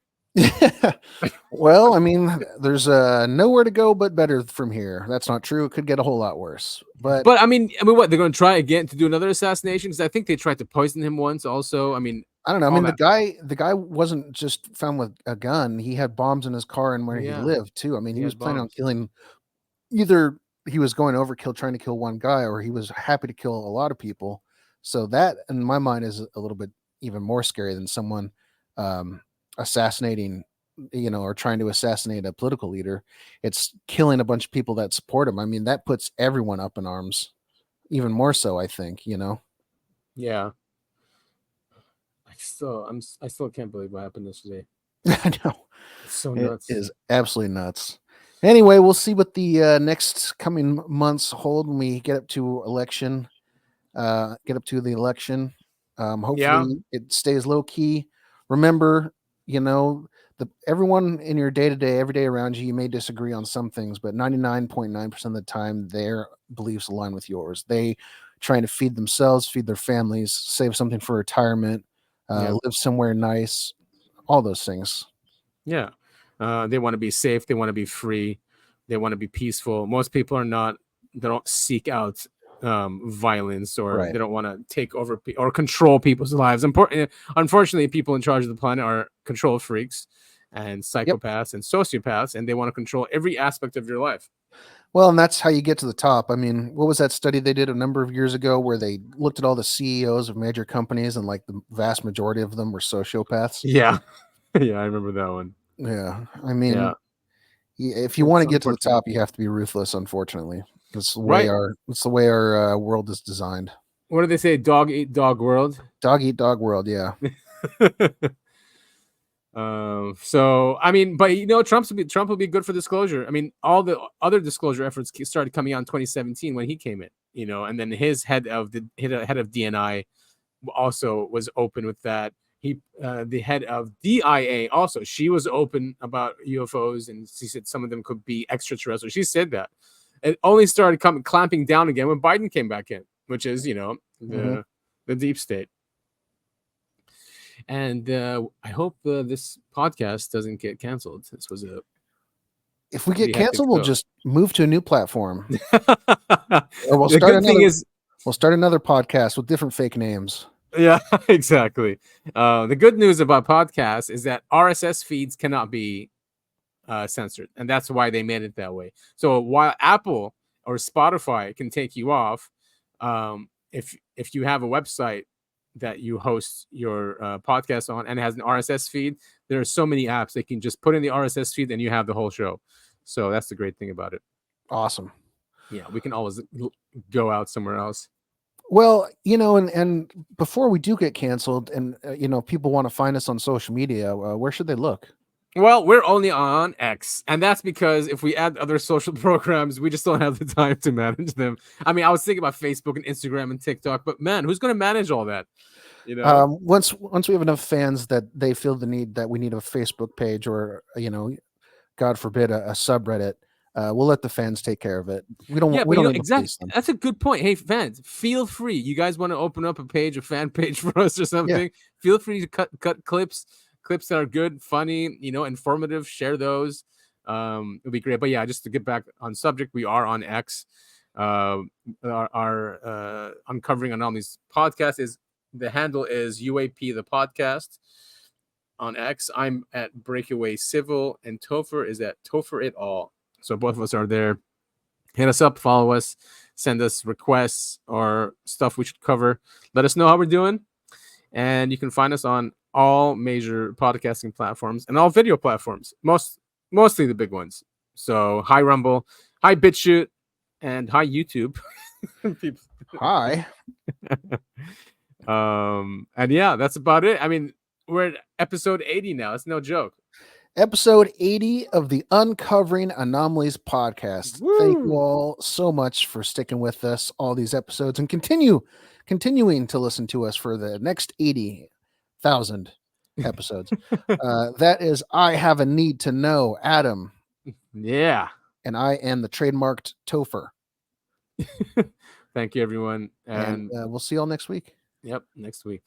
Well, I mean, there's nowhere to go but better from here. That's not true. It could get a whole lot worse. But I mean, what, they're going to try again to do another assassination? Because I think they tried to poison him once also. I mean, I don't know. I mean, the guy wasn't just found with a gun. He had bombs in his car and where he lived too. I mean, he was planning on killing. Either he was going overkill, trying to kill one guy, or he was happy to kill a lot of people. So that, in my mind, is a little bit even more scary than someone assassinating, or trying to assassinate a political leader. It's killing a bunch of people that support him. I mean, that puts everyone up in arms, even more so, I think. Yeah. I still can't believe what happened yesterday. I know. It's so nuts. It is absolutely nuts. Anyway, we'll see what the next coming months hold when we get up to the election. Hopefully it stays low key. Remember, everyone in your day-to-day, every day around you may disagree on some things, but 99.9% of the time their beliefs align with yours. They trying to feed themselves, feed their families, save something for retirement, live somewhere nice, all those things. Yeah. They want to be safe. They want to be free. They want to be peaceful. Most people they don't seek out violence, or they don't want to take over or control people's lives. Unfortunately, people in charge of the planet are control freaks and psychopaths and sociopaths, and they want to control every aspect of your life. Well, and that's how you get to the top. I mean, what was that study they did a number of years ago where they looked at all the CEOs of major companies, and like the vast majority of them were sociopaths? Yeah. Yeah, I remember that one. Yeah. I mean, if you want to get to the top, you have to be ruthless, unfortunately. That's the way our world is designed. What do they say? Dog eat dog world? Dog eat dog world, yeah. So I mean, but Trump will be good for disclosure. I mean, all the other disclosure efforts started coming out in 2017 when he came in, and then his head of DNI also was open with that. The head of DIA also, she was open about UFOs, and she said some of them could be extraterrestrial. She said that. It only started clamping down again when Biden came back in, which is the deep state. And I hope this podcast doesn't get canceled. This was if we get canceled, we'll just move to a new platform, or we'll start another podcast with different fake names. Yeah, exactly. The good news about podcasts is that RSS feeds cannot be censored, and that's why they made it that way. So while Apple or Spotify can take you off, if you have a website that you host your podcast on and it has an RSS feed, there are so many apps they can just put in the RSS feed and you have the whole show. So that's the great thing about it. Awesome. Yeah, we can always go out somewhere else. Well, and before we do get canceled, and people want to find us on social media, where should they look? Well, we're only on X, and that's because if we add other social programs, we just don't have the time to manage them. I mean, I was thinking about Facebook and Instagram and TikTok, but man, who's going to manage all that? Once we have enough fans that they feel the need that we need a Facebook page or God forbid a subreddit, we'll let the fans take care of it. We don't exactly. That's a good point. Hey, fans, feel free. You guys want to open up a fan page for us or something? Yeah. Feel free to cut clips that are good, funny, informative. Share those. It'll be great. But yeah, just to get back on subject, we are on X. Our Uncovering Anomalies podcast the handle is UAP the podcast on X. I'm at Breakaway Civil, and Topher is at Topher It All. So both of us are there. Hit us up, follow us, send us requests or stuff we should cover. Let us know how we're doing. And you can find us on all major podcasting platforms and all video platforms, mostly the big ones. So hi Rumble, hi BitChute, and hi YouTube. Hi. And yeah, that's about it. I mean, we're at episode 80 now. It's no joke. Episode 80 of the Uncovering Anomalies podcast. Woo! Thank you all so much for sticking with us all these episodes and continuing to listen to us for the next 80,000 episodes. That is I Have a Need to Know, Adam. Yeah. And I am the trademarked Topher. Thank you, everyone. And we'll see you all next week. Yep, next week.